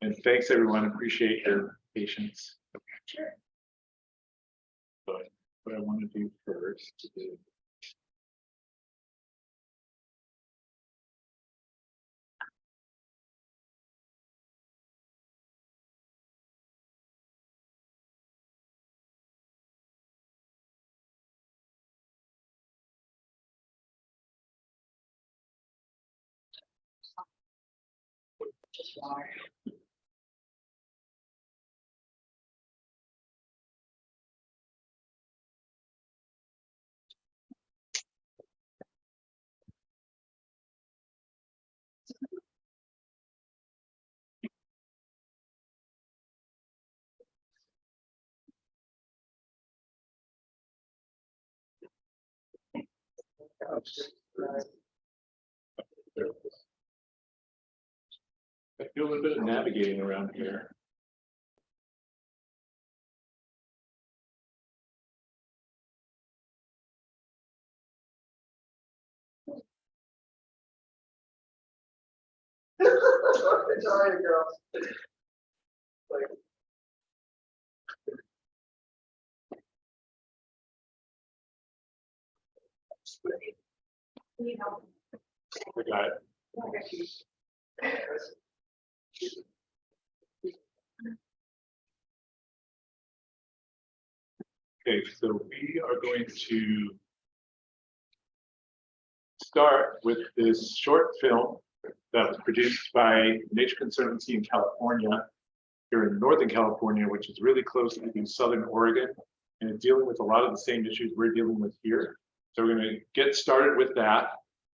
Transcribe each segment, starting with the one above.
And thanks everyone, appreciate your patience. Sure. But what I want to do first is Just water. I feel a little bit of navigating around here. Sorry, girl. I got it. Okay, so we are going to start with this short film that was produced by Nature Conservancy in California, here in Northern California, which is really close to Southern Oregon, and it's dealing with a lot of the same issues we're dealing with here. So we're going to get started with that,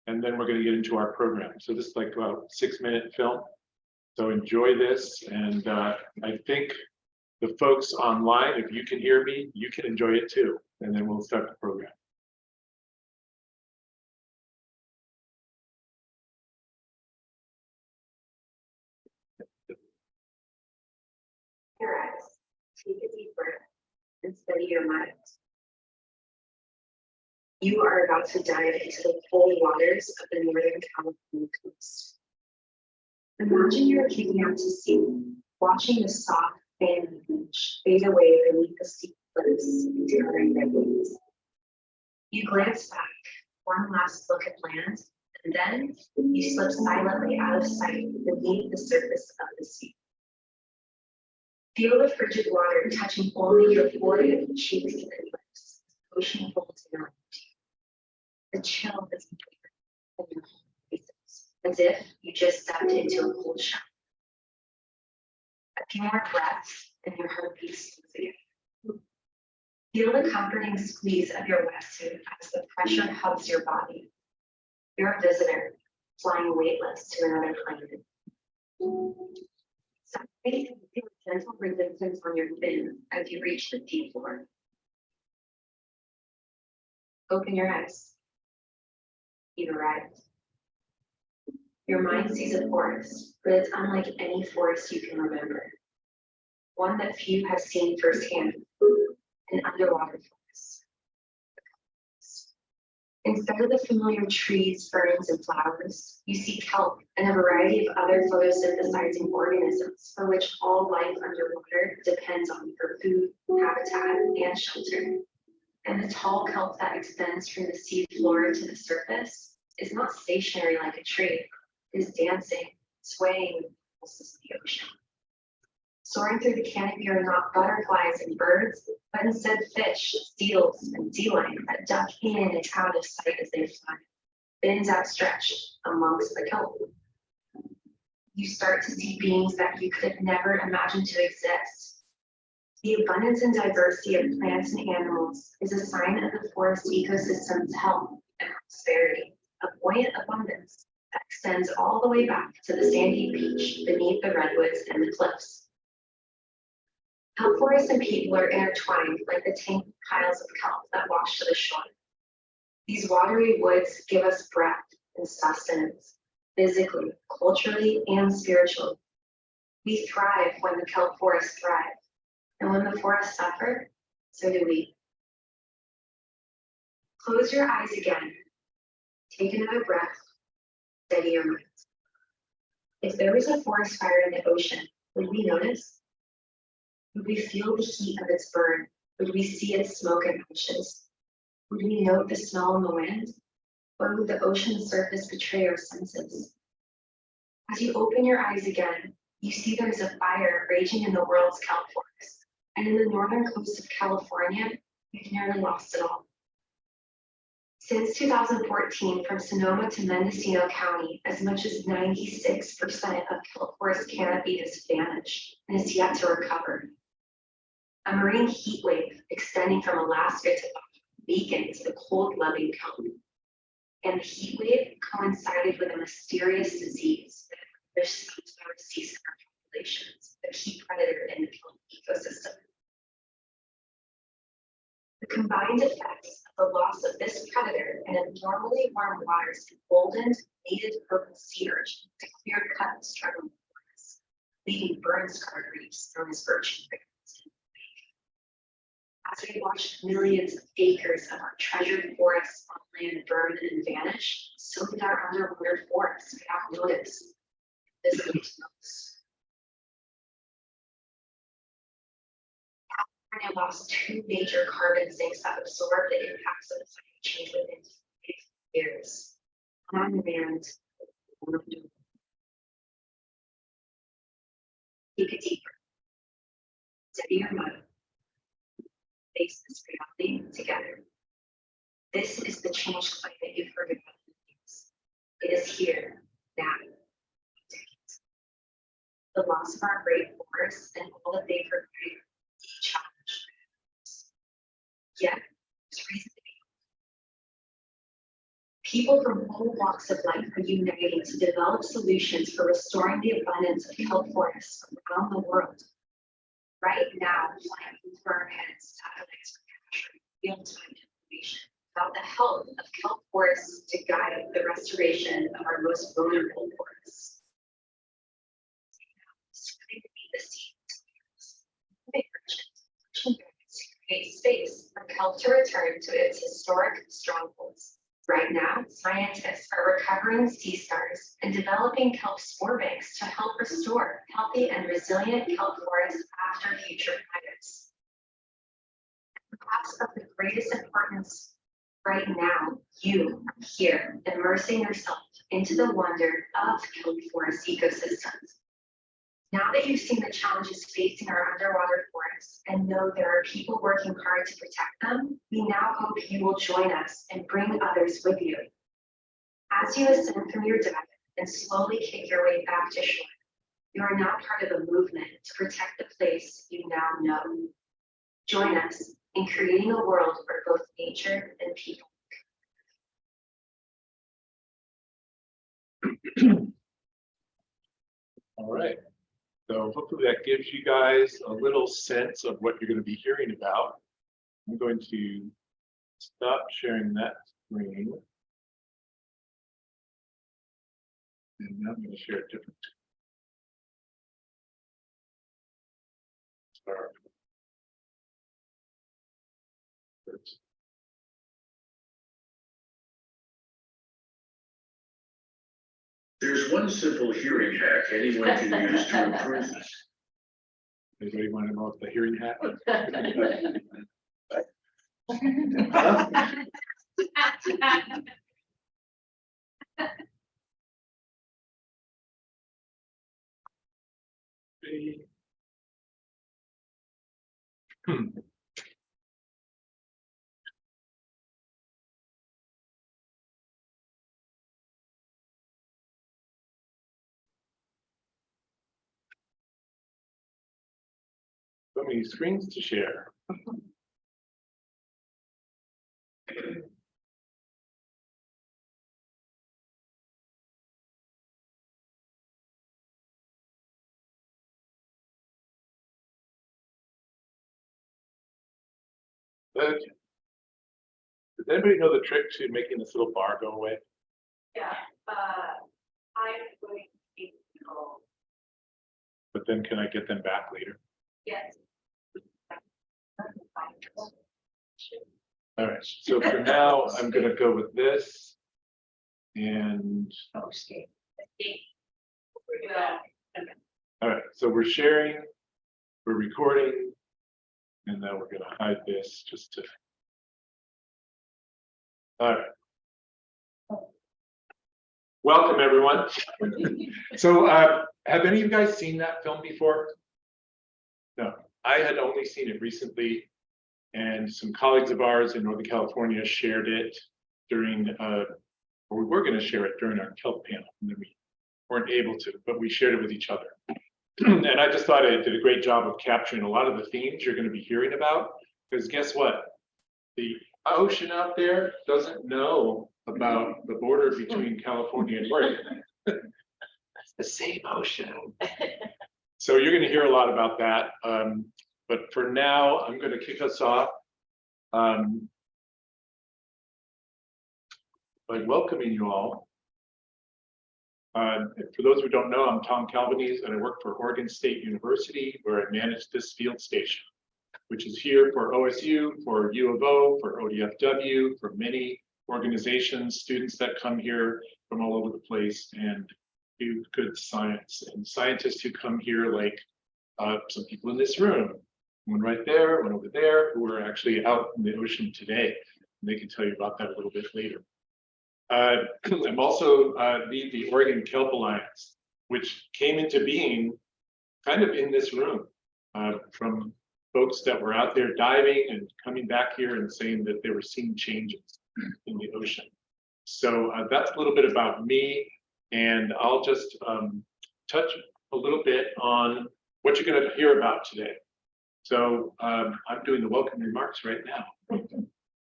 and then we're going to get into our program. So this is like a 6-minute film. So enjoy this, and I think the folks online, if you can hear me, you can enjoy it too, and then we'll start the program. Your eyes. Take a deep breath and steady your mind. You are about to dive into the cold waters of the Northern California coast. Imagine you're kicking out to sea, watching the soft, sandy beach fade away beneath the sea cliffs and towering redwoods. You glance back, one last look at land, and then you slip silently out of sight beneath the surface of the sea. Feel the frigid water touching only your forehead, cheeks, and lips. Ocean holds in around you. The chill is in your faces, as if you just stepped into a cold shower. A few more breaths, and your heart beats again. Feel the comforting squeeze of your wetsuit as the pressure hugs your body. You're a visitor, flying weightless to another planet. Suddenly, you feel a gentle resistance on your fin as you reach the sea floor. Open your eyes. You've arrived. Your mind sees a forest, but it's unlike any forest you can remember. One that few have seen firsthand, an underwater forest. Instead of the familiar trees, ferns, and flowers, you see kelp and a variety of other photosynthesizing organisms for which all life underwater depends on for food, habitat, and shelter. And the tall kelp that extends from the sea floor to the surface is not stationary like a tree. It is dancing, swaying with the pulses of the ocean. Soaring through the canopy are not butterflies and birds, but instead fish, seals, and sea lions that duck in and out of sight as they fly, fins outstretched amongst the kelp. You start to see beings that you could have never imagined to exist. The abundance and diversity of plants and animals is a sign of the forest ecosystem's health and prosperity, a buoyant abundance that extends all the way back to the sandy beach beneath the redwoods and the cliffs. Kelp forests and people are intertwined like the tangled piles of kelp that wash to the shore. These watery woods give us breath and sustenance, physically, culturally, and spiritually. We thrive when the kelp forests thrive, and when the forests suffer, so do we. Close your eyes again. Take another breath. Steady your mind. If there was a forest fire in the ocean, Would we notice? Would we feel the heat of its burn? Would we see its smoke and ashes? Would we note the smell in the wind? Or would the ocean surface betray our senses? As you open your eyes again, you see there's a fire raging in the world's kelp forest. And in the northern coast of California, we've nearly lost it all. Since 2014, from Sonoma to Mendocino County, as much as 96% of kelp forest canopy has vanished and is yet to recover. A marine heat wave extending from Alaska to weakened the cold-loving kelp. And the heat wave coincided with a mysterious disease that fish sunflower sea star populations, a key predator in the kelp ecosystem. The combined effects of the loss of this predator and abnormally warm waters emboldened native purple sea urchin to clear cut struggling forests, leaving burn-scarred reefs known as urchin rivers. As we watched millions of acres of our treasured forests on land burn and vanish, so did our underwater forests without notice. This is most. California lost 2 major carbon sinks that absorbed the impacts of climate change within 50 years. On demand, take a deep breath. Steady your mind. Face this reality together. This is the changed climate you've heard about in the news. It is here, now. The loss of our great forests and all that they provide is a challenge. Yet, there's reason to be. People from all walks of life are uniting to develop solutions for restoring the abundance of kelp forests around the world. Right now, flying over our heads, satellites are capturing real-time information about the health of kelp forests to guide the restoration of our most vulnerable forests. Swimming beneath the sea, to create space for kelp to return to its historic strongholds. Right now, scientists are recovering sea stars and developing kelp spore banks to help restore healthy and resilient kelp forests after future fires. Perhaps of the greatest importance right now, you are here, immersing yourself into the wonder of kelp forest ecosystems. Now that you've seen the challenges facing our underwater forests and know there are people working hard to protect them, we now hope you will join us and bring others with you. As you ascend from your dive and slowly kick your way back to shore, you are now part of a movement to protect the place you now know. Join us in creating a world where both nature and people. All right. So hopefully that gives you guys a little sense of what you're going to be hearing about. I'm going to stop sharing that screen. And now I'm going to share a different. There's one simple hearing hack anyone can use to improve this. Anybody want to know what the hearing hack? So many screens to share. Okay. Does anybody know the trick to making this little bar go away? Yeah, I'm going to be, But then can I get them back later? yes. All right, so for now, I'm going to go with this. And Oh, escape. Escape. all right, So we're sharing, we're recording, and now we're going to hide this just to. All right. Welcome, everyone. So have any of you guys seen that film before? No, I had only seen it recently, and some colleagues of ours in Northern California shared it during, or we were going to share it during our kelp panel, and then we weren't able to, but we shared it with each other. And I just thought it did a great job of capturing a lot of the themes you're going to be hearing about, because guess what? The ocean out there doesn't know about the border between California and Oregon. It's the same ocean. So you're going to hear a lot about that. But for now, I'm going to kick us off by welcoming you all. For those who don't know, I'm Tom Calvanese, and I work for Oregon State University, where I manage this field station, which is here for OSU, for U of O, for ODFW, for many organizations, students that come here from all over the place and do good science, and scientists who come here, like some people in this room, one right there, one over there, who are actually out in the ocean today. And they can tell you about that a little bit later. I'm also lead the Oregon Kelp Alliance, which came into being kind of in this room from folks that were out there diving and coming back here and saying that they were seeing changes in the ocean. So that's a little bit about me, and I'll just touch a little bit on what you're going to hear about today. So I'm doing the welcome remarks right now.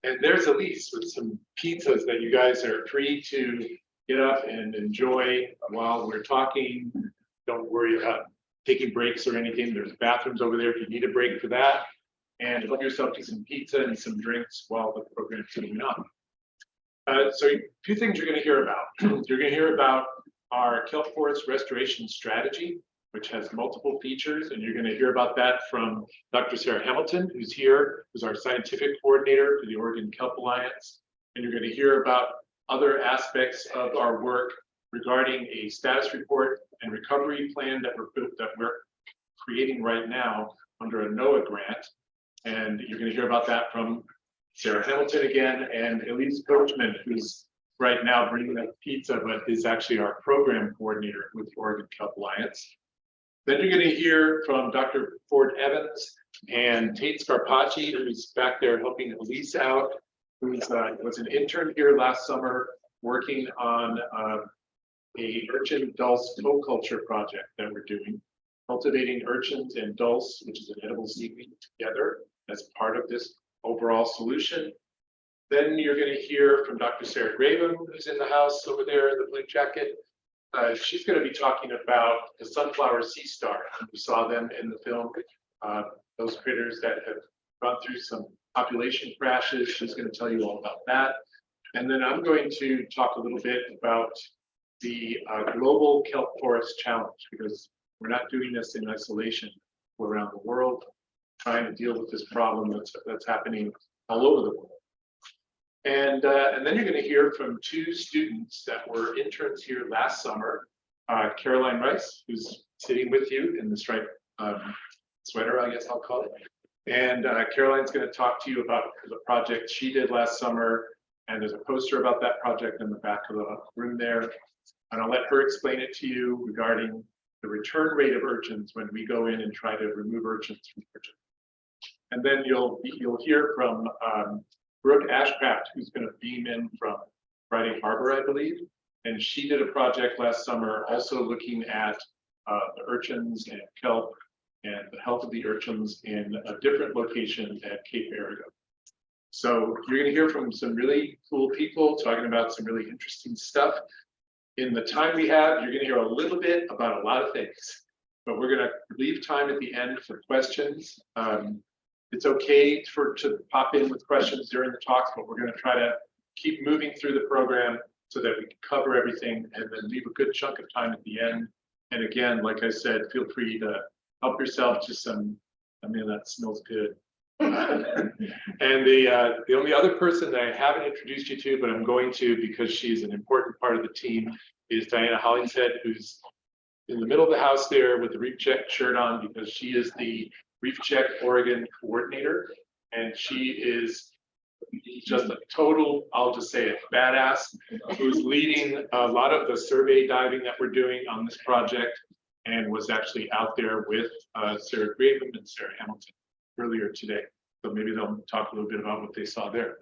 And there's Elise with some pizzas that you guys are free to get up and enjoy while we're talking. Don't worry about taking breaks or anything. There's bathrooms over there if you need a break for that. And help yourself to some pizza and some drinks while the program's going on. So a few things you're going to hear about. You're going to hear about our kelp forest restoration strategy, which has multiple features, and you're going to hear about that from Dr. Sarah Hamilton, who's here, who's our scientific coordinator for the Oregon Kelp Alliance. And you're going to hear about other aspects of our work regarding a status report and recovery plan that we're creating right now under a NOAA grant. And you're going to hear about that from Sarah Hamilton again, and Elise Coachman, who's right now bringing up pizza, but is actually our program coordinator with the Oregon Kelp Alliance. Then you're going to hear from Dr. Ford Evans and Tate Scarpacci, who's back there helping Elise out, who was an intern here last summer working on a urchin dulse co-culture project that we're doing, cultivating urchins and dulse, which is an edible seaweed, together as part of this overall solution. Then you're going to hear from Dr. Sarah Graven, who's in the house over there in the blue jacket. She's going to be talking about the sunflower sea star. We saw them in the film, those critters that have gone through some population crashes. She's going to tell you all about that. And then I'm going to talk a little bit about the global kelp forest challenge, because we're not doing this in isolation. We're around the world trying to deal with this problem that's happening all over the world. And then you're going to hear from two students that were interns here last summer, Caroline Rice, who's sitting with you in the striped sweater, I guess I'll call it. And Caroline's going to talk to you about the project she did last summer. And there's a poster about that project in the back of the room there. And I'll let her explain it to you regarding the return rate of urchins when we go in and try to remove urchins from urchins. And then you'll hear from Brooke Ashcraft, who's going to beam in from Friday Harbor, I believe. And she did a project last summer also looking at the urchins and kelp and the health of the urchins in a different location at Cape Arago. So you're going to hear from some really cool people talking about some really interesting stuff. In the time we have, you're going to hear a little bit about a lot of things, but we're going to leave time at the end for questions. It's okay to pop in with questions during the talks, but we're going to try to keep moving through the program so that we can cover everything and then leave a good chunk of time at the end. And again, like I said, feel free to help yourself to some, that smells good. And the only other person that I haven't introduced you to, but I'm going to because she's an important part of the team, is Diana Hollingshead, who's in the middle of the house there with the Reef Check shirt on because she is the Reef Check Oregon coordinator. And she is just a total, I'll just say it, badass, who's leading a lot of the survey diving that we're doing on this project and was actually out there with Sarah Graven and Sarah Hamilton earlier today. So maybe they'll talk a little bit about what they saw there.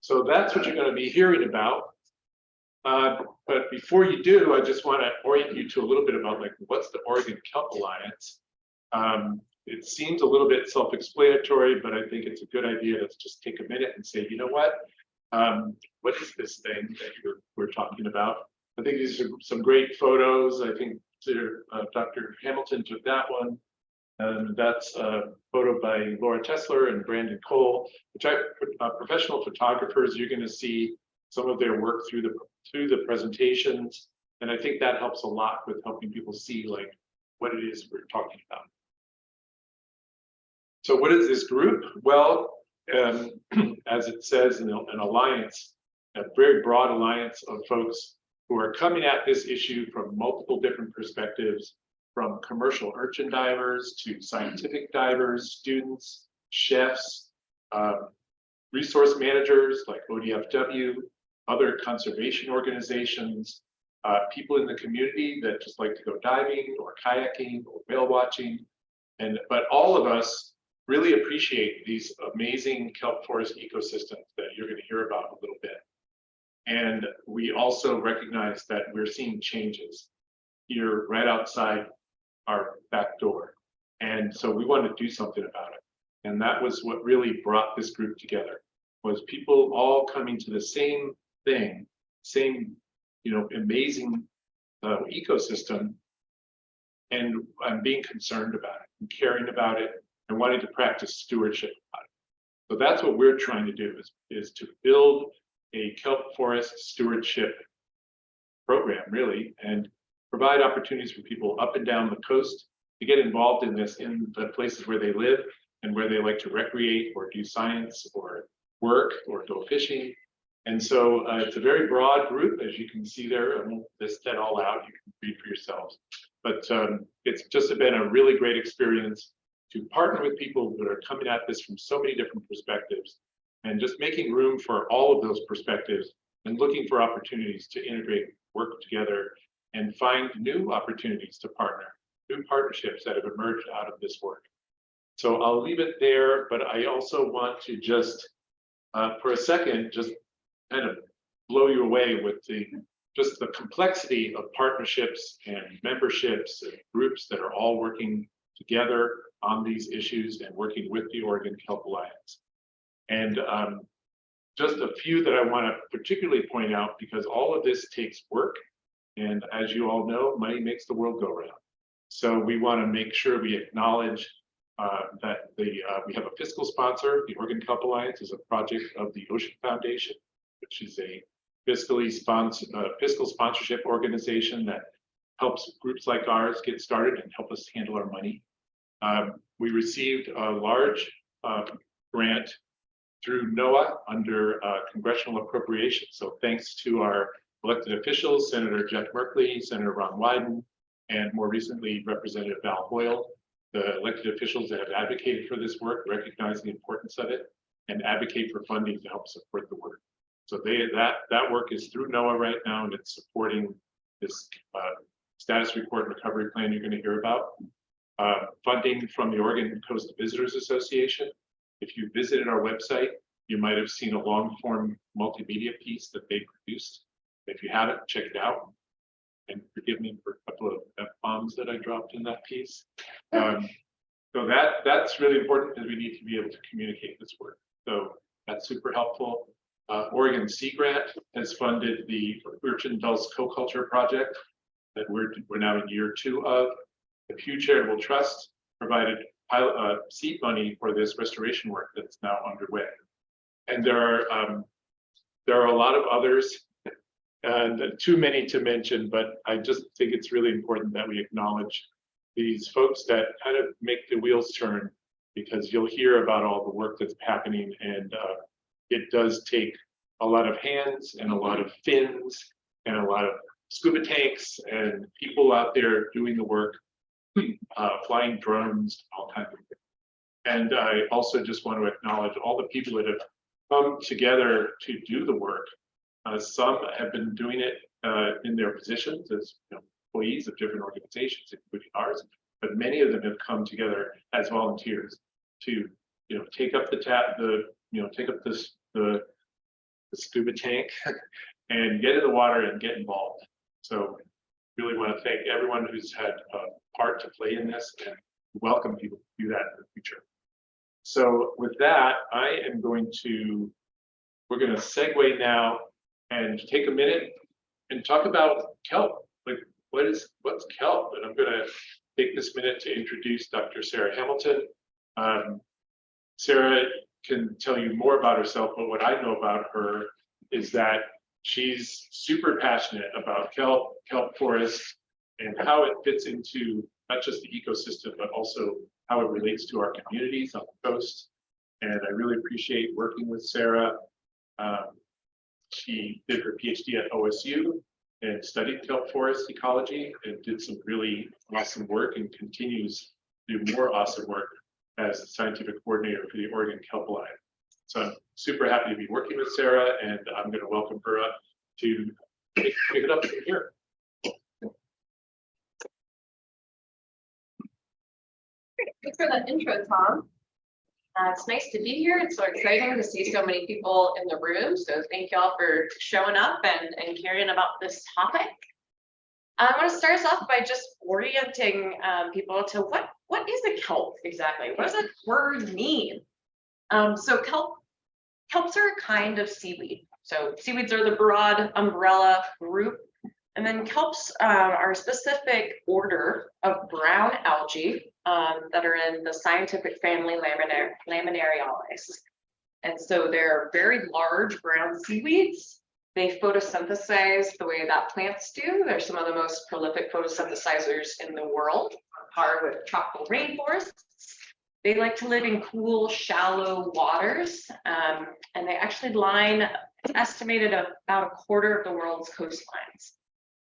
So that's what you're going to be hearing about. But before you do, I just want to orient you to a little bit about like what's the Oregon Kelp Alliance. It seems a little bit self-explanatory, but I think it's a good idea to just take a minute and say, you know what is this thing that we're talking about? I think these are some great photos. I think Dr. Hamilton took that one. That's a photo by Laura Tesler and Brandon Cole, which professional photographers. You're going to see some of their work through the presentations, and I think that helps a lot with helping people see like what it is we're talking about. So what is this group? Well, as it says in an alliance, a very broad alliance of folks who are coming at this issue from multiple different perspectives, from commercial urchin divers to scientific divers, students, chefs, resource managers like ODFW, other conservation organizations, people in the community that just like to go diving or kayaking or whale watching. But all of us really appreciate these amazing kelp forest ecosystems that you're going to hear about a little bit. And we also recognize that we're seeing changes here right outside our back door. And so we want to do something about it. And that was what really brought this group together, was people all coming to the same thing, same, amazing ecosystem, and being concerned about it and caring about it and wanting to practice stewardship about it. So that's what we're trying to do is to build a kelp forest stewardship program, really, and provide opportunities for people up and down the coast to get involved in this in the places where they live and where they like to recreate or do science or work or go fishing. And so it's a very broad group, as you can see there. I won't list that all out, you can read for yourselves. But it's just been a really great experience to partner with people that are coming at this from so many different perspectives and just making room for all of those perspectives and looking for opportunities to integrate, work together, and find new opportunities to partner, new partnerships that have emerged out of this work. So I'll leave it there, but I also want to just, for a second, just kind of blow you away with the complexity of partnerships and memberships and groups that are all working together on these issues and working with the Oregon Kelp Alliance. And just a few that I want to particularly point out, because all of this takes work. And as you all know, money makes the world go round. So we want to make sure we acknowledge that we have a fiscal sponsor. The Oregon Kelp Alliance is a project of the Ocean Foundation, which is a fiscal sponsorship organization that helps groups like ours get started and help us handle our money. We received a large grant through NOAA under congressional appropriation. So thanks to our elected officials, Senator Jeff Merkley, Senator Ron Wyden, and more recently Representative Val Hoyle, the elected officials that have advocated for this work recognize the importance of it and advocate for funding to help support the work. So that work is through NOAA right now, and it's supporting this status report and recovery plan you're going to hear about. Funding from the Oregon Coast Visitors Association. If you visited our website, you might have seen a long form multimedia piece that they produced. If you haven't, check it out. And forgive me for a couple of F-bombs that I dropped in that piece. So that's really important because we need to be able to communicate this work. So that's super helpful. Oregon Sea Grant has funded the Urchin Dulse Co-Culture project that we're now in year 2 of. The Pew Charitable Trust provided seed money for this restoration work that's now underway. And there are a lot of others, and too many to mention, but I just think it's really important that we acknowledge these folks that kind of make the wheels turn, because you'll hear about all the work that's happening, and it does take a lot of hands and a lot of fins and a lot of scuba tanks and people out there doing the work, flying drones, all kinds of things. And I also just want to acknowledge all the people that have come together to do the work. Some have been doing it in their positions as employees of different organizations, including ours, but many of them have come together as volunteers to take up the scuba tank and get in the water and get involved. So really want to thank everyone who's had a part to play in this and welcome people to do that in the future. So with that, we're going to segue now and take a minute and talk about kelp. Like what's kelp? And I'm going to take this minute to introduce Dr. Sarah Hamilton. Sarah can tell you more about herself, but what I know about her is that she's super passionate about kelp forests, and how it fits into not just the ecosystem, but also how it relates to our communities on the coast. And I really appreciate working with Sarah. She did her PhD at OSU and studied kelp forest ecology and did some really awesome work and continues to do more awesome work as the scientific coordinator for the Oregon Kelp Alliance. So I'm super happy to be working with Sarah, and I'm going to welcome her up to pick it up from here. Thanks for that intro, Tom. It's nice to be here. It's so exciting to see so many people in the room. So thank you all for showing up and caring about this topic. I want to start us off by just orienting people to what is a kelp exactly? What does that word mean? So kelps are a kind of seaweed. So seaweeds are the broad umbrella group. And then kelps are a specific order of brown algae that are in the scientific family Laminariales. And so they're very large brown seaweeds. They photosynthesize the way that plants do. They're some of the most prolific photosynthesizers in the world, on par with tropical rainforests. They like to live in cool, shallow waters, and they actually line, it's estimated, about a quarter of the world's coastlines.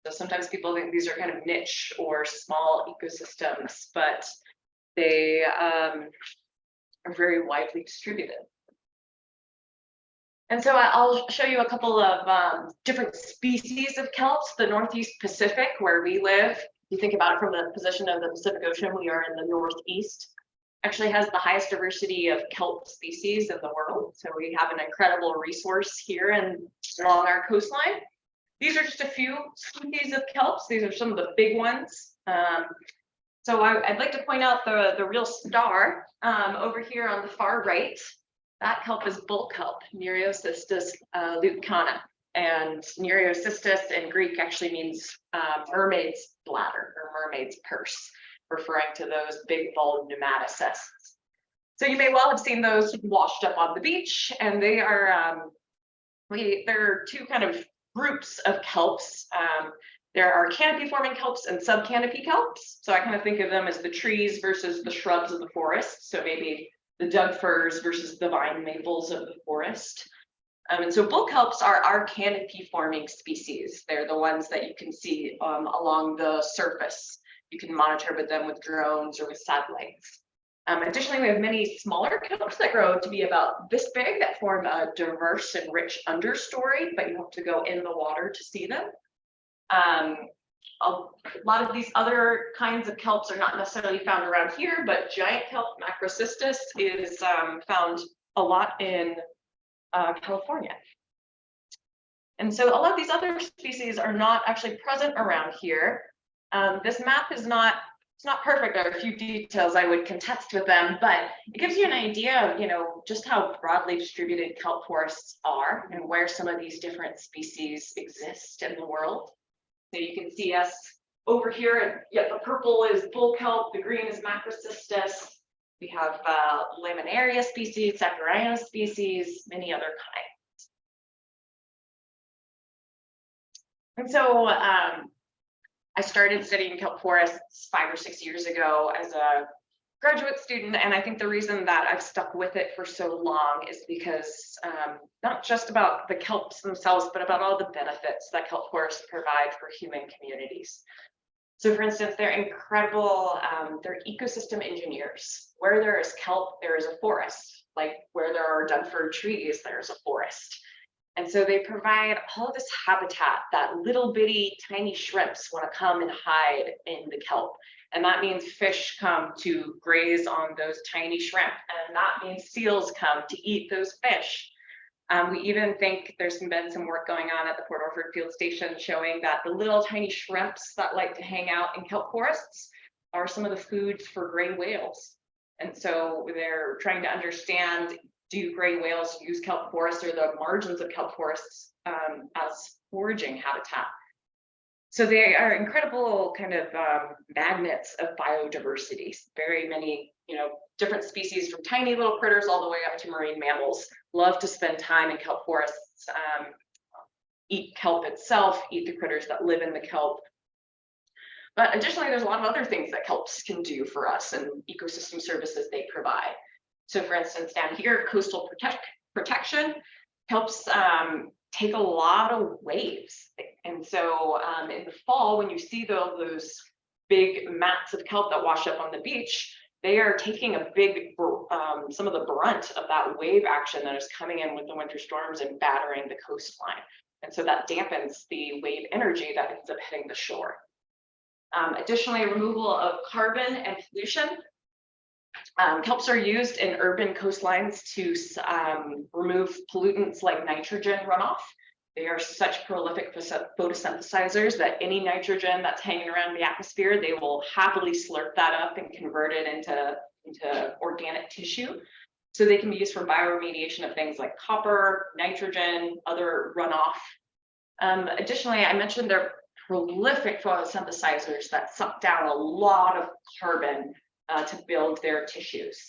So sometimes people think these are kind of niche or small ecosystems, but they are very widely distributed. And so I'll show you a couple of different species of kelps. The Northeast Pacific, where we live, if you think about it from the position of the Pacific Ocean, we are in the Northeast, actually has the highest diversity of kelp species in the world. So we have an incredible resource here and along our coastline. These are just a few species of kelps. These are some of the big ones. So I'd like to point out the real star over here on the far right. That kelp is bull kelp, Nereocystis leucana. And Nereocystis in Greek actually means mermaid's bladder or mermaid's purse, referring to those big bulb nematocysts. So you may well have seen those washed up on the beach, and they are, there are two kind of groups of kelps. There are canopy forming kelps and subcanopy kelps. So I kind of think of them as the trees versus the shrubs of the forest. So maybe the Doug firs versus the vine maples of the forest. And so bull kelps are our canopy forming species. They're the ones that you can see along the surface. You can monitor with them with drones or with satellites. Additionally, we have many smaller kelps that grow to be about this big that form a diverse and rich understory, but you have to go in the water to see them. A lot of these other kinds of kelps are not necessarily found around here, but giant kelp, Macrocystis, is found a lot in California. And so a lot of these other species are not actually present around here. This map is not perfect. There are a few details I would contest with them, but it gives you an idea of, just how broadly distributed kelp forests are and where some of these different species exist in the world. So you can see us over here, and the purple is bull kelp, the green is Macrocystis. We have Laminaria species, Saccharina species, many other kinds. And so I started studying kelp forests 5 or 6 years ago as a graduate student, and I think the reason that I've stuck with it for so long is because not just about the kelps themselves, but about all the benefits that kelp forests provide for human communities. So for instance, they're incredible, they're ecosystem engineers. Where there is kelp, there is a forest. Like where there are Dunford trees, there's a forest. And so they provide all of this habitat that little bitty tiny shrimps want to come and hide in the kelp. And that means fish come to graze on those tiny shrimp. And that means seals come to eat those fish. We even think there's been some work going on at the Port Orford Field Station showing that the little tiny shrimps that like to hang out in kelp forests are some of the foods for gray whales. And so they're trying to understand, do gray whales use kelp forests or the margins of kelp forests as foraging habitat? So they are incredible kind of magnets of biodiversity. Very many, different species from tiny little critters all the way up to marine mammals love to spend time in kelp forests, eat kelp itself, eat the critters that live in the kelp. But additionally, there's a lot of other things that kelps can do for us and ecosystem services they provide. So for instance, down here, coastal protection, kelps take a lot of waves. And so in the fall, when you see those big mats of kelp that wash up on the beach, they are taking a big, some of the brunt of that wave action that is coming in with the winter storms and battering the coastline. And so that dampens the wave energy that ends up hitting the shore. Additionally, removal of carbon and pollution. Kelps are used in urban coastlines to remove pollutants like nitrogen runoff. They are such prolific photosynthesizers that any nitrogen that's hanging around the atmosphere, they will happily slurp that up and convert it into organic tissue. So they can be used for bioremediation of things like copper, nitrogen, other runoff. Additionally, I mentioned they're prolific photosynthesizers that suck down a lot of carbon to build their tissues.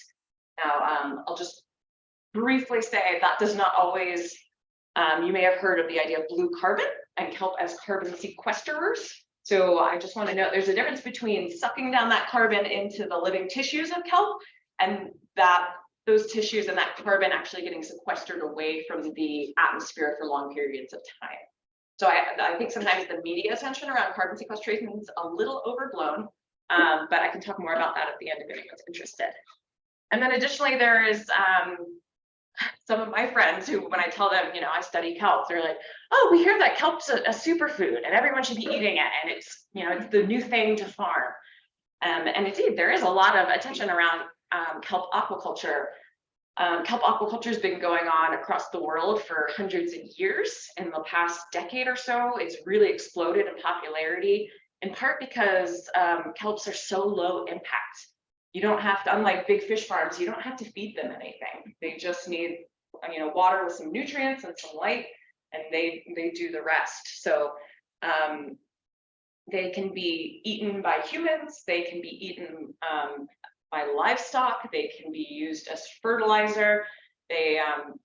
Now, I'll just briefly say that does not always, you may have heard of the idea of blue carbon and kelp as carbon sequesterers. So I just want to note there's a difference between sucking down that carbon into the living tissues of kelp and those tissues and that carbon actually getting sequestered away from the atmosphere for long periods of time. So I think sometimes the media attention around carbon sequestration is a little overblown, but I can talk more about that at the end if anyone's interested. And then additionally, there is some of my friends who, when I tell them, I study kelp, they're like, oh, we hear that kelp's a superfood and everyone should be eating it. And it's, it's the new thing to farm. And indeed, there is a lot of attention around kelp aquaculture. Kelp aquaculture has been going on across the world for hundreds of years. In the past decade or so, it's really exploded in popularity, in part because kelps are so low impact. You don't have to, unlike big fish farms, you don't have to feed them anything. They just need, water with some nutrients and some light, and they do the rest. So they can be eaten by humans. They can be eaten by livestock. They can be used as fertilizer.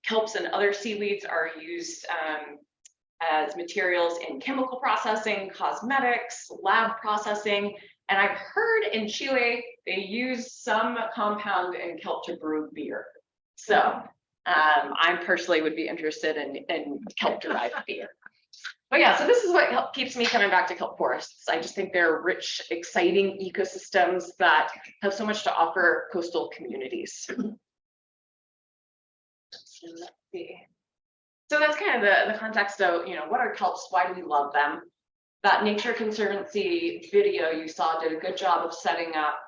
Kelps and other seaweeds are used as materials in chemical processing, cosmetics, lab processing. And I've heard in Chile, they use some compound in kelp to brew beer. So I personally would be interested in kelp-derived beer. But yeah, so this is what keeps me coming back to kelp forests. I just think they're rich, exciting ecosystems that have so much to offer coastal communities. So let's see. So that's kind of the context of, what are kelps? Why do we love them? That Nature Conservancy video you saw did a good job of setting up,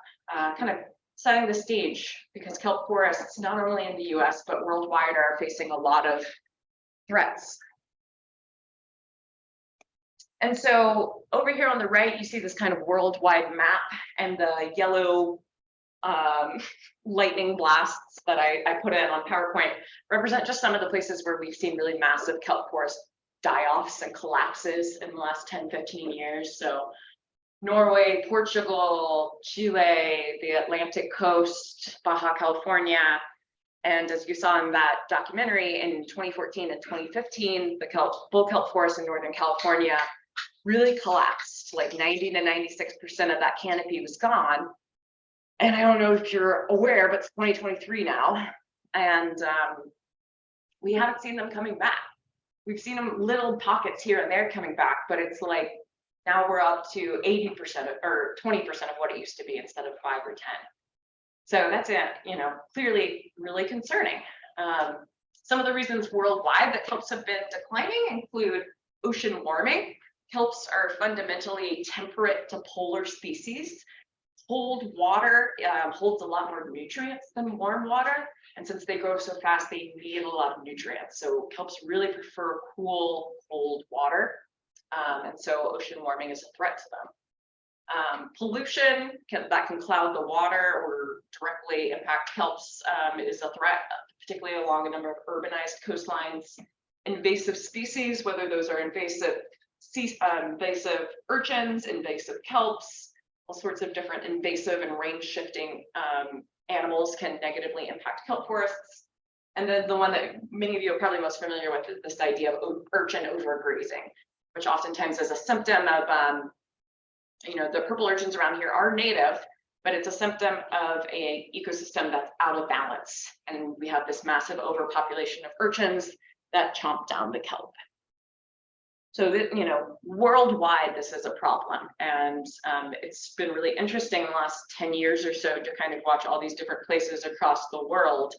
kind of setting the stage, because kelp forests, not only in the US, but worldwide, are facing a lot of threats. And so over here on the right, you see this kind of worldwide map, and the yellow lightning blasts that I put in on PowerPoint represent just some of the places where we've seen really massive kelp forest die-offs and collapses in the last 10, 15 years. So Norway, Portugal, Chile, the Atlantic coast, Baja California. And as you saw in that documentary, in 2014 and 2015, the bull kelp forest in Northern California really collapsed. Like 90 to 96% of that canopy was gone. And I don't know if you're aware, but it's 2023 now, and we haven't seen them coming back. We've seen them little pockets here and there coming back, but it's like now we're up to 80% or 20% of what it used to be instead of 5 or 10. So that's clearly really concerning. Some of the reasons worldwide that kelps have been declining include ocean warming. Kelps are fundamentally temperate to polar species. Cold water holds a lot more nutrients than warm water. And since they grow so fast, they need a lot of nutrients. So kelps really prefer cool, cold water. And so ocean warming is a threat to them. Pollution that can cloud the water or directly impact kelps is a threat, particularly along a number of urbanized coastlines. Invasive species, whether those are invasive urchins, invasive kelps, all sorts of different invasive and range shifting animals can negatively impact kelp forests. And then the one that many of you are probably most familiar with is this idea of urchin overgrazing, which oftentimes is a symptom of, the purple urchins around here are native, but it's a symptom of an ecosystem that's out of balance. And we have this massive overpopulation of urchins that chomp down the kelp. So that, worldwide, this is a problem. And it's been really interesting in the last 10 years or so to kind of watch all these different places across the world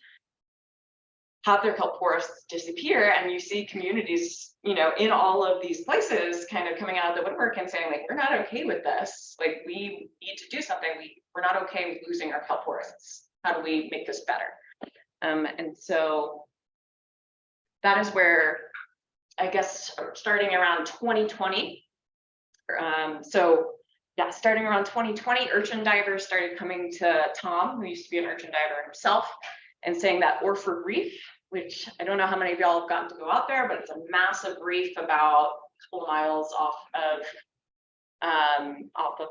have their kelp forests disappear. And you see communities, in all of these places kind of coming out of the woodwork and saying, like, we're not okay with this. Like, we need to do something. We're not okay with losing our kelp forests. How do we make this better? And so that is where, I guess, starting around 2020. Starting around 2020, urchin divers started coming to Tom, who used to be an urchin diver himself, and saying that Orford Reef, which I don't know how many of y'all have gotten to go out there, but it's a massive reef about a couple of miles off of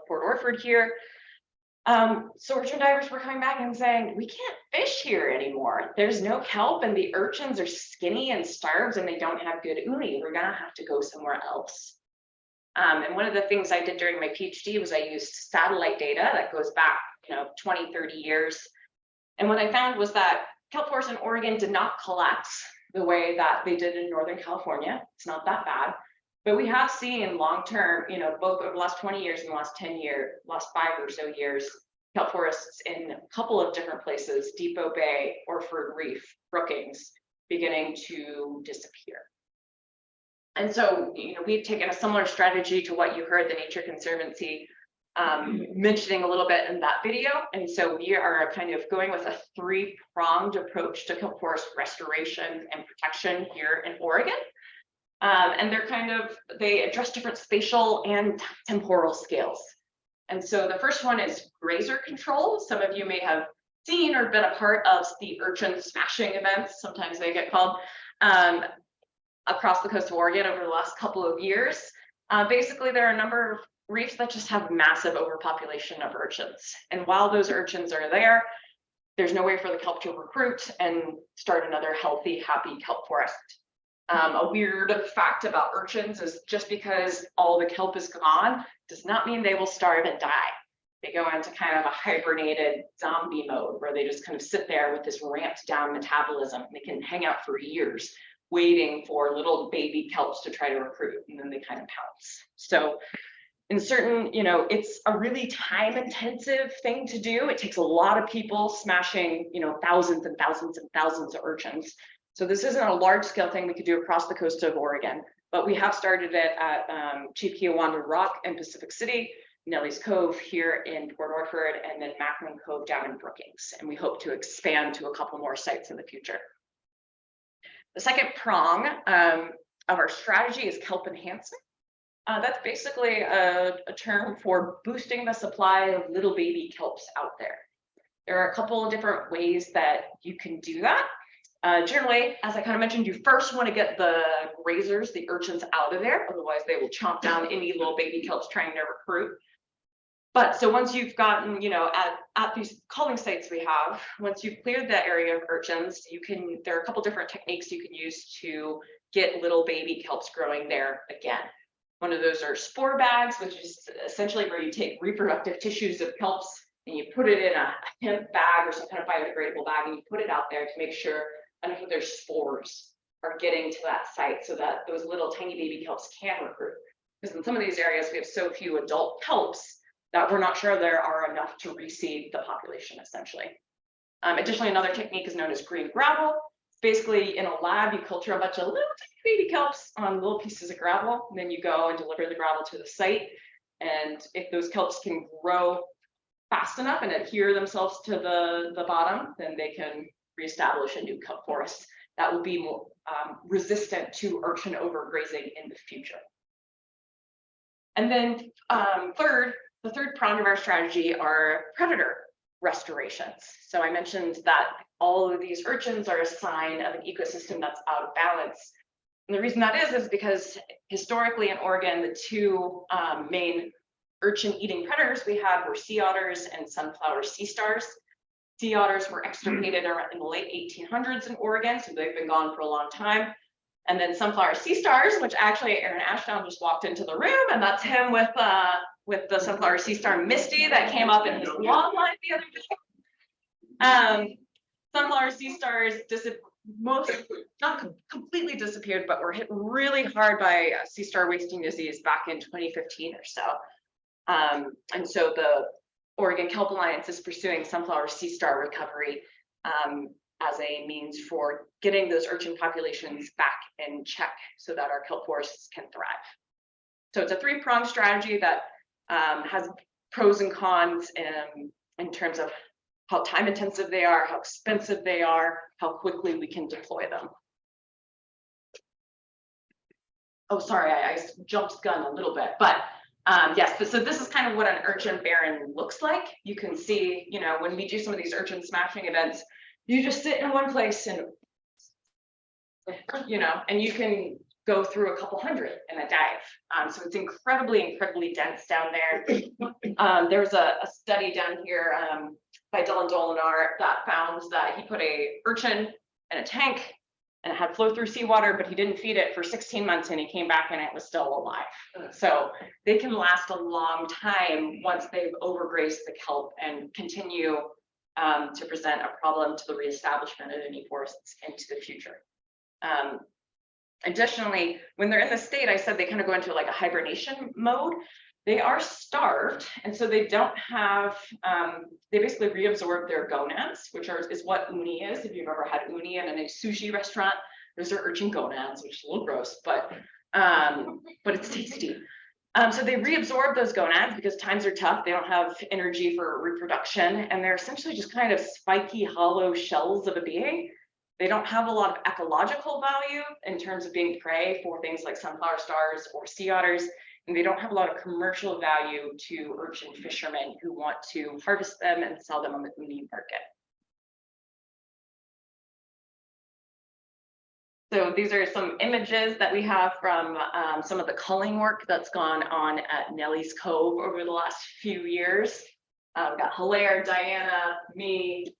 Port Orford here. So urchin divers were coming back and saying, we can't fish here anymore. There's no kelp and the urchins are skinny and starved and they don't have good uni. We're gonna have to go somewhere else. And one of the things I did during my PhD was I used satellite data that goes back, 20, 30 years. And what I found was that kelp forests in Oregon did not collapse the way that they did in Northern California. It's not that bad. But we have seen long-term, both over the last 20 years and the last 10 years, last 5 or so years, kelp forests in a couple of different places, Depot Bay, Orford Reef, Brookings, beginning to disappear. And so, we've taken a similar strategy to what you heard the Nature Conservancy mentioning a little bit in that video. And so we are kind of going with a 3-pronged approach to kelp forest restoration and protection here in Oregon. And they address different spatial and temporal scales. And so the first one is grazer control. Some of you may have seen or been a part of the urchin smashing events, sometimes they get called, across the coast of Oregon over the last couple of years. Basically, there are a number of reefs that just have massive overpopulation of urchins. And while those urchins are there, there's no way for the kelp to recruit and start another healthy, happy kelp forest. A weird fact about urchins is just because all the kelp is gone does not mean they will starve and die. They go into kind of a hibernated zombie mode where they just kind of sit there with this ramped down metabolism. They can hang out for years waiting for little baby kelps to try to recruit, and then they kind of pounce. So in certain, it's a really time intensive thing to do. It takes a lot of people smashing, thousands and thousands and thousands of urchins. So this isn't a large scale thing we could do across the coast of Oregon, but we have started it at Chief Kiowanda Rock in Pacific City, Nelly's Cove here in Port Orford, and then Macklin Cove down in Brookings. And we hope to expand to a couple more sites in the future. The second prong of our strategy is kelp enhancement. That's basically a term for boosting the supply of little baby kelps out there. There are a couple of different ways that you can do that. Generally, as I kind of mentioned, you first want to get the grazers, the urchins, out of there. Otherwise, they will chomp down any little baby kelps trying to recruit. But so once you've gotten, at these calling sites we have, once you've cleared that area of urchins, there are a couple different techniques you can use to get little baby kelps growing there again. One of those are spore bags, which is essentially where you take reproductive tissues of kelps and you put it in a hemp bag or some kind of biodegradable bag, and you put it out there to make sure enough of their spores are getting to that site so that those little tiny baby kelps can recruit. Because in some of these areas, we have so few adult kelps that we're not sure there are enough to reseed the population, essentially. Additionally, another technique is known as green gravel. Basically, in a lab, you culture a bunch of little tiny baby kelps on little pieces of gravel, and then you go and deliver the gravel to the site. And if those kelps can grow fast enough and adhere themselves to the bottom, then they can reestablish a new kelp forest that will be more resistant to urchin overgrazing in the future. And then the third prong of our strategy are predator restorations. So I mentioned that all of these urchins are a sign of an ecosystem that's out of balance. And the reason that is because historically in Oregon, the two main urchin-eating predators we had were sea otters and sunflower sea stars. Sea otters were extirpated in the late 1800s in Oregon, so they've been gone for a long time. And then sunflower sea stars, which actually Aaron Ashdown just walked into the room, and that's him with the sunflower sea star Misty that came up in his log line the other day. Sunflower sea stars not completely disappeared, but were hit really hard by sea star wasting disease back in 2015 or so. And so the Oregon Kelp Alliance is pursuing sunflower sea star recovery as a means for getting those urchin populations back in check so that our kelp forests can thrive. So it's a three-pronged strategy that has pros and cons in terms of how time intensive they are, how expensive they are, how quickly we can deploy them. Oh, sorry, I jumped gun a little bit, but yes, so this is kind of what an urchin barren looks like. You can see, you know, when we do some of these urchin smashing events, you just sit in one place and, you know, and you can go through a couple hundred in a dive. So it's incredibly dense down there. There's a study down here by Dylan Dolinar that found that he put a urchin in a tank and it had flow through seawater, but he didn't feed it for 16 months and he came back and it was still alive. So they can last a long time once they've overgrazed the kelp and continue to present a problem to the reestablishment of any forests into the future. Additionally, when they're in the state, I said they kind of go into like a hibernation mode. They are starved, and so they don't have, they basically reabsorb their gonads, which is what uni is. If you've ever had uni in a sushi restaurant, those are urchin gonads, which is a little gross, but it's tasty. So they reabsorb those gonads because times are tough. They don't have energy for reproduction, and they're essentially just kind of spiky, hollow shells of a being. They don't have a lot of ecological value in terms of being prey for things like sunflower stars or sea otters, and they don't have a lot of commercial value to urchin fishermen who want to harvest them and sell them on the uni market. So these are some images that we have from some of the culling work that's gone on at Nellie's Cove over the last few years. We've got Hilaire, Diana, me,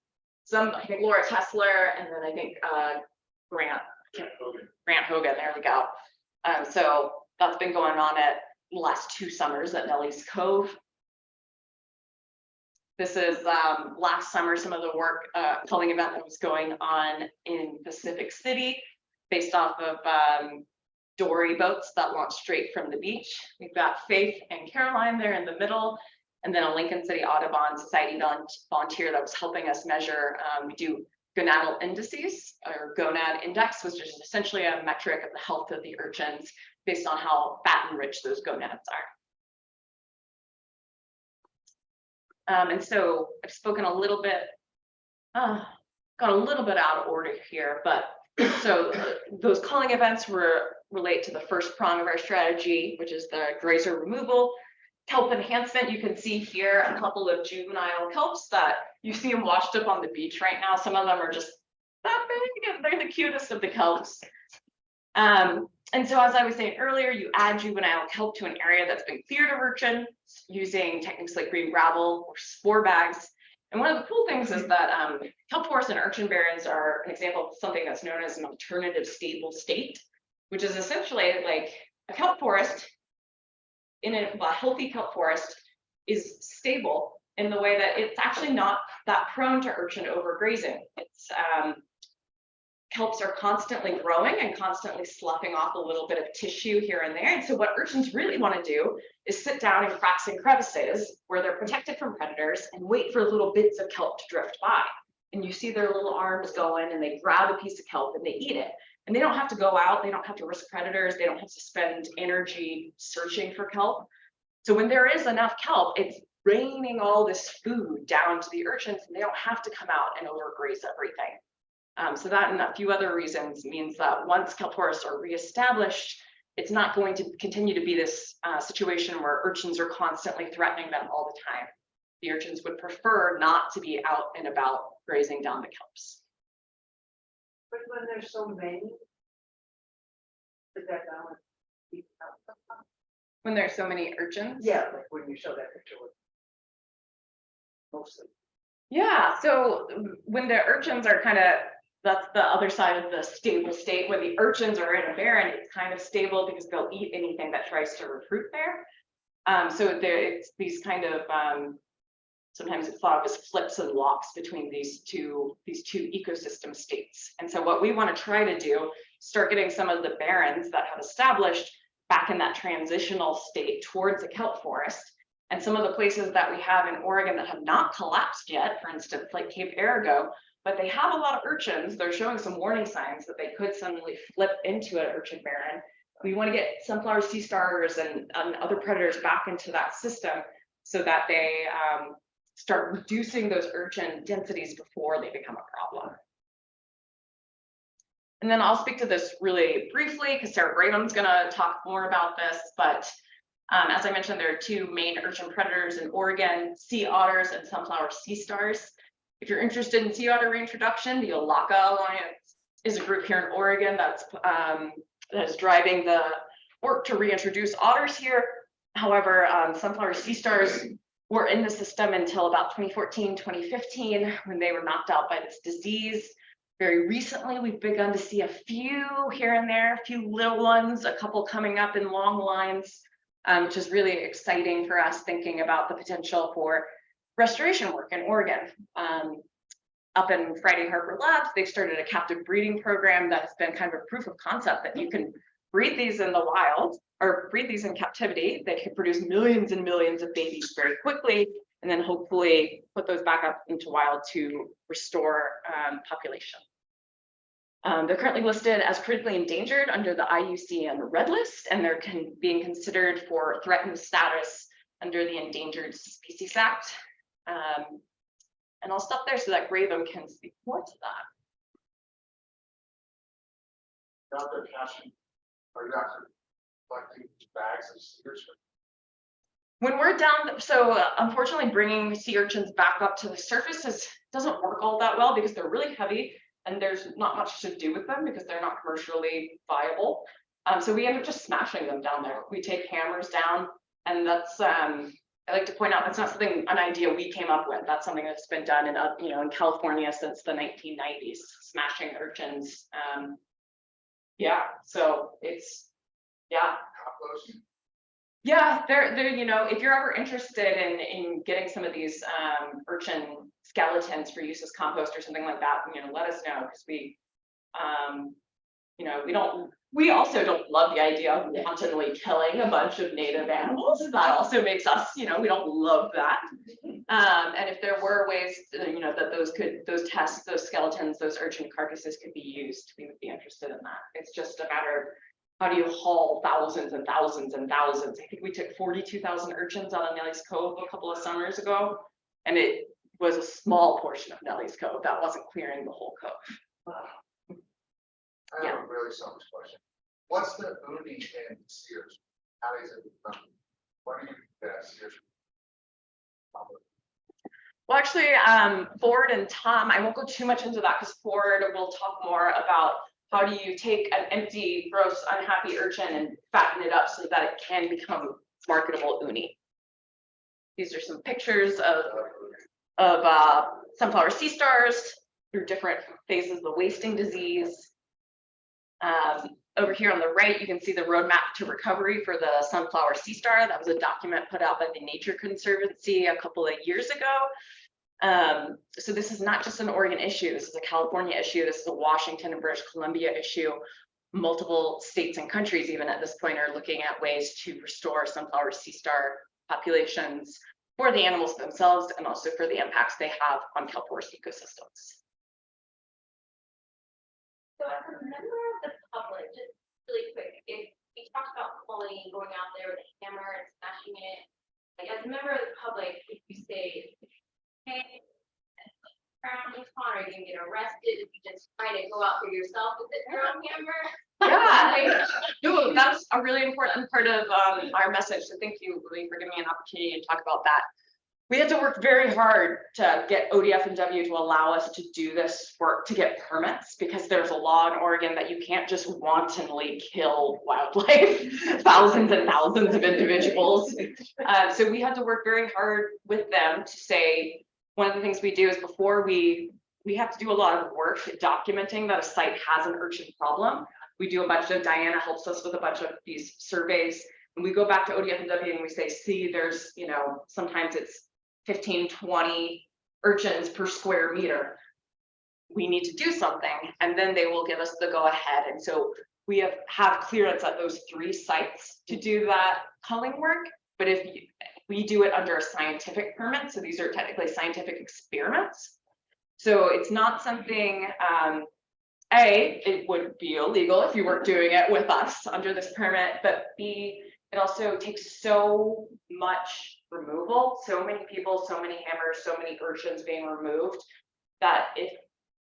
I think Laura Tessler, and then I think Grant Hogan, there we go. So that's been going on at the last 2 summers at Nellie's Cove. This is last summer, some of the work culling event that was going on in Pacific City, based off of dory boats that launch straight from the beach. We've got Faith and Caroline there in the middle, and then a Lincoln City Audubon Society volunteer that was helping us measure. We do gonadal indices, or gonad index, which is essentially a metric of the health of the urchins based on how fat and rich those gonads are. And so I've spoken a little bit, got a little bit out of order here, but so those culling events relate to the first prong of our strategy, which is the grazer removal. Kelp enhancement, you can see here a couple of juvenile kelps that you see them washed up on the beach right now. Some of them are just that big and they're the cutest of the kelps. And so as I was saying earlier, you add juvenile kelp to an area that's been cleared of urchin using techniques like green gravel or spore bags. And one of the cool things is that kelp forests and urchin barrens are an example of something that's known as an alternative stable state, which is essentially like a kelp forest in a healthy kelp forest is stable in the way that it's actually not that prone to urchin overgrazing. It's kelps are constantly growing and constantly sloughing off a little bit of tissue here and there. And so what urchins really want to do is sit down in cracks and crevices where they're protected from predators and wait for little bits of kelp to drift by. And you see their little arms going and they grab a piece of kelp and they eat it. And they don't have to go out, they don't have to risk predators, they don't have to spend energy searching for kelp. So when there is enough kelp, it's raining all this food down to the urchins and they don't have to come out and overgraze everything. So that and a few other reasons means that once kelp forests are reestablished, it's not going to continue to be this situation where urchins are constantly threatening them all the time. The urchins would prefer not to be out and about grazing down the kelps. But when there's so many, is that balance? When there's so many urchins? Yeah, like when you show that picture with mostly. Yeah, so when the urchins are kind of, that's the other side of the stable state. When the urchins are in a barren, it's kind of stable because they'll eat anything that tries to recruit there. So it's these kind of, sometimes it's thought of as flips and locks between these two ecosystem states. And so what we want to try to do, start getting some of the barrens that have established back in that transitional state towards a kelp forest. And some of the places that we have in Oregon that have not collapsed yet, for instance, like Cape Arago, but they have a lot of urchins. They're showing some warning signs that they could suddenly flip into an urchin barren. We want to get sunflower sea stars and other predators back into that system so that they start reducing those urchin densities before they become a problem. And then I'll speak to this really briefly because Sarah Braben's going to talk more about this, but as I mentioned, there are two main urchin predators in Oregon, sea otters and sunflower sea stars. If you're interested in sea otter reintroduction, the ORKA Alliance is a group here in Oregon that is driving the work to reintroduce otters here. However, sunflower sea stars were in the system until about 2014, 2015, when they were knocked out by this disease. Very recently, we've begun to see a few here and there, a few little ones, a couple coming up in long lines, which is really exciting for us, thinking about the potential for restoration work in Oregon. Up in Friday Harper Labs, they've started a captive breeding program that has been kind of a proof of concept that you can breed these in the wild or breed these in captivity. They can produce millions and millions of babies very quickly, and then hopefully put those back up into wild to restore population. They're currently listed as critically endangered under the IUCN and the Red List, and they're being considered for threatened status under the Endangered Species Act. And I'll stop there so that Graham can speak more to that. Dr. Cashin, are you actually collecting bags of sea urchin? When we're down, so unfortunately bringing sea urchins back up to the surface doesn't work all that well because they're really heavy and there's not much to do with them because they're not commercially viable. So we end up just smashing them down there. We take hammers down, and that's I like to point out that's not something, an idea we came up with. That's something that's been done in in California since the 1990s, smashing urchins. Yeah, so it's Compost? yeah, they're if you're ever interested in getting some of these urchin skeletons for use as compost or something like that, let us know, because we also don't love the idea of wantonly killing a bunch of native animals. That also makes us, we don't love that. And if there were ways, that those tests, those skeletons, those urchin carcasses could be used, we would be interested in that. It's just a matter of how do you haul thousands and thousands and thousands. I think we took 42,000 urchins out of Nelly's Cove a couple of summers ago, and it was a small portion of Nelly's Cove. That wasn't clearing the whole cove. I have a really selfish question. What's the uni in sea urchin? How does it become? What do you get sea urchin? Well, actually, Ford and Tom, I won't go too much into that because Ford will talk more about how do you take an empty, gross, unhappy urchin and fatten it up so that it can become marketable uni. These are some pictures of sunflower sea stars through different phases of the wasting disease. Over here on the right, you can see the roadmap to recovery for the sunflower sea star. That was a document put out by the Nature Conservancy a couple of years ago. So this is not just an Oregon issue. This is a California issue. This is a Washington and British Columbia issue. Multiple states and countries, even at this point, are looking at ways to restore sunflower sea star populations for the animals themselves and also for the impacts they have on kelp forest ecosystems. So as a member of the public, just really quick, if we talked about quality, going out there with a hammer and smashing it, like as a member of the public, if you say, hey, ground is fine, are you gonna get arrested if you just try to go out there yourself with your own hammer? Yeah, no, that's a really important part of our message. So thank you, Lee, for giving me an opportunity to talk about that. We had to work very hard to get ODF and W to allow us to do this work, to get permits, because there's a law in Oregon that you can't just wantonly kill wildlife, thousands and thousands of individuals. So we had to work very hard with them to say, one of the things we do is before we have to do a lot of work documenting that a site has an urchin problem. We do a bunch of, Diana helps us with a bunch of these surveys, and we go back to ODF and W and we say, see, there's, you know, sometimes it's 15, 20 urchins per square meter. We need to do something, and then they will give us the go ahead. And so we have clearance at those 3 sites to do that culling work. But if we do it under a scientific permit, so these are technically scientific experiments. So it's not something, A, it would be illegal if you weren't doing it with us under this permit, but B, it also takes so much removal, so many people, so many hammers, so many urchins being removed, that if,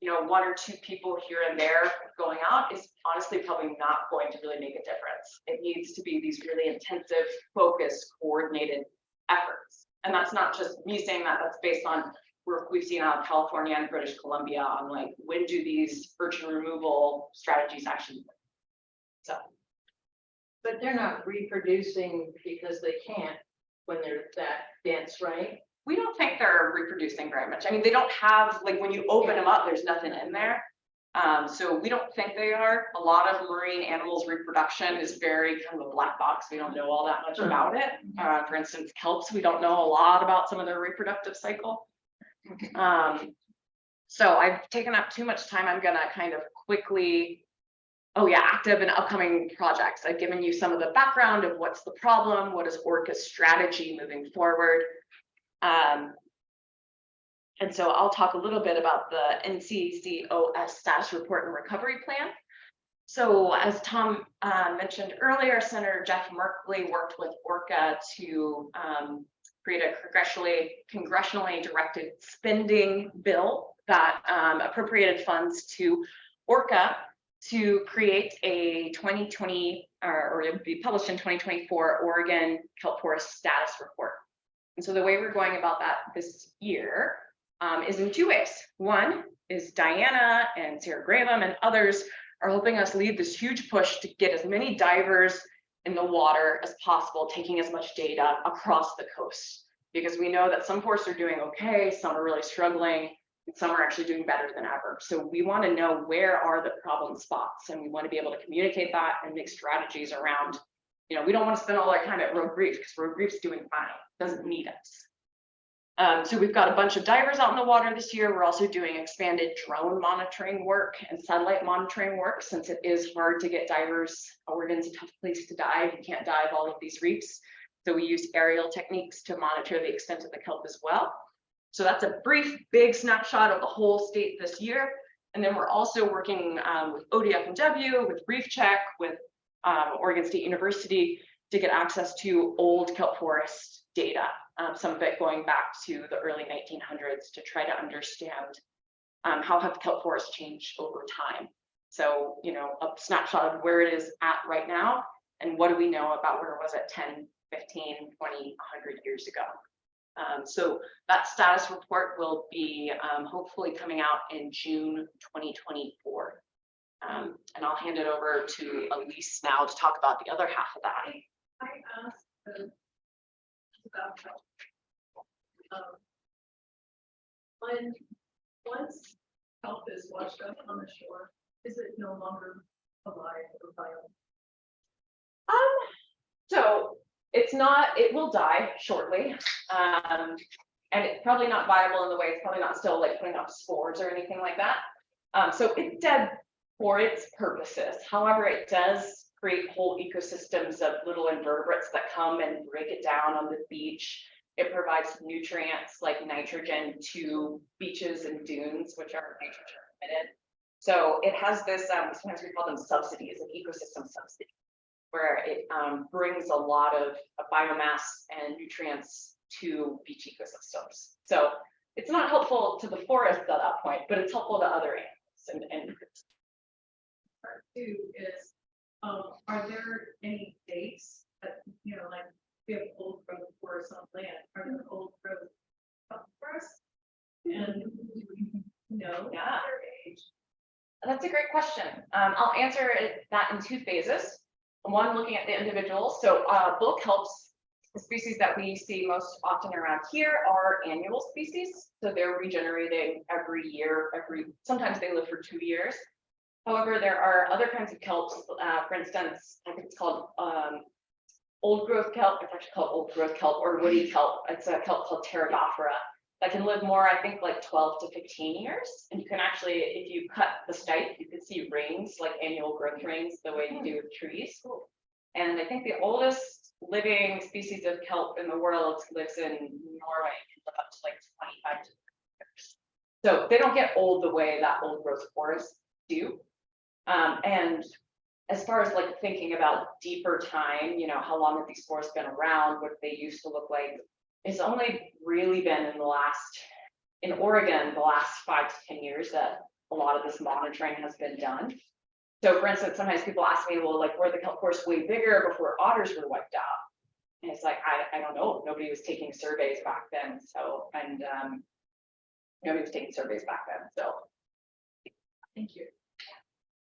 you know, 1 or 2 people here and there going out is honestly probably not going to really make a difference. It needs to be these really intensive, focused, coordinated efforts. And that's not just me saying that, that's based on work we've seen out of California and British Columbia on like, when do these urchin removal strategies actually work? So. But they're not reproducing because they can't when they're that dense, right? We don't think they're reproducing very much. I mean, they don't have, like, when you open them up, there's nothing in there. So we don't think they are. A lot of marine animals reproduction is very kind of a black box. We don't know all that much about it. For instance, kelps, we don't know a lot about some of their reproductive cycle. So I've taken up too much time. I'm gonna kind of quickly, oh yeah, active and upcoming projects. I've given you some of the background of what's the problem, what is ORKA's strategy moving forward. And so I'll talk a little bit about the NCCOS status report and recovery plan. So as Tom mentioned earlier, Senator Jeff Merkley worked with ORKA to create a congressionally directed spending bill that appropriated funds to ORKA to create a 2020, or it would be published in 2024 Oregon Kelp Forest status report. And so the way we're going about that this year is in 2 ways. One is Diana and Sarah Graham and others are helping us lead this huge push to get as many divers in the water as possible, taking as much data across the coast, because we know that some forests are doing okay, some are really struggling, and some are actually doing better than ever. So we want to know where are the problem spots, and we want to be able to communicate that and make strategies around, you know, we don't want to spend all our time at Rogue Reef because Rogue Reef's doing fine, doesn't need us. So we've got a bunch of divers out in the water this year. We're also doing expanded drone monitoring work and satellite monitoring work, since it is hard to get divers. Oregon's a tough place to dive. You can't dive all of these reefs. So we use aerial techniques to monitor the extent of the kelp as well. So that's a brief, big snapshot of the whole state this year. And then we're also working with ODF and W, with Reef Check, with Oregon State University to get access to old kelp forest data, some of it going back to the early 1900s to try to understand how have kelp forests changed over time. So, you know, a snapshot of where it is at right now and what do we know about where it was at 10, 15, 20, 100 years ago. So that status report will be hopefully coming out in June 2024. And I'll hand it over to Elise now to talk about the other half of that. I asked about kelp. Once kelp is washed up on the shore, is it no longer alive or viable? So it's not, it will die shortly. And it's probably not viable in the way, it's probably not still like putting off spores or anything like that. So it's dead for its purposes. However, it does create whole ecosystems of little invertebrates that come and break it down on the beach. It provides nutrients like nitrogen to beaches and dunes, which are nitrogen emitted. So it has this, sometimes we call them subsidies, an ecosystem subsidy, where it brings a lot of biomass and nutrients to beach ecosystems. So it's not helpful to the forest at that point, but it's helpful to other animals and Part two is, are there any dates that, you know, like we have old growth forests on land, are there old growth forests? And no, Yeah. their age. That's a great question. I'll answer that in two phases. One, looking at the individuals. So bull kelps, the species that we see most often around here are annual species. So they're regenerating every year, sometimes they live for 2 years. However, there are other kinds of kelps. For instance, I think it's called old growth kelp. It's actually called old growth kelp or woody kelp. It's a kelp called Pterogophora that can live more, I think, like 12 to 15 years. And you can actually, if you cut the stipe, you can see rings, like annual growth rings, the way you do with trees. And I think the oldest living species of kelp in the world lives in Norway, can live up to like 25 to 30 years. So they don't get old the way that old growth forests do. And as far as like thinking about deeper time, you know, how long have these forests been around, what they used to look like, it's only really been in Oregon, the last 5 to 10 years that a lot of this monitoring has been done. So for instance, sometimes people ask me, well, like, were the kelp forests way bigger before otters were wiped out? And it's like, I don't know, nobody was taking surveys back then. So, and nobody was taking surveys back then, so. Thank you.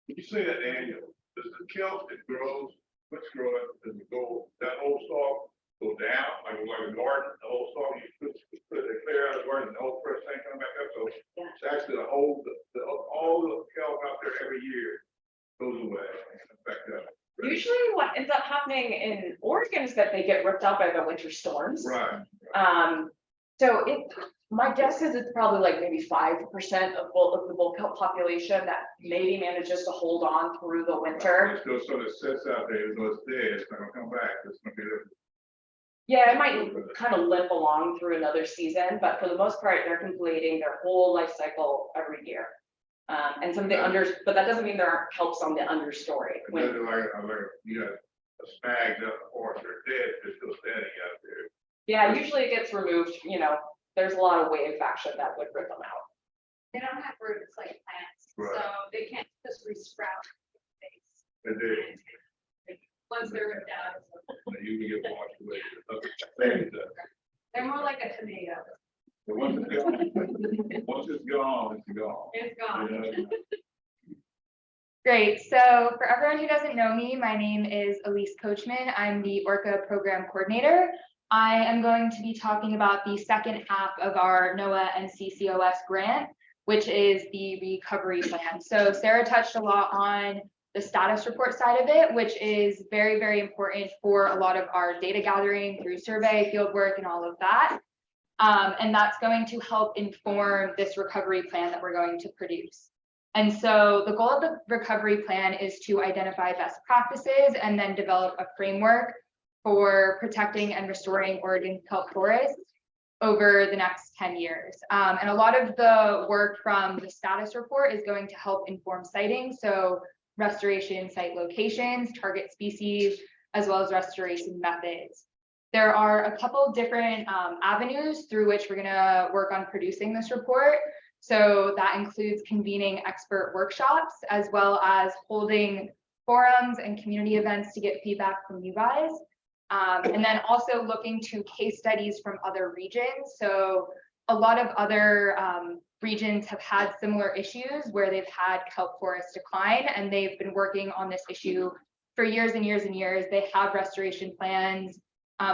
You say that annual, does the kelp that grows, what's growing, does it go, that whole stalk go down, like a garden, the whole stalk, you put it clear out of the garden, the whole fresh thing coming back up, so Yeah. it's actually the whole, all the kelp out there every year goes away, in fact, Usually what ends up happening in Oregon is that they get ripped out by the winter storms. right, So my guess is it's probably like maybe 5% of the bull kelp population that maybe manages to hold on through the winter. it still sort of sits out there, so it's dead, it's not gonna come back, it's gonna be there. Yeah, it might kind of limp along through another season, but for the most part, they're completing their whole life cycle every year. And some of the but that doesn't mean there aren't kelps on the understory. It doesn't like, you got a snagged up forest, they're dead, they're still standing out there. Yeah, usually it gets removed, you know, there's a lot of wave action that would rip them out. They don't have roots like plants, Right. so they can't just resprout. They did, Once they're ripped out, you can get washed away. Things that- they're more like a tomato. But once it's gone, once it's gone, it's gone. It's gone. You know? Great. So for everyone who doesn't know me, my name is Elise Coachman. I'm the ORKA program coordinator. I am going to be talking about the second half of our NOAA and CCOS grant, which is the recovery plan. So Sarah touched a lot on the status report side of it, which is very, very important for a lot of our data gathering through survey, field work, and all of that. And that's going to help inform this recovery plan that we're going to produce. And so the goal of the recovery plan is to identify best practices and then develop a framework for protecting and restoring Oregon kelp forests over the next 10 years. And a lot of the work from the status report is going to help inform siting. So restoration site locations, target species, as well as restoration methods. There are a couple different avenues through which we're gonna work on producing this report. So that includes convening expert workshops, as well as holding forums and community events to get feedback from you guys. And then also looking to case studies from other regions. So a lot of other regions have had similar issues where they've had kelp forest decline, and they've been working on this issue for years and years and years. They have restoration plans,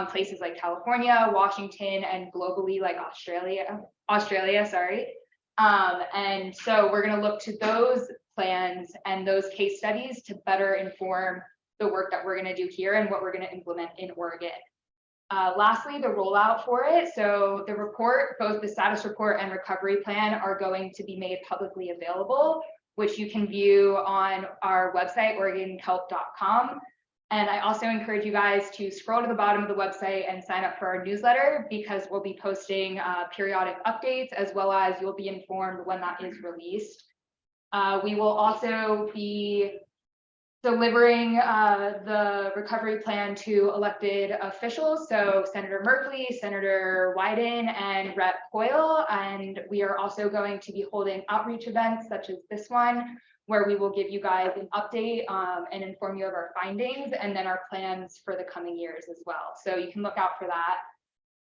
places like California, Washington, and globally like Australia, sorry. And so we're going to look to those plans, and those case studies to better inform the work that we're going to do here and what we're going to implement in Oregon. Lastly, the rollout for it. So the report, both the status report and recovery plan, are going to be made publicly available, which you can view on our website, OregonKelp.com. And I also encourage you guys to scroll to the bottom of the website and sign up for our newsletter, because we'll be posting periodic updates, as well as you'll be informed when that is released. We will also be delivering the recovery plan to elected officials, so Senator Merkley, Senator Wyden, and Rep. Hoyle. And we are also going to be holding outreach events such as this one, where we will give you guys an update and inform you of our findings, and then our plans for the coming years as well. So you can look out for that.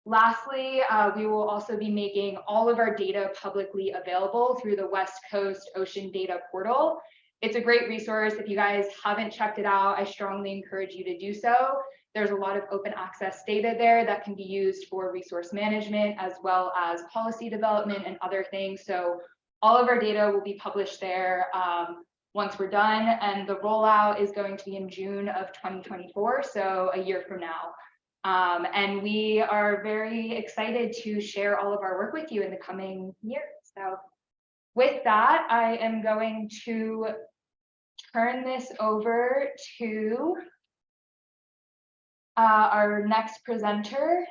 Lastly, we will also be making all of our data publicly available through the West Coast Ocean Data Portal. It's a great resource. If you guys haven't checked it out, I strongly encourage you to do so. There's a lot of open access data there that can be used for resource management, as well as policy development and other things. So all of our data will be published there once we're done, and the rollout is going to be in June of 2024, so a year from now. And we are very excited to share all of our work with you in the coming years. So with that, I am going to turn this over to our next presenter,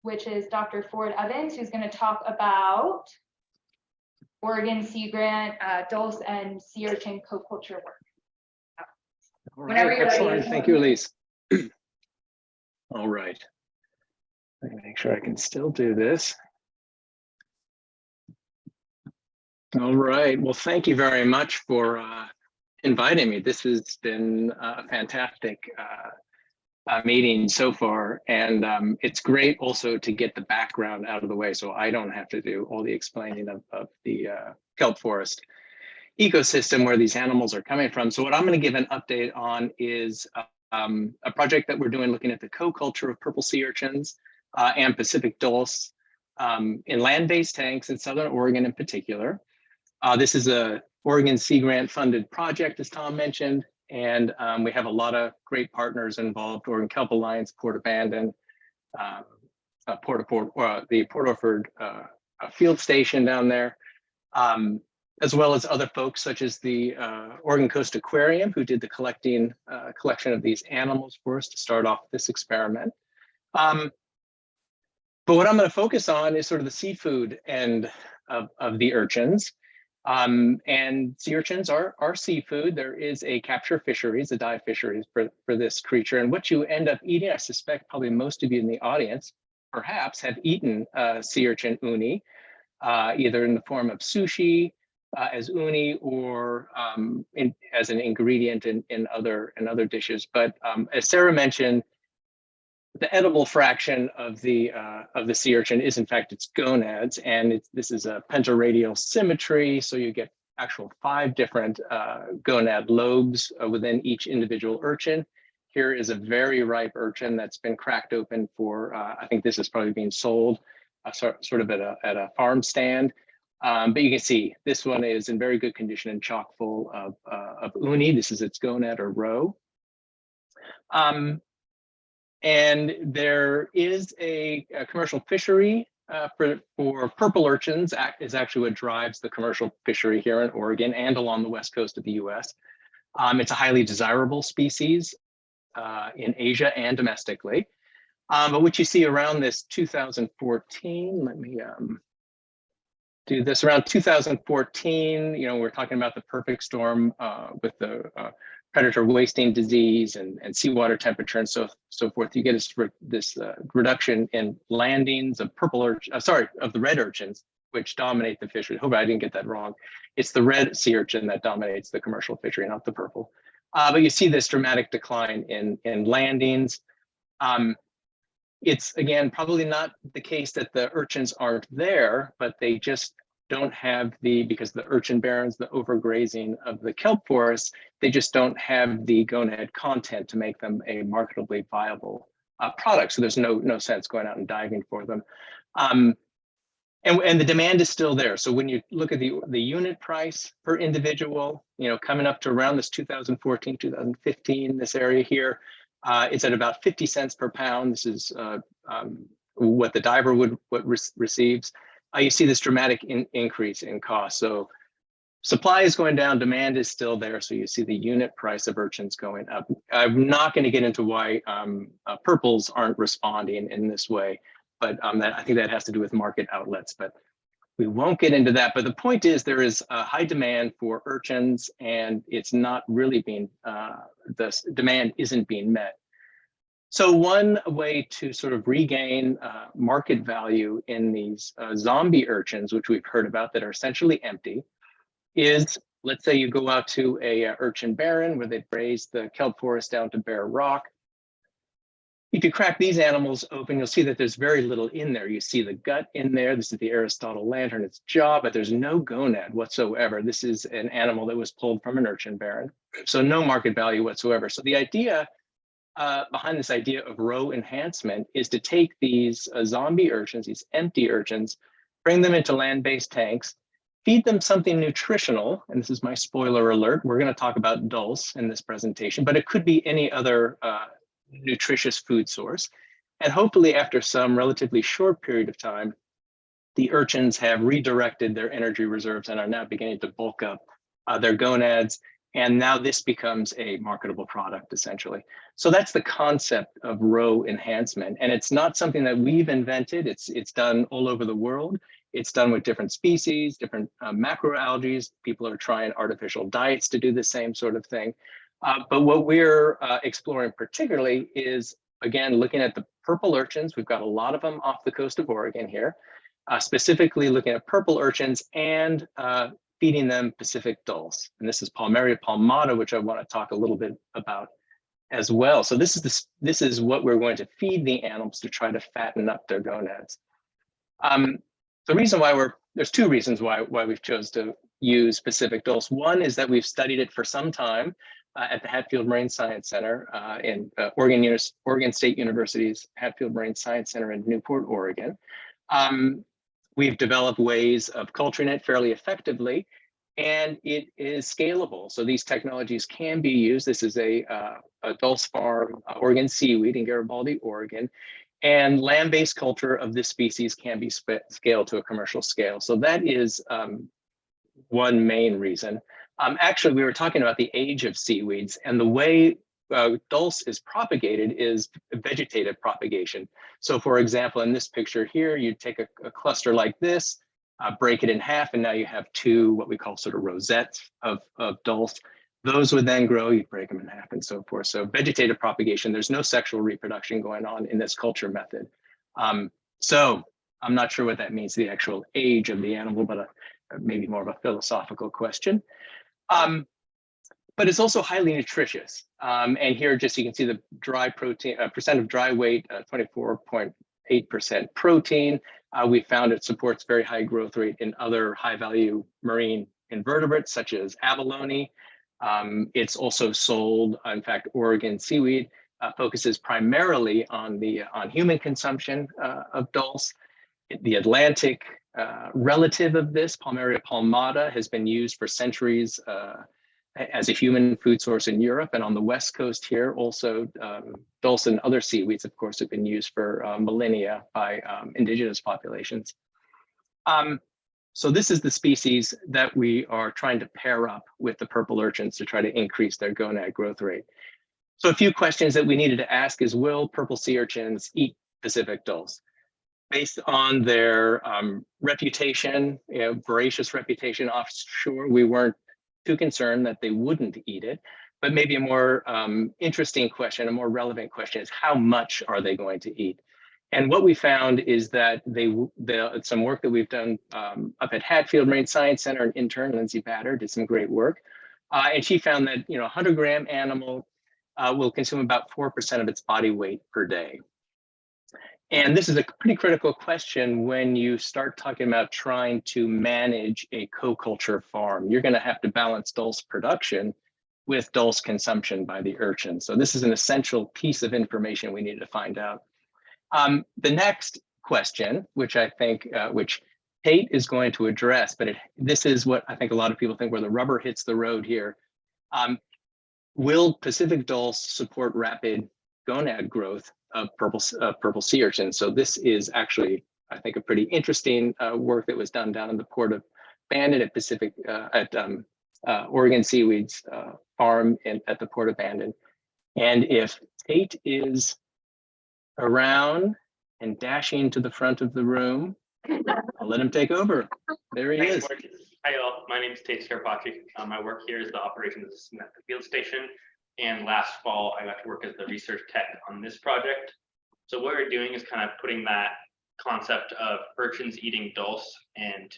which is Dr. Ford Evans, who's going to talk about Oregon Sea Grant, dulse and sea urchin co-culture work. All Whenever right, you're ready. excellent. Thank you, Elise. All right. Let me make sure I can still do this. All right. Well, thank you very much for inviting me. This has been a fantastic meeting so far, and it's great also to get the background out of the way, so I don't have to do all the explaining of the kelp forest ecosystem where these animals are coming from. So what I'm going to give an update on is a project that we're doing looking at the co-culture of purple sea urchins and Pacific dulse in land-based tanks in Southern Oregon in particular. This is a Oregon Sea Grant funded project, as Tom mentioned, and we have a lot of great partners involved: Oregon Kelp Alliance, Port Abandon, the Port Orford field station down there, as well as other folks such as the Oregon Coast Aquarium, who did the collection of these animals for us to start off this experiment. But what I'm going to focus on is sort of the seafood end of the urchins. And sea urchins are seafood. There is a capture fisheries, a dive fisheries for this creature. And what you end up eating, I suspect probably most of you in the audience perhaps have eaten sea urchin uni, either in the form of sushi, as uni, or as an ingredient in other dishes. But as Sarah mentioned, the edible fraction of the sea urchin is in fact its gonads, and this is a pentaradial symmetry, so you get actual 5 different gonad lobes within each individual urchin. Here is a very ripe urchin that's been cracked open for, I think this is probably being sold sort of at a farm stand. But you can see this one is in very good condition and chock full of uni. This is its gonad or roe. And there is a commercial fishery for purple urchins, is actually what drives the commercial fishery here in Oregon and along the west coast of the US. It's a highly desirable species in Asia and domestically. But what you see around this 2014, let me do this, around 2014, we're talking about the perfect storm with the predator wasting disease and seawater temperature and so forth. You get this reduction in landings of of the red urchins, which dominate the fishery. Hope I didn't get that wrong. It's the red sea urchin that dominates the commercial fishery, not the purple. But you see this dramatic decline in landings. It's, again, probably not the case that the urchins aren't there, but they just don't have because the urchin barrens, the overgrazing of the kelp forests, they just don't have the gonad content to make them a marketably viable product. So there's no sense going out and diving for them. And the demand is still there. So when you look at the unit price per individual, coming up to around this 2014, 2015, this area here, it's at about 50 cents per pound. This is what the diver receives. You see this dramatic increase in cost. So supply is going down, demand is still there. So you see the unit price of urchins going up. I'm not going to get into why purples aren't responding in this way, but I think that has to do with market outlets, but we won't get into that. But the point is there is a high demand for urchins, and it's not really being, the demand isn't being met. So one way to sort of regain market value in these zombie urchins, which we've heard about that are essentially empty, is, let's say you go out to a urchin barren where they've raised the kelp forest down to bare rock. If you crack these animals open, you'll see that there's very little in there. You see the gut in there. This is the Aristotle lantern, its jaw, but there's no gonad whatsoever. This is an animal that was pulled from an urchin barren. So no market value whatsoever. So the idea behind this idea of roe enhancement is to take these zombie urchins, these empty urchins, bring them into land-based tanks, feed them something nutritional, and this is my spoiler alert, we're going to talk about dulse in this presentation, but it could be any other nutritious food source. And hopefully after some relatively short period of time, the urchins have redirected their energy reserves and are now beginning to bulk up their gonads. And now this becomes a marketable product, essentially. So that's the concept of roe enhancement. And it's not something that we've invented. It's done all over the world. It's done with different species, different macroalgae. People are trying artificial diets to do the same sort of thing. But what we're exploring particularly is, again, looking at the purple urchins. We've got a lot of them off the coast of Oregon here, specifically looking at purple urchins and feeding them Pacific dulse. And this is Palmaria palmata, which I want to talk a little bit about as well. So this is what we're going to feed the animals to try to fatten up their gonads. The reason why there's two reasons why we've chose to use Pacific dulse. One is that we've studied it for some time at the Hatfield Marine Science Center in Oregon State University's Hatfield Marine Science Center in Newport, Oregon. We've developed ways of culturing it fairly effectively, and it is scalable. So these technologies can be used. This is a dulse farm, Oregon seaweed in Garibaldi, Oregon. And land-based culture of this species can be scaled to a commercial scale. So that is one main reason. Actually, we were talking about the age of seaweeds, and the way dulse is propagated is vegetative propagation. So for example, in this picture here, you take a cluster like this, break it in half, and now you have two, what we call sort of rosettes of dulse. Those would then grow, you break them in half and so forth. So vegetative propagation, there's no sexual reproduction going on in this culture method. So I'm not sure what that means, the actual age of the animal, but maybe more of a philosophical question. But it's also highly nutritious. And here just you can see the dry protein, percent of dry weight, 24.8% protein. We found it supports very high growth rate in other high value marine invertebrates such as abalone. It's also sold, in fact, Oregon seaweed focuses primarily on human consumption of dulse. The Atlantic relative of this, Palmaria palmata, has been used for centuries as a human food source in Europe, and on the West Coast here, also dulse and other seaweeds, of course, have been used for millennia by indigenous populations. So this is the species that we are trying to pair up with the purple urchins to try to increase their gonad growth rate. So a few questions that we needed to ask is, will purple sea urchins eat Pacific dulse? Based on their reputation, voracious reputation offshore, we weren't too concerned that they wouldn't eat it. But maybe a more interesting question, a more relevant question is, how much are they going to eat? And what we found is that some work that we've done up at Hatfield Marine Science Center, an intern, Lindsay Batter, did some great work. And she found that 100-gram animal will consume about 4% of its body weight per day. And this is a pretty critical question when you start talking about trying to manage a co-culture farm. You're going to have to balance dulse production with dulse consumption by the urchin. So this is an essential piece of information we needed to find out. The next question, which I think, which Tate is going to address, but this is what I think a lot of people think where the rubber hits the road here. Will Pacific dulse support rapid gonad growth of purple sea urchins? So this is actually, I think, a pretty interesting work that was done down in the port of Bandon at Oregon Seaweeds farm at the port of Bandon. And if Tate is around and dashing to the front of the room, I'll let him take over. There he is. Hi all, my name is Tate Scarpacci. I work here as the operations assistant at the field station. And last fall, I got to work as the research tech on this project. So what we're doing is kind of putting that concept of urchins eating dulse and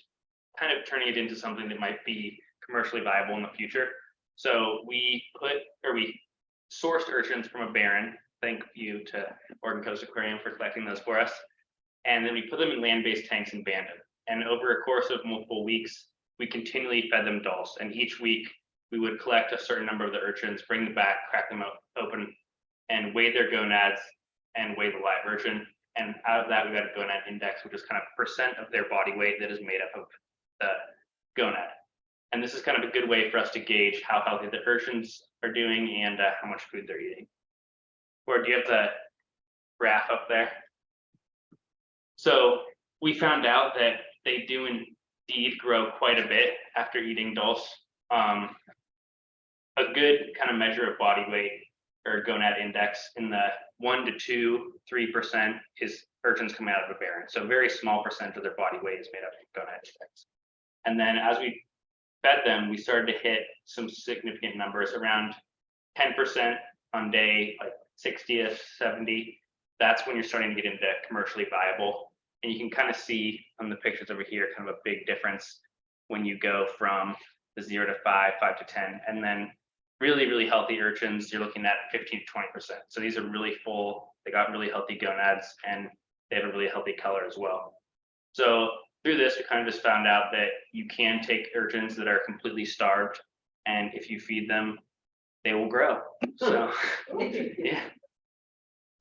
kind of turning it into something that might be commercially viable in the future. So we sourced urchins from a barren. Thank you to Oregon Coast Aquarium for collecting those for us. And then we put them in land-based tanks in Bandon. And over a course of multiple weeks, we continually fed them dulse. And each week we would collect a certain number of the urchins, bring them back, crack them open, and weigh their gonads and weigh the live urchin. And out of that, we got a gonad index, which is kind of percent of their body weight that is made up of the gonad. And this is kind of a good way for us to gauge how healthy the urchins are doing and how much food they're eating. Or do you have the graph up there? So we found out that they do indeed grow quite a bit after eating dulse. A good kind of measure of body weight or gonad index in the 1 to 2, 3% is urchins coming out of a barren. So a very small percent of their body weight is made up of gonad index. And then as we fed them, we started to hit some significant numbers around 10% on day like 60th, 70. That's when you're starting to get into commercially viable. And you can kind of see on the pictures over here, kind of a big difference when you go from the 0 to 5, 5 to 10, and then really, really healthy urchins, you're looking at 15 to 20%. So these are really full, they got really healthy gonads, and they have a really healthy color as well. So through this, we kind of just found out that you can take urchins that are completely starved, and if you feed them, they will grow. So, yeah.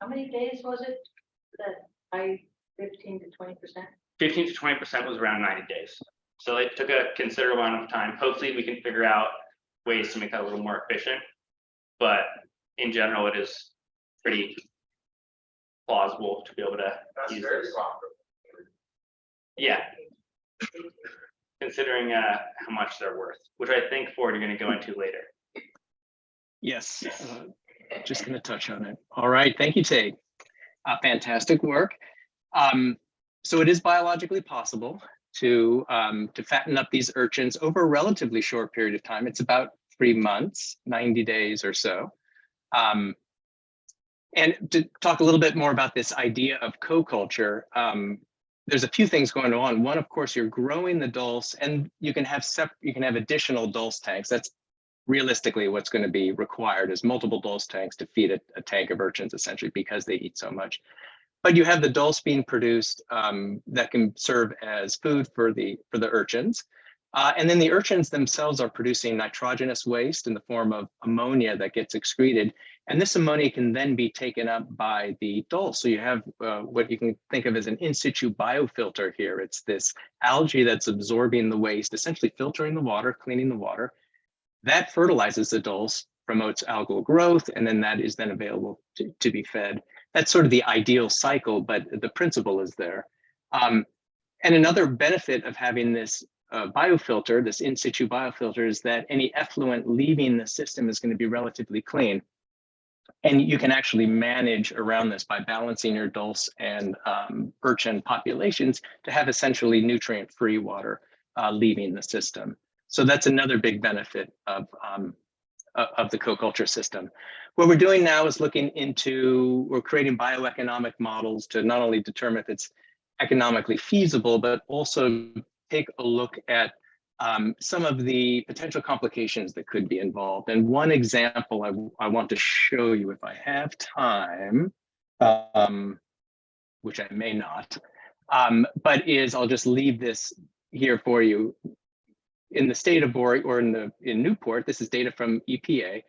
How many days was it that 15 to 20%? 15 to 20% was around 90 days. So it took a considerable amount of time. Hopefully we can figure out ways to make that a little more efficient. But in general, it is pretty plausible to be able to use very this. soft. Yeah. Considering how much they're worth, which I think Ford you're going to go into later. Yes, just going to touch on it. All right, thank you, Tate. Fantastic work. So it is biologically possible to fatten up these urchins over a relatively short period of time. It's about 3 months, 90 days or so. And to talk a little bit more about this idea of co-culture, there's a few things going on. One, of course, you're growing the dulse, and you can have additional dulse tanks. That's realistically what's going to be required, is multiple dulse tanks to feed a tank of urchins, essentially, because they eat so much. But you have the dulse being produced that can serve as food for the urchins. And then the urchins themselves are producing nitrogenous waste in the form of ammonia that gets excreted. And this ammonia can then be taken up by the dulse. So you have what you can think of as an in situ biofilter here. It's this algae that's absorbing the waste, essentially filtering the water, cleaning the water. That fertilizes the dulse, promotes algal growth, and then that is then available to be fed. That's sort of the ideal cycle, but the principle is there. And another benefit of having this biofilter, this in situ biofilter, is that any effluent leaving the system is going to be relatively clean. And you can actually manage around this by balancing your dulse and urchin populations to have essentially nutrient-free water leaving the system. So that's another big benefit of the co-culture system. What we're doing now is we're creating bioeconomic models to not only determine if it's economically feasible, but also take a look at some of the potential complications that could be involved. And one example I want to show you if I have time, which I may not, but I'll just leave this here for you. In the state of Oregon, or in Newport, this is data from EPA.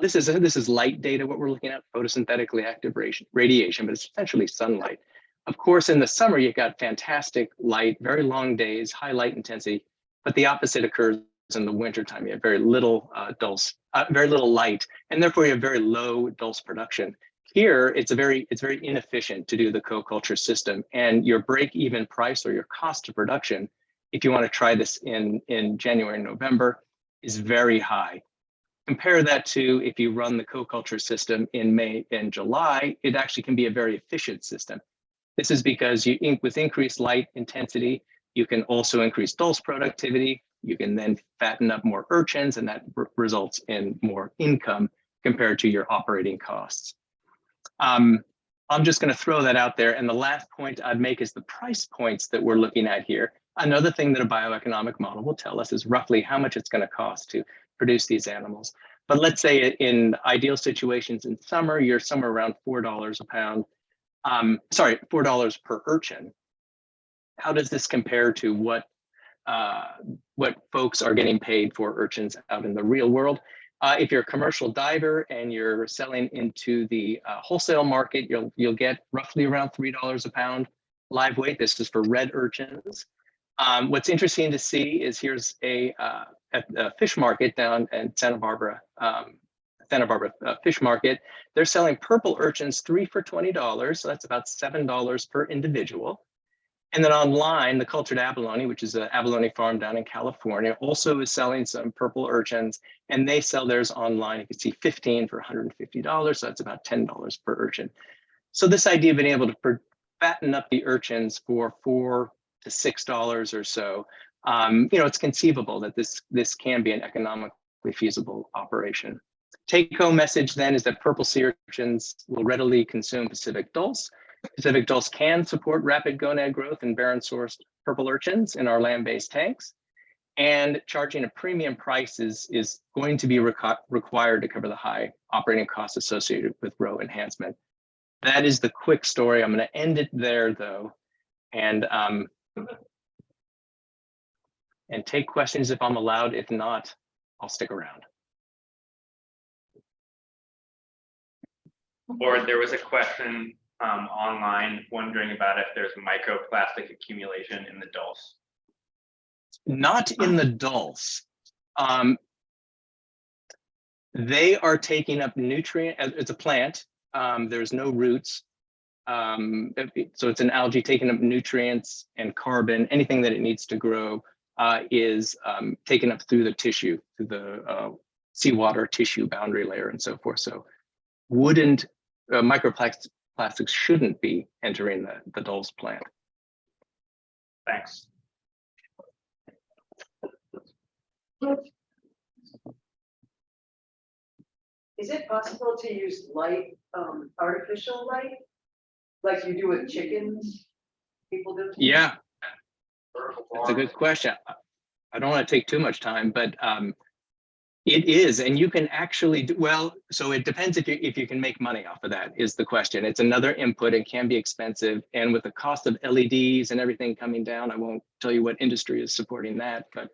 This is light data, what we're looking at, photosynthetically active radiation, but it's essentially sunlight. Of course, in the summer, you've got fantastic light, very long days, high light intensity, but the opposite occurs in the wintertime. You have very little very little light, and therefore you have very low dulse production. Here, it's very inefficient to do the co-culture system, and your break-even price or your cost of production, if you want to try this in January and November, is very high. Compare that to if you run the co-culture system in May and July, it actually can be a very efficient system. This is because with increased light intensity, you can also increase dulse productivity. You can then fatten up more urchins, and that results in more income compared to your operating costs. I'm just going to throw that out there. And the last point I'd make is the price points that we're looking at here. Another thing that a bioeconomic model will tell us is roughly how much it's going to cost to produce these animals. But let's say in ideal situations in summer, you're somewhere around $4 a pound. $4 per urchin. How does this compare to what folks are getting paid for urchins out in the real world? If you're a commercial diver and you're selling into the wholesale market, you'll get roughly around $3 a pound live weight. This is for red urchins. What's interesting to see is here's a fish market down in Santa Barbara fish market. They're selling purple urchins 3 for $20, so that's about $7 per individual. And then online, the cultured abalone, which is an abalone farm down in California, also is selling some purple urchins, and they sell theirs online. You can see 15 for $150, so that's about $10 per urchin. So this idea of being able to fatten up the urchins for $4 to $6 or so, it's conceivable that this can be an economically feasible operation. Take-home message then is that purple sea urchins will readily consume Pacific dulse. Pacific dulse can support rapid gonad growth in barren-sourced purple urchins in our land-based tanks, and charging a premium price is going to be required to cover the high operating costs associated with roe enhancement. That is the quick story. I'm going to end it there, though, and take questions if I'm allowed. If not, I'll stick around. Or there was a question online wondering about if there's microplastic accumulation in the dulse. Not in the dulse. They are taking up nutrient. It's a plant. There's no roots. So it's an algae taking up nutrients and carbon. Anything that it needs to grow is taken up through the tissue, through the seawater tissue boundary layer and so forth. So microplastics shouldn't be entering the dulse plant. Thanks. Is it possible to use light, artificial light, like you do with chickens? People do. Yeah, that's a good question. I don't want to take too much time, but it is, and you can actually do well. So it depends if you can make money off of that is the question. It's another input and can be expensive, and with the cost of LEDs and everything coming down, I won't tell you what industry is supporting that, but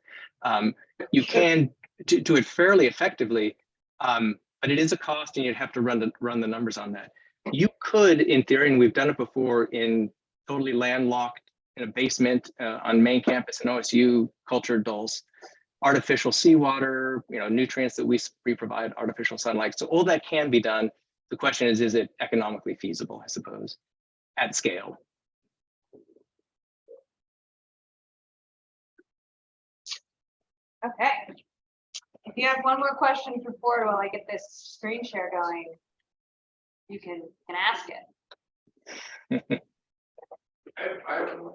you can do it fairly effectively. But it is a cost, and you'd have to run the numbers on that. You could, in theory, and we've done it before in totally landlocked in a basement on main campus in OSU, cultured dulse, artificial seawater, nutrients that we provide, artificial sunlight. So all that can be done. The question is it economically feasible, I suppose, at scale? Okay. If you have one more question for Ford while I get this screen share going, you can ask it. I have one.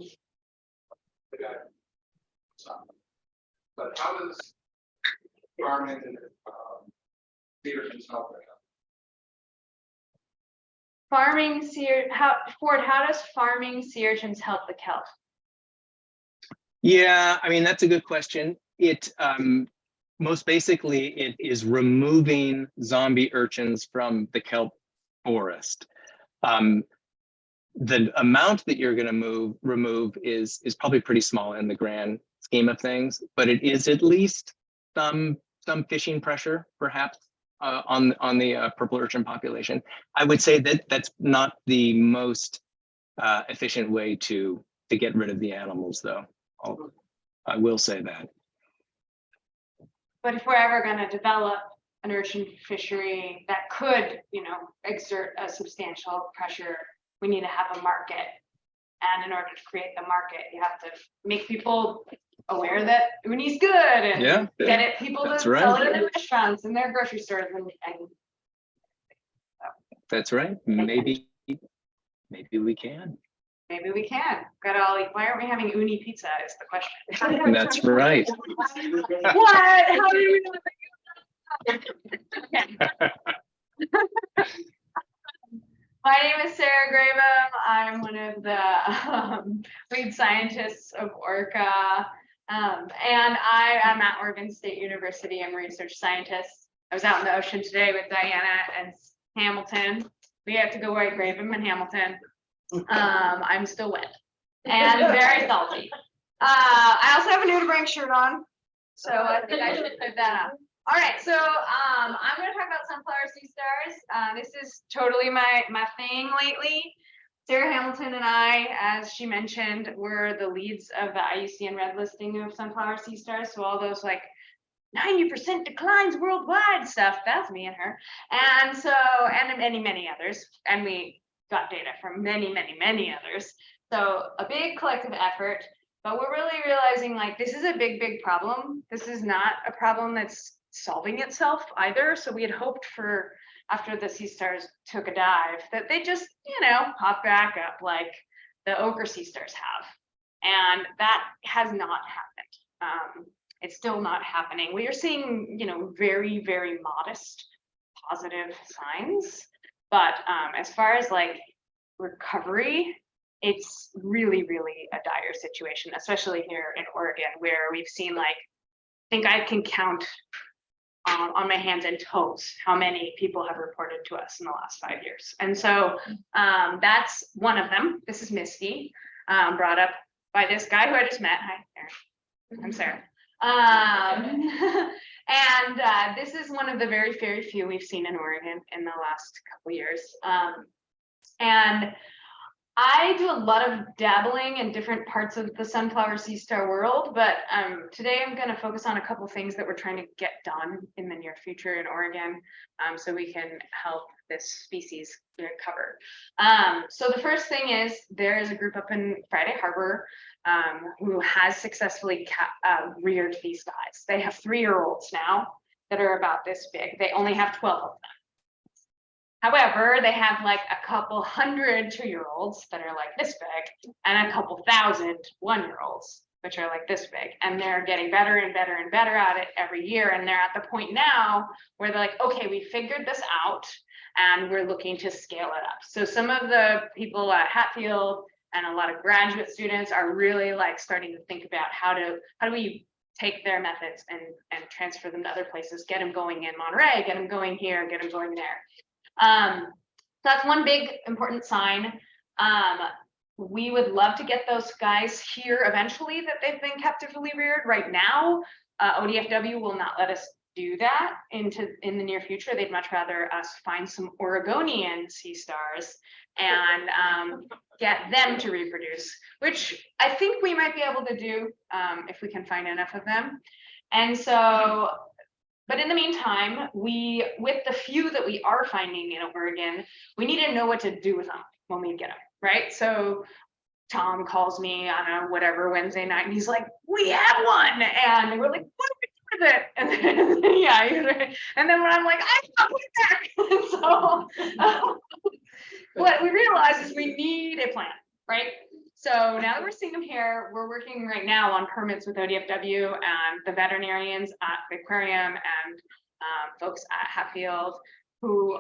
But how does farming sea urchins help that? Ford, how does farming sea urchins help the kelp? Yeah, I mean, that's a good question. It most basically, it is removing zombie urchins from the kelp forest. The amount that you're going to remove is probably pretty small in the grand scheme of things, but it is at least some fishing pressure, perhaps, on the purple urchin population. I would say that that's not the most efficient way to get rid of the animals, though. I will say that. But if we're ever going to develop an urchin fishery that could, exert a substantial pressure, we need to have a market. And in order to create the market, you have to make people aware that uni's good and get it people to sell it in their restaurants and their grocery stores. That's right. Maybe we can. Maybe we can. Why aren't we having uni pizza is the question. That's right. What? How did we My name is Sarah Gravem. I'm one of the lead scientists of ORKA. And I am at Oregon State University. I'm a research scientist. I was out in the ocean today with Diana and Hamilton. We have to go white Gravem in Hamilton. I'm still wet and very salty. I also have a nudibranch shirt on, so I think I should put that on. All right, so I'm going to talk about sunflower sea stars. This is totally my thing lately. Sarah Hamilton and I, as she mentioned, were the leads of the IUCN red listing of sunflower sea stars. So all those like 90% declines worldwide stuff, that's me and her. And so, and many others. And we got data from many others. So a big collective effort, but we're really realizing like this is a big problem. This is not a problem that's solving itself either. So we had hoped for, after the sea stars took a dive, that they just, pop back up like the ochre sea stars have. And that has not happened. It's still not happening. We are seeing, very modest positive signs. But as far as like recovery, it's really a dire situation, especially here in Oregon, where we've seen like, I think I can count on my hands and toes how many people have reported to us in the last 5 years. And so that's one of them. This is Misty, brought up by this guy who I just met. Hi, Sarah. I'm Sarah. And this is one of the very few we've seen in Oregon in the last couple years. And I do a lot of dabbling in different parts of the sunflower sea star world, but today I'm going to focus on a couple things that we're trying to get done in the near future in Oregon, so we can help this species recover. So the first thing is there is a group up in Friday Harbor who has successfully reared these guys. They have 3-year-olds now that are about this big. They only have 12 of them. However, they have like a couple hundred 2-year-olds that are like this big and a couple thousand 1-year-olds, which are like this big. And they're getting better and better at it every year. And they're at the point now where they're like, okay, we figured this out and we're looking to scale it up. So some of the people at Hatfield and a lot of graduate students are really like starting to think about how do we take their methods and transfer them to other places, get them going in Monterey, get them going here, get them going there. So that's one big important sign. We would love to get those guys here eventually that they've been captively reared. Right now, ODFW will not let us do that in the near future. They'd much rather us find some Oregonian sea stars and get them to reproduce, which I think we might be able to do if we can find enough of them. And so, but in the meantime, with the few that we are finding in Oregon, we need to know what to do with them when we get them, right? So Tom calls me on a whatever Wednesday night and he's like, we have one. And we're like, what do we do with it? And then, yeah, and then when I'm like, I got it back. So what we realize is we need a plan, right? So now that we're seeing them here, we're working right now on permits with ODFW and the veterinarians at the aquarium and folks at Hatfield who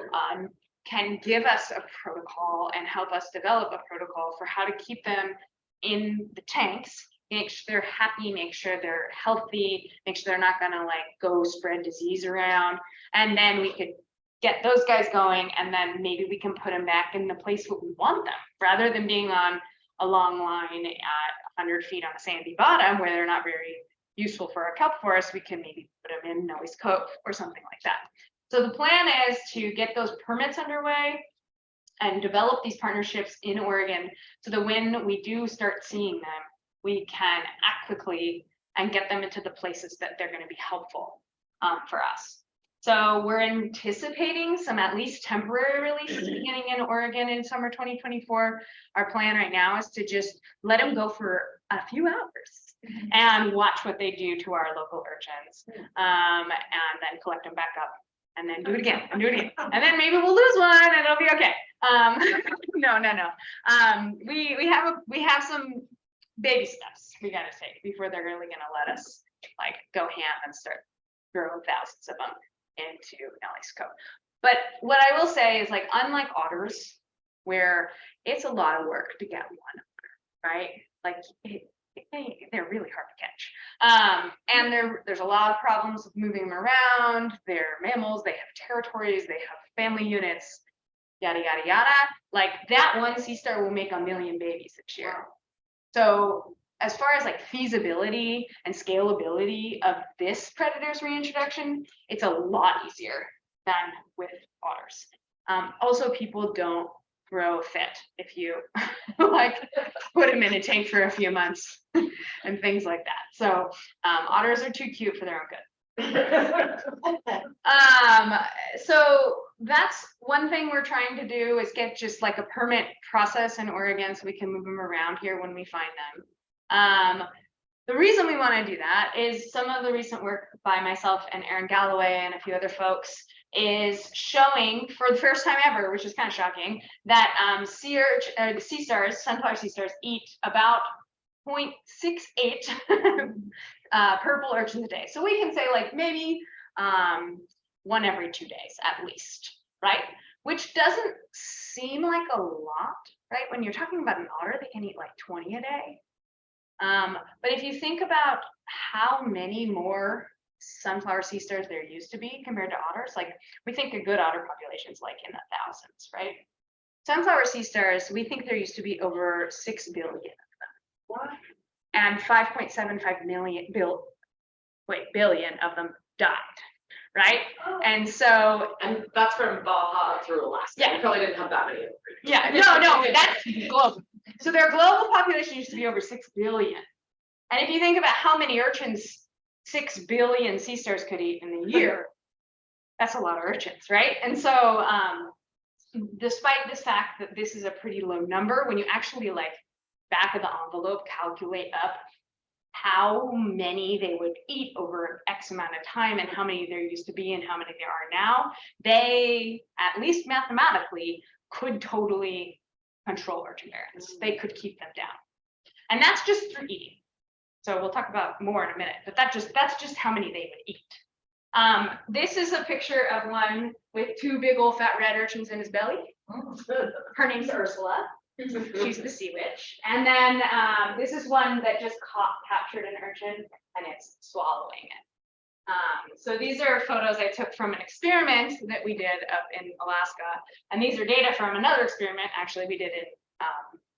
can give us a protocol and help us develop a protocol for how to keep them in the tanks, make sure they're happy, make sure they're healthy, make sure they're not gonna like go spread disease around. And then we could get those guys going and then maybe we can put them back in the place where we want them rather than being on a long line at 100 feet on a sandy bottom where they're not very useful for our kelp forest. We can maybe put them in Nelly's Cove or something like that. So the plan is to get those permits underway and develop these partnerships in Oregon so that when we do start seeing them, we can act quickly and get them into the places that they're going to be helpful for us. So we're anticipating some at least temporary releases beginning in Oregon in summer 2024. Our plan right now is to just let them go for a few hours and watch what they do to our local urchins, and then collect them back up and then do it again and do it again. And then maybe we'll lose one and it'll be okay. No. We have some baby steps we got to take before they're really going to let us like go ham and start throwing thousands of them into Nelly's Cove. But what I will say is, like, unlike otters, where it's a lot of work to get one otter, right? Like they're really hard to catch. And there's a lot of problems with moving them around. They're mammals, they have territories, they have family units, yada, yada, yada. Like that one sea star will make 1 million babies this year. So as far as like feasibility and scalability of this predator's reintroduction, it's a lot easier than with otters. Also, people don't grow a fit if you like put them in a tank for a few months and things like that. So otters are too cute for their own good. So that's one thing we're trying to do, is get just like a permit process in Oregon so we can move them around here when we find them. The reason we want to do that is some of the recent work by myself and Aaron Galloway and a few other folks is showing, for the first time ever, which is kind of shocking, that sea stars, sunflower sea stars, eat about 0.68 purple urchins a day. So we can say like maybe one every 2 days at least, right? Which doesn't seem like a lot, right? When you're talking about an otter, they can eat like 20 a day. But if you think about how many more sunflower sea stars there used to be compared to otters, like we think a good otter population is like in the thousands, right? Sunflower sea stars, we think there used to be over 6 billion of them. What? And 5.75 billion of them died, right? Oh. And so, and that's from Baja through Alaska. Yeah, we probably didn't have that many. Yeah, no, that's global. So their global population used to be over 6 billion. And if you think about how many urchins 6 billion sea stars could eat in a year, that's a lot of urchins, right? And so despite this fact that this is a pretty low number, when you actually like back of the envelope calculate up how many they would eat over X amount of time and how many there used to be and how many there are now, they, at least mathematically, could totally control urchin barons. They could keep them down. And that's just through eating. So we'll talk about more in a minute, but that's just how many they would eat. This is a picture of one with 2 big old fat red urchins in his belly. Her name's Ursula. She's the sea witch. And then this is one that just captured an urchin and it's swallowing it. So these are photos I took from an experiment that we did up in Alaska. And these are data from another experiment actually we did in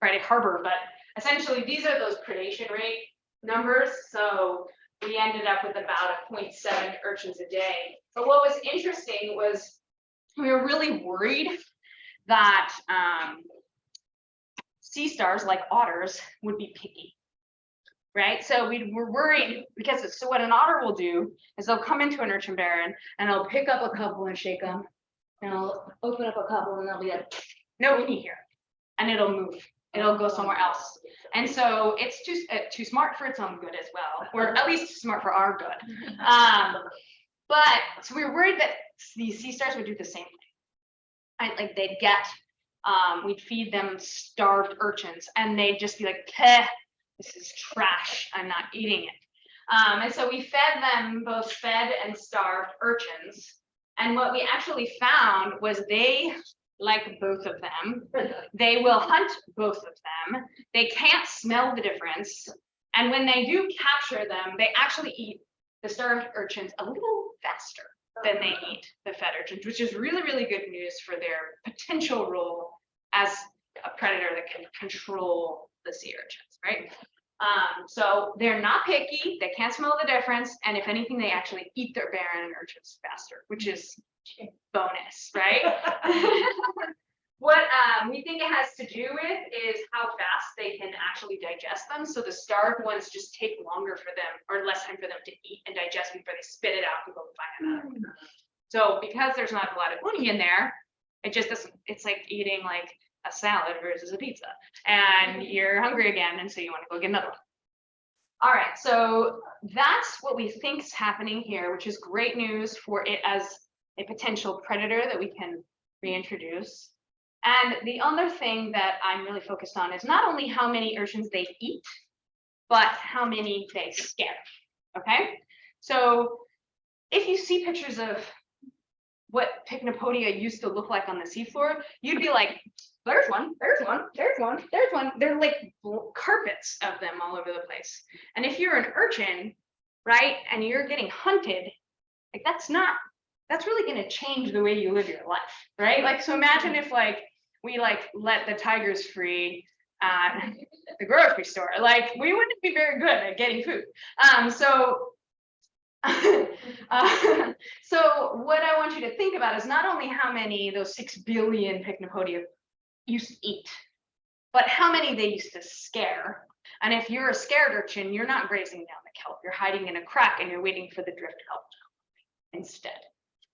Friday Harbor. But essentially these are those predation rate numbers. So we ended up with about 0.7 urchins a day. But what was interesting was we were really worried that sea stars like otters would be picky, right? So we were worried because so what an otter will do is they'll come into an urchin baron and they'll pick up a couple and shake them, and they'll open up a couple and they'll be like, no kitty here, and it'll move. It'll go somewhere else. And so it's too smart for its own good as well, or at least smart for our good. But so we were worried that these sea stars would do the same thing. Right? Like they'd get, we'd feed them starved urchins and they'd just be like, this is trash, I'm not eating it. And so we fed them both fed and starved urchins. And what we actually found was they like both of them. They will hunt both of them. They can't smell the difference. And when they do capture them, they actually eat the starved urchins a little faster than they eat the fed urchins, which is really, really good news for their potential role as a predator that can control the sea urchins, right? So they're not picky, they can't smell the difference, and if anything, they actually eat their barren urchins faster, which is bonus, right? What we think it has to do with is how fast they can actually digest them. So the starved ones just take longer for them or less time for them to eat and digest before they spit it out and go find another. So because there's not a lot of uni in there, it just doesn't, it's like eating like a salad versus a pizza and you're hungry again. And so you want to go get another one. All right, so that's what we think is happening here, which is great news for it as a potential predator that we can reintroduce. And the other thing that I'm really focused on is not only how many urchins they eat, but how many they scare, okay? So if you see pictures of what Pycnopodia used to look like on the seafloor, you'd be like, there's one, there's one, there's one, there's one. They're like carpets of them all over the place. And if you're an urchin, right, and you're getting hunted, like that's really gonna change the way you live your life, right? Like, so imagine if like, we like let the tigers free at the grocery store, like we wouldn't be very good at getting food. So what I want you to think about is not only how many those 6 billion Pycnopodia used to eat, but how many they used to scare. And if you're a scared urchin, you're not grazing down the kelp, you're hiding in a crack and you're waiting for the drift kelp instead.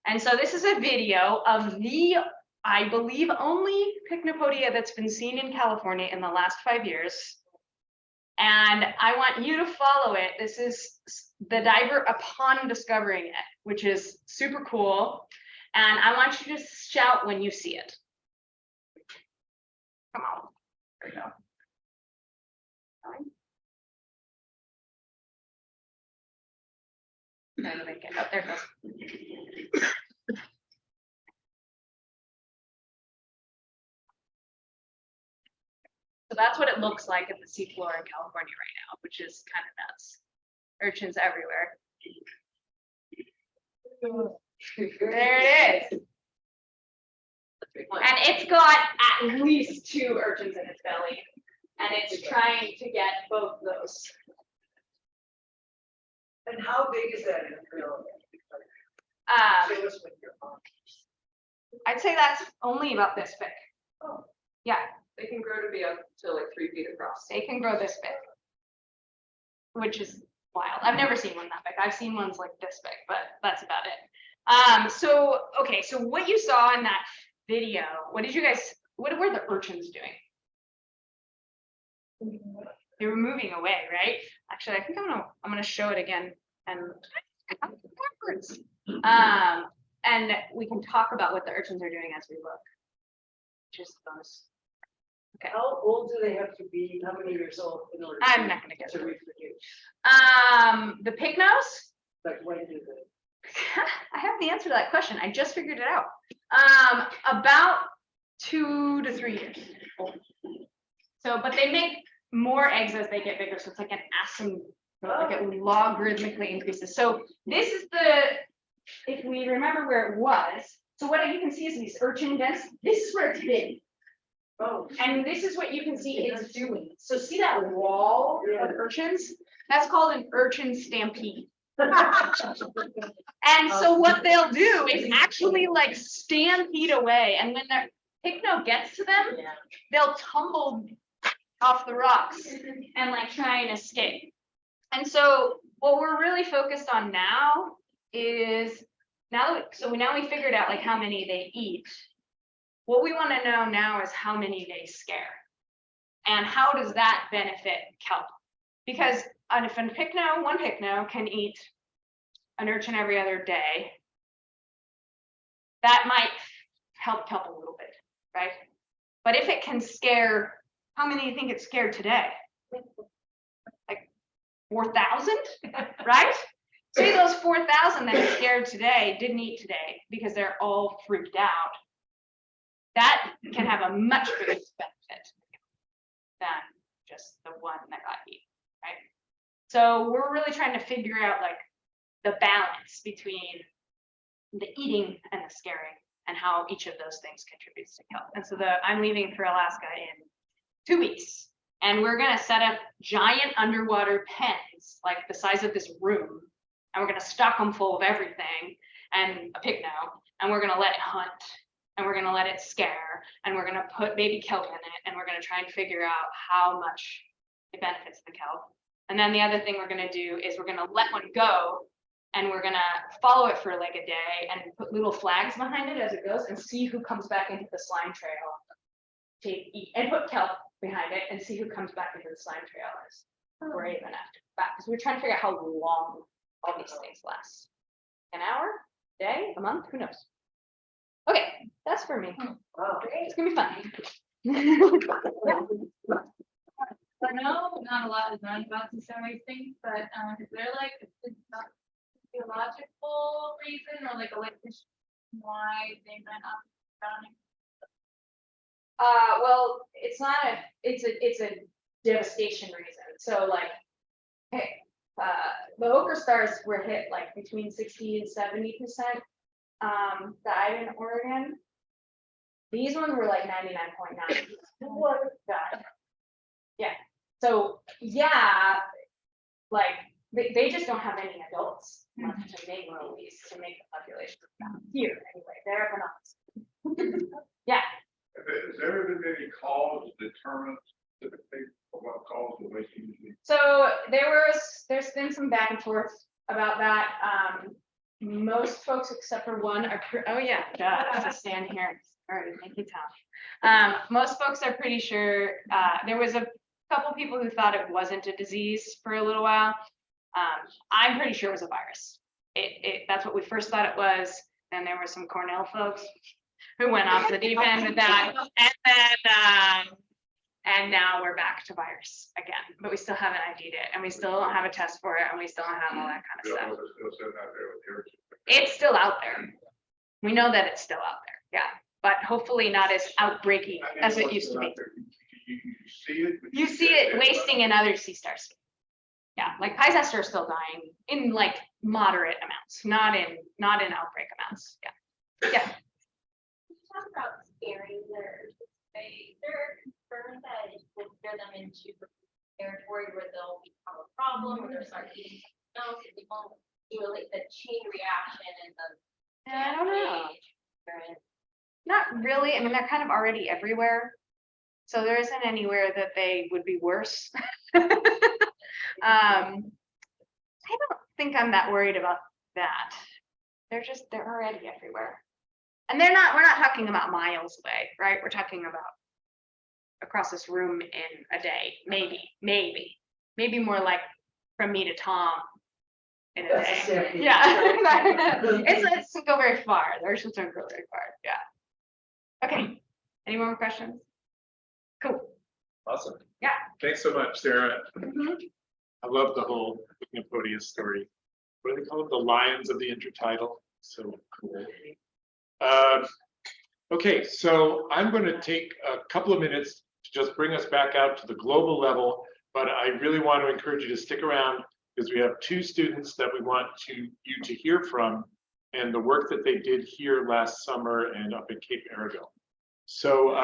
And so this is a video of the, I believe, only Pycnopodia that's been seen in California in the last 5 years. And I want you to follow it. This is the diver upon discovering it, which is super cool. And I want you to shout when you see it. Come on. There we go. Trying to make it up. There it goes. So that's what it looks like at the seafloor in California right now, which is kind of nuts. Urchins everywhere. There it is. And it's got at least 2 urchins in its belly. And it's trying to get both those. And how big is that in real? I'd say that's only about this big. Oh. Yeah. They can grow to be up to like 3 feet across. They can grow this big, which is wild. I've never seen one that big. I've seen ones like this big, but that's about it. So, okay, so what you saw in that video, what were the urchins doing? They were moving away, right? Actually, I think I'm gonna show it again and backwards. And we can talk about what the urchins are doing as we look. Just those. Okay. How old do they have to be? How many years old in order I'm not gonna get to to reproduce? the pycnos. Like when do they? I have the answer to that question. I just figured it out. About 2 to 3 years old. So, but they make more eggs as they get bigger. So it's like an like it logarithmically increases. So this is if we remember where it was. So what you can see is these urchin dens. This is where it's been. Oh. And this is what you can see it's doing. So see that wall of urchins? That's called an urchin stampede. And so what they'll do is actually like stampede away. And when their pycno gets to them, they'll tumble off the rocks and like try and escape. And so what we're really focused on now is now we figured out like how many they eat. What we want to know now is how many they scare. And how does that benefit kelp? Because if one pycno can eat an urchin every other day, that might help kelp a little bit, right? But if it can scare, how many do you think it scared today? Like 4,000, right? Say those 4,000 that it scared today didn't eat today because they're all freaked out. That can have a much bigger benefit than just the one that got eaten, right? So we're really trying to figure out like the balance between the eating and the scaring and how each of those things contributes to kelp. And so I'm leaving for Alaska in 2 weeks, and we're gonna set up giant underwater pens like the size of this room, and we're gonna stock them full of everything and a pycno, and we're gonna let it hunt and we're gonna let it scare, and we're gonna put baby kelp in it, and we're gonna try and figure out how much it benefits the kelp. And then the other thing we're gonna do is we're gonna let one go, and we're gonna follow it for like a day and put little flags behind it as it goes and see who comes back into the slime trail to eat, and put kelp behind it and see who comes back into the slime trail as brave enough to come back. Because we're trying to figure out how long all these things last. An hour, day, a month, who knows? Okay, that's for me. Wow. It's gonna be fun. I know not a lot is known about these things, but is there like a theological reason or like a why they might not be drowning? Well, it's not it's a devastation reason. So like, hey, the ochre stars were hit like between 60 and 70% died in Oregon. These ones were like 99.9. What died? Yeah. So yeah, like they just don't have any adults left to make release to make the population here anyway. There but not. Yeah. Has there ever been any cause determined specifically for what caused the waste usually? So there's been some back and forth about that. Most folks except for one are, oh yeah, to stand here. All right, thank you, Tom. Most folks are pretty sure, there was a couple people who thought it wasn't a disease for a little while. I'm pretty sure it was a virus. That's what we first thought it was. Then there were some Cornell folks who went off the deep end with that. And then, and now we're back to virus again, but we still haven't ID'd it, and we still don't have a test for it, and we still don't have all that kind of stuff. It's still out there. We know that it's still out there, yeah, but hopefully not as outbreaking as it used to be. You see it wasting in other sea stars. Yeah, like Pysester are still dying in like moderate amounts, not in outbreak amounts. Yeah. Yeah. Talk about scaring their, they're concerned that it would scare them into territory where they'll become a problem or they'll start eating something else, if they won't do like the chain reaction and the. I don't know. Not really. I mean, they're kind of already everywhere. So there isn't anywhere that they would be worse. I don't think I'm that worried about that. They're already everywhere. And we're not talking about miles away, right? We're talking about across this room in a day, maybe more like from me to Tom in a day. Yeah. It's to go very far. There's just don't go very far. Yeah. Okay. Any more questions? Cool. Awesome. Yeah. Thanks so much, Sarah. I love the whole Podius story. What do they call it? The Lions of the Intertidal. So cool. Okay, so I'm going to take a couple of minutes to just bring us back out to the global level, but I really want to encourage you to stick around because we have two students that we want you to hear from and the work that they did here last summer and up at Cape Arago. So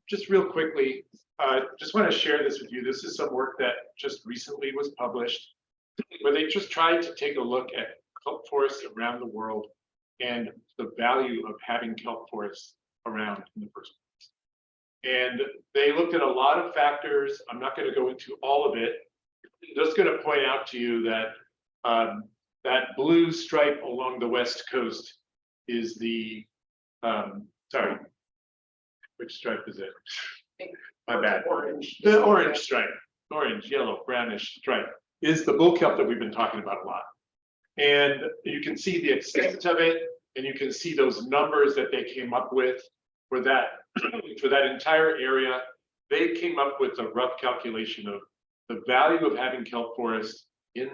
just real quickly, just want to share this with you. This is some work that just recently was published where they just tried to take a look at kelp forests around the world and the value of having kelp forests around in the first place. And they looked at a lot of factors. I'm not going to go into all of it. I'm just going to point out to you that that blue stripe along the west coast is the, sorry, which stripe is it? My bad. Orange. The orange stripe, orange, yellow, brownish stripe is the bull kelp that we've been talking about a lot. And you can see the extent of it, and you can see those numbers that they came up with for that entire area. They came up with a rough calculation of the value of having kelp forests in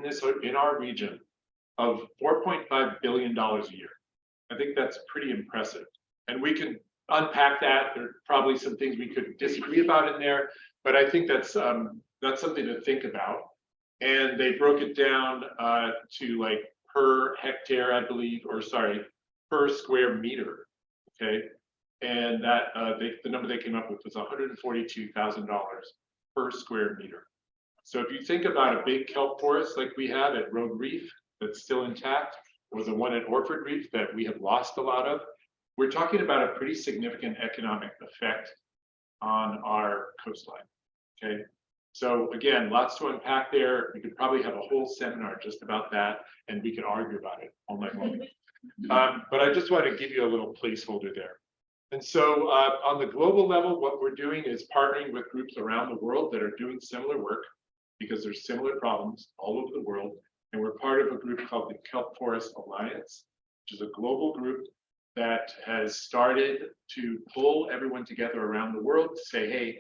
our region of $4.5 billion a year. I think that's pretty impressive. And we can unpack that. There are probably some things we could disagree about in there, but I think that's something to think about. And they broke it down to like per hectare, I believe, or sorry, per square meter. Okay, and that the number they came up with was $142,000 per square meter. So if you think about a big kelp forest like we have at Road Reef that's still intact, or the one at Orford Reef that we have lost a lot of, we're talking about a pretty significant economic effect on our coastline. Okay, so again, lots to unpack there. We could probably have a whole seminar just about that, and we could argue about it all night long. But I just want to give you a little placeholder there. And so on the global level, what we're doing is partnering with groups around the world that are doing similar work, because there's similar problems all over the world. And we're part of a group called the Kelp Forest Alliance, which is a global group that has started to pull everyone together around the world to say, hey,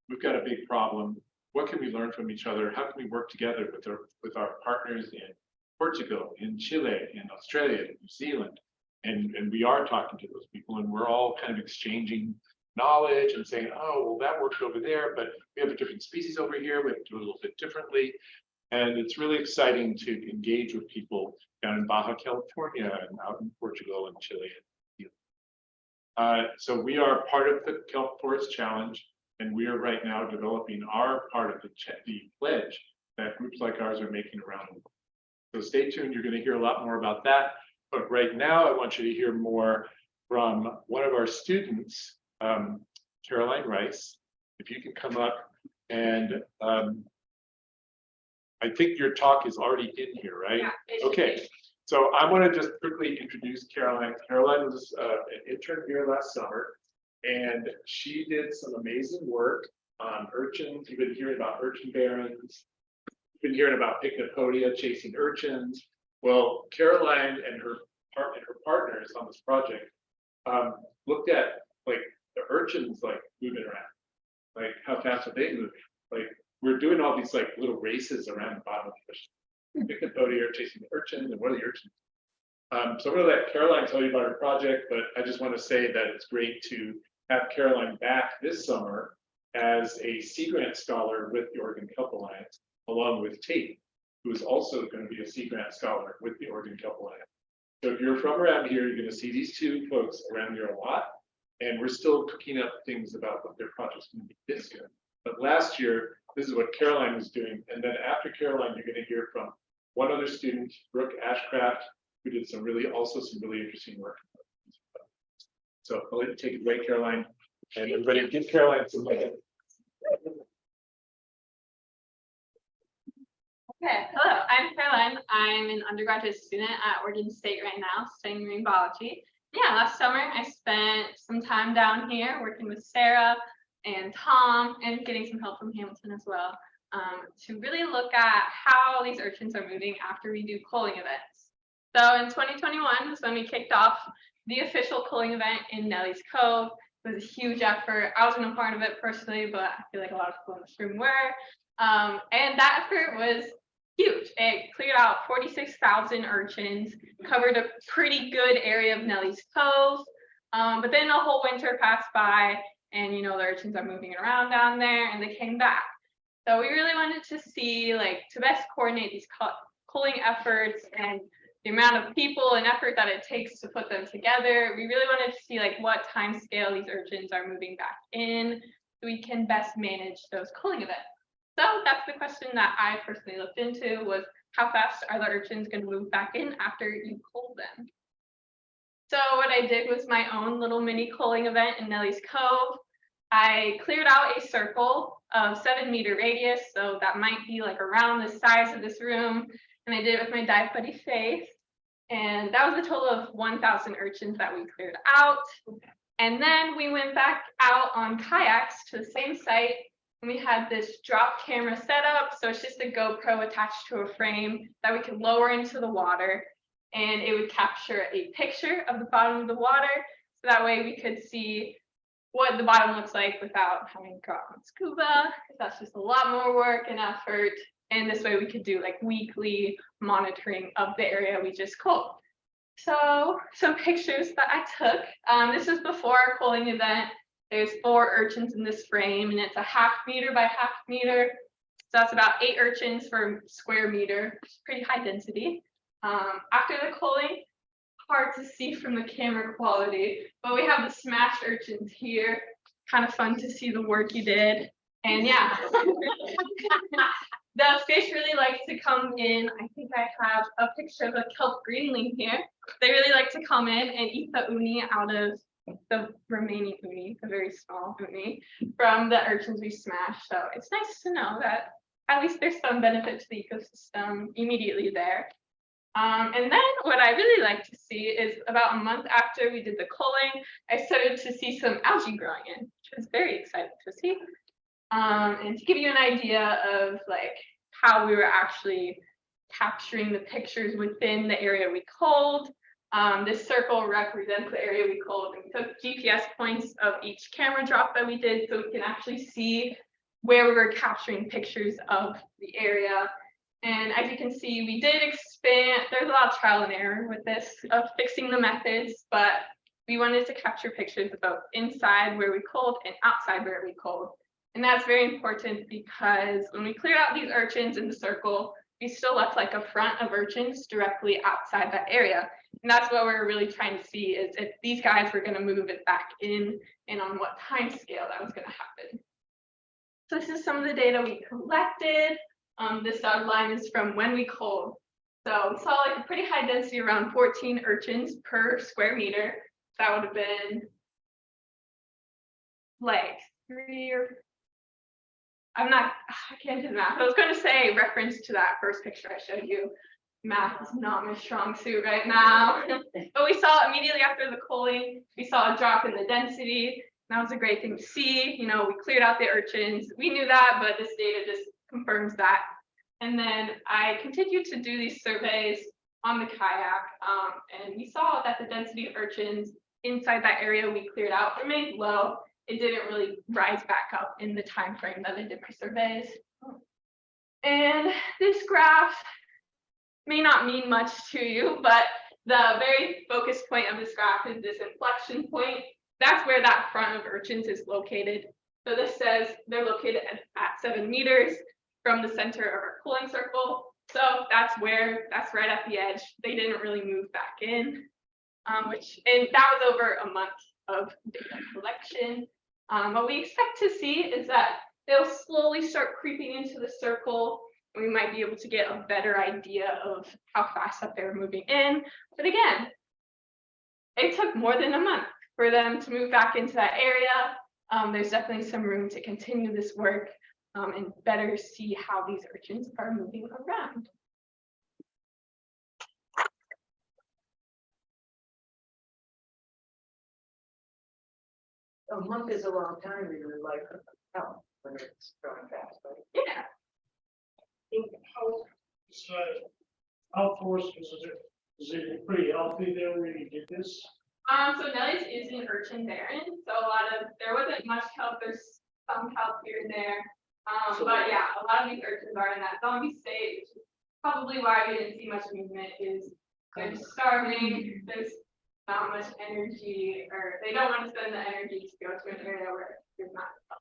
we've got a big problem. What can we learn from each other? How can we work together with our partners in Portugal, in Chile, in Australia, in New Zealand? And we are talking to those people, and we're all kind of exchanging knowledge and saying, oh, well, that worked over there, but we have a different species over here. We have to do it a little bit differently. And it's really exciting to engage with people down in Baja California and out in Portugal and Chile. So we are part of the Kelp Forest Challenge, and we are right now developing our part of the pledge that groups like ours are making around the world. So stay tuned, you're going to hear a lot more about that. But right now, I want you to hear more from one of our students, Caroline Rice. If you can come up, and I think your talk is already in here, right? Yeah, okay. So I want to just quickly introduce Caroline. Caroline was an intern here last summer, and she did some amazing work on urchins. You've been hearing about urchin barons. You've been hearing about Pycnopodia chasing urchins. Well, Caroline and her partners on this project looked at like the urchins like moving around, like how fast are they moving? Like we're doing all these like little races around the bottom of the ocean. Pycnopodia chasing the urchins, and what are the urchins? So I'm going to let Caroline tell you about her project, but I just want to say that it's great to have Caroline back this summer as a Sea Grant scholar with the Oregon Kelp Alliance, along with Tate, who is also going to be a Sea Grant scholar with the Oregon Kelp Alliance. So if you're from around here, you're going to see these two folks around here a lot, and we're still cooking up things about what their project's going to be this year. But last year, this is what Caroline was doing, and then after Caroline, you're going to hear from one other student, Brooke Ashcraft, who did some really interesting work. So I'll let you take it away, Caroline, and everybody give Caroline some love. Okay, hello, I'm Caroline. I'm an undergraduate student at Oregon State right now, studying marine biology. Yeah, last summer I spent some time down here working with Sarah and Tom and getting some help from Hamilton as well, to really look at how these urchins are moving after we do culling events. So in 2021 was when we kicked off the official culling event in Nellie's Cove. It was a huge effort. I wasn't a part of it personally, but I feel like a lot of people in this room were. And that effort was huge. It cleared out 46,000 urchins, covered a pretty good area of Nellie's Cove. But then a whole winter passed by, and the urchins are moving around down there, and they came back. So we really wanted to see, like, to best coordinate these culling efforts and the amount of people and effort that it takes to put them together. We really wanted to see, like, what time scale these urchins are moving back in, so we can best manage those culling events. So that's the question that I personally looked into, was how fast are the urchins going to move back in after you cull them? So what I did was my own little mini culling event in Nellie's Cove. I cleared out a circle of 7-meter radius, so that might be like around the size of this room. And I did it with my dive buddy Faith. And that was a total of 1,000 urchins that we cleared out. And then we went back out on kayaks to the same site. And we had this drop camera set up. So it's just a GoPro attached to a frame that we could lower into the water. And it would capture a picture of the bottom of the water. So that way we could see what the bottom looks like without having to go out on scuba. That's just a lot more work and effort. And this way we could do like weekly monitoring of the area we just culled. So some pictures that I took. This is before our culling event. There's 4 urchins in this frame, and it's a 1/2 meter by 1/2 meter. So that's about 8 urchins per square meter. It's pretty high density. After the culling, hard to see from the camera quality, but we have the smashed urchins here. Kind of fun to see the work you did. And yeah, the fish really like to come in. I think I have a picture of a kelp greenling here. They really like to come in and eat the uni out of the remaining uni, the very small uni, from the urchins we smashed. So it's nice to know that at least there's some benefit to the ecosystem immediately there. And then what I really like to see is about a month after we did the culling, I started to see some algae growing in, which was very exciting to see. And to give you an idea of like how we were actually capturing the pictures within the area we culled. This circle represents the area we culled. We took GPS points of each camera drop that we did so we can actually see where we were capturing pictures of the area. And as you can see, we did expand, there's a lot of trial and error with this of fixing the methods, but we wanted to capture pictures of both inside where we culled and outside where we culled. And that's very important because when we cleared out these urchins in the circle, we still left like a front of urchins directly outside that area. And that's what we're really trying to see is if these guys were going to move it back in and on what time scale that was going to happen. So this is some of the data we collected. This dotted line is from when we culled. So we saw like a pretty high density, around 14 urchins per square meter. That would have been like 3 or I can't do the math. I was going to say reference to that first picture I showed you. Math is not my strong suit right now. But we saw immediately after the culling, we saw a drop in the density. That was a great thing to see. You know, we cleared out the urchins. We knew that, but this data just confirms that. And then I continued to do these surveys on the kayak, and we saw that the density of urchins inside that area we cleared out remained low. It didn't really rise back up in the time frame that I did my surveys. And this graph may not mean much to you, but the very focus point of this graph is this inflection point. That's where that front of urchins is located. So this says they're located at 7 meters from the center of our culling circle. So that's right at the edge. They didn't really move back in, and that was over a month of data collection. What we expect to see is that they'll slowly start creeping into the circle. And we might be able to get a better idea of how fast that they're moving in. But again, it took more than a month for them to move back into that area. There's definitely some room to continue this work and better see how these urchins are moving around. A month is a long time in your life, when it's growing fast, right? Yeah. How forced is it pretty healthy there where you did this? So Nelly's is an urchin barren, so there wasn't much kelp. There's some kelp here and there, but yeah, a lot of these urchins are in that zombie state, which is probably why we didn't see much movement. Is they're just starving. There's not much energy, or they don't want to spend the energy to go to an area where there's not kelp.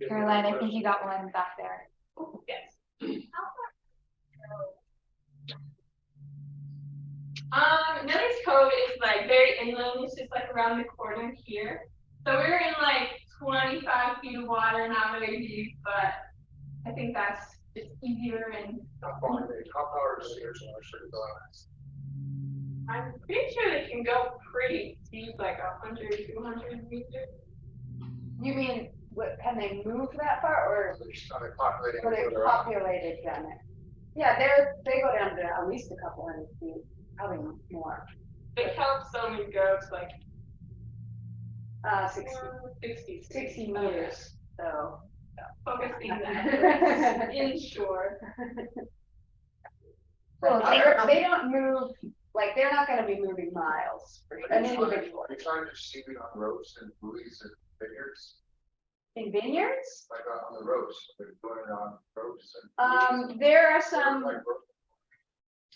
Caroline, I think you got one back there. Yes. Nelly's Cove is like very inland. It's just like around the corner here. So we were in like 25 feet of water, not very deep, but I think that's just easier and. How far is yours actually going? I'm pretty sure they can go pretty deep, like 100, 200 meters. You mean, can they move that far, or Are they populating? are they further out? populated down there? Yeah, they go down to at least a couple hundred feet, probably more. The kelps only go to like 60 meters, so. focusing that inshore. Well, they don't move, like, they're not gonna be moving miles. Are you trying to see it on roads and buoys and vineyards? In vineyards? Like on the roads, they're going on roads and. There are some,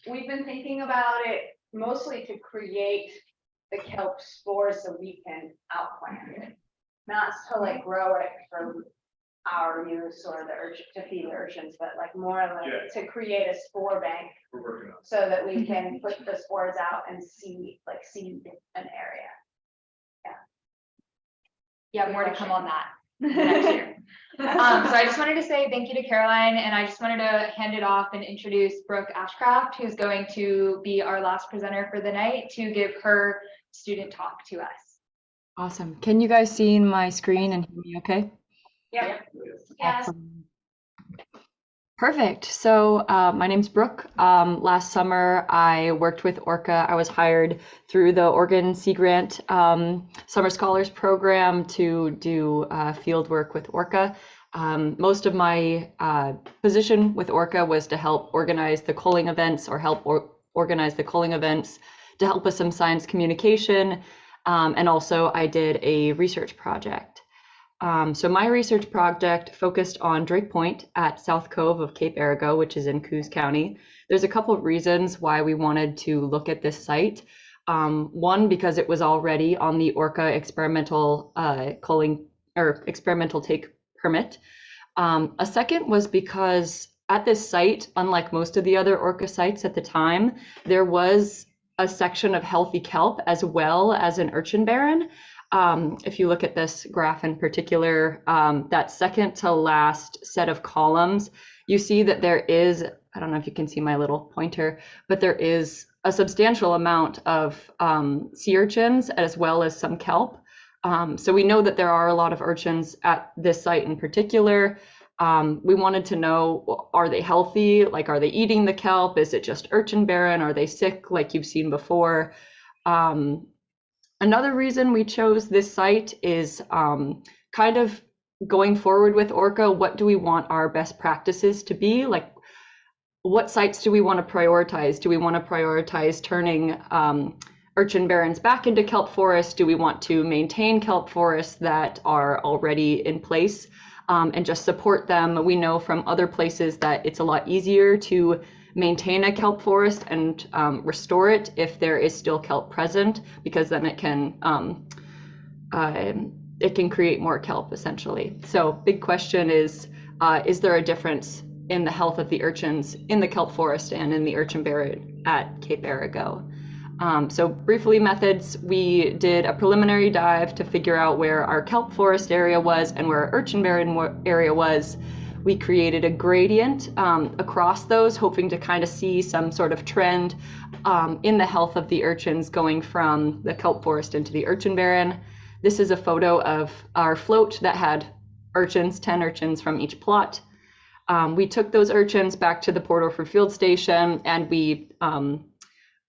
we've been thinking about it mostly to create the kelp spores so we can outplant it. Not to like grow it for our use or to feed the urchins, but like more like to create a spore bank so that we can put the spores out and seed an area. Yeah, more to come on that next year. So I just wanted to say thank you to Caroline, and I just wanted to hand it off and introduce Brooke Ashcraft, who's going to be our last presenter for the night to give her student talk to us. Awesome. Can you guys see my screen and hear me okay? Yeah. Yes. Perfect. So my name's Brooke. Last summer, I worked with ORKA. I was hired through the Oregon Sea Grant Summer Scholars Program to do field work with ORKA. Most of my position with ORKA was to help organize the culling events or help organize the culling events to help with some science communication. And also I did a research project. So my research project focused on Drake Point at South Cove of Cape Arago, which is in Coos County. There's a couple of reasons why we wanted to look at this site. One, because it was already on the ORKA experimental culling or experimental take permit. A second was because at this site, unlike most of the other ORKA sites at the time, there was a section of healthy kelp as well as an urchin barren. If you look at this graph in particular, that second to last set of columns, you see that there is, I don't know if you can see my little pointer, but there is a substantial amount of sea urchins as well as some kelp. So we know that there are a lot of urchins at this site in particular. We wanted to know, are they healthy? Like, are they eating the kelp? Is it just urchin barren? Are they sick like you've seen before? Another reason we chose this site is kind of going forward with ORKA, what do we want our best practices to be? Like, what sites do we want to prioritize? Do we want to prioritize turning urchin barrens back into kelp forests? Do we want to maintain kelp forests that are already in place and just support them? We know from other places that it's a lot easier to maintain a kelp forest and restore it if there is still kelp present, because then it can create more kelp essentially. So big question is there a difference in the health of the urchins in the kelp forest and in the urchin barren at Cape Arago? So briefly methods, we did a preliminary dive to figure out where our kelp forest area was and where our urchin barren area was. We created a gradient across those, hoping to kind of see some sort of trend in the health of the urchins going from the kelp forest into the urchin barren. This is a photo of our float that had urchins, 10 urchins from each plot. We took those urchins back to the Port Orford Field Station and we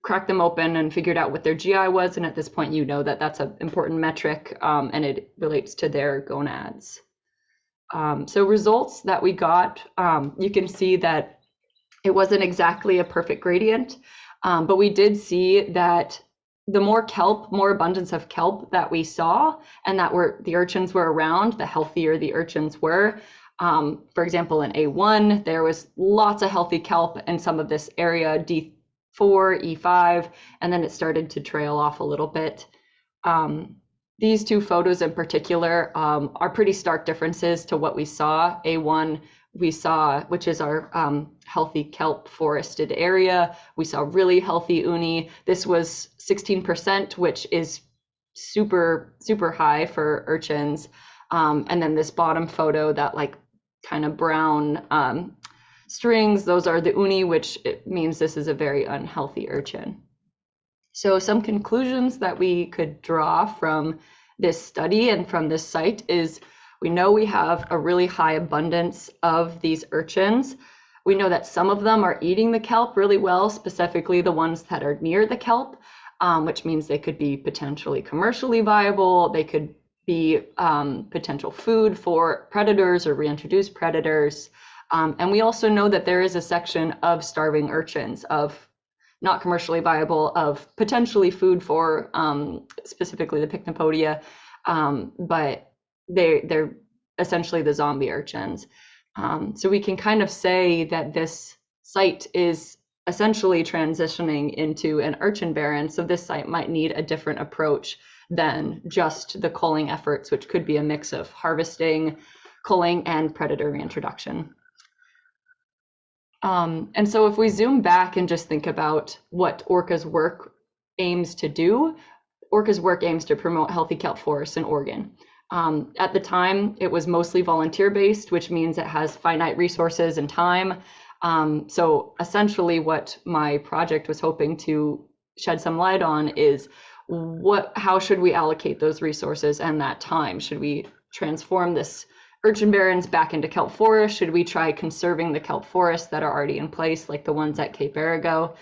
cracked them open and figured out what their GI was. And at this point, you know that that's an important metric and it relates to their gonads. So results that we got, you can see that it wasn't exactly a perfect gradient, but we did see that the more kelp, more abundance of kelp that we saw and that the urchins were around, the healthier the urchins were. For example, in A1, there was lots of healthy kelp in some of this area, D4, E5, and then it started to trail off a little bit. These two photos in particular are pretty stark differences to what we saw. A1, we saw, which is our healthy kelp forested area. We saw really healthy uni. This was 16%, which is super, super high for urchins. And then this bottom photo, that like kind of brown strings, those are the uni, which it means this is a very unhealthy urchin. So some conclusions that we could draw from this study and from this site is we know we have a really high abundance of these urchins. We know that some of them are eating the kelp really well, specifically the ones that are near the kelp, which means they could be potentially commercially viable. They could be potential food for predators or reintroduced predators. And we also know that there is a section of starving urchins, of not commercially viable, of potentially food for specifically the Pycnopodia, but they're essentially the zombie urchins. So we can kind of say that this site is essentially transitioning into an urchin barren. So this site might need a different approach than just the culling efforts, which could be a mix of harvesting, culling, and predator reintroduction. And so if we zoom back and just think about what ORKA's work aims to do, ORKA's work aims to promote healthy kelp forests in Oregon. At the time, it was mostly volunteer-based, which means it has finite resources and time. So essentially what my project was hoping to shed some light on is how should we allocate those resources and that time? Should we transform this urchin barrens back into kelp forest? Should we try conserving the kelp forests that are already in place, like the ones at Cape Arago?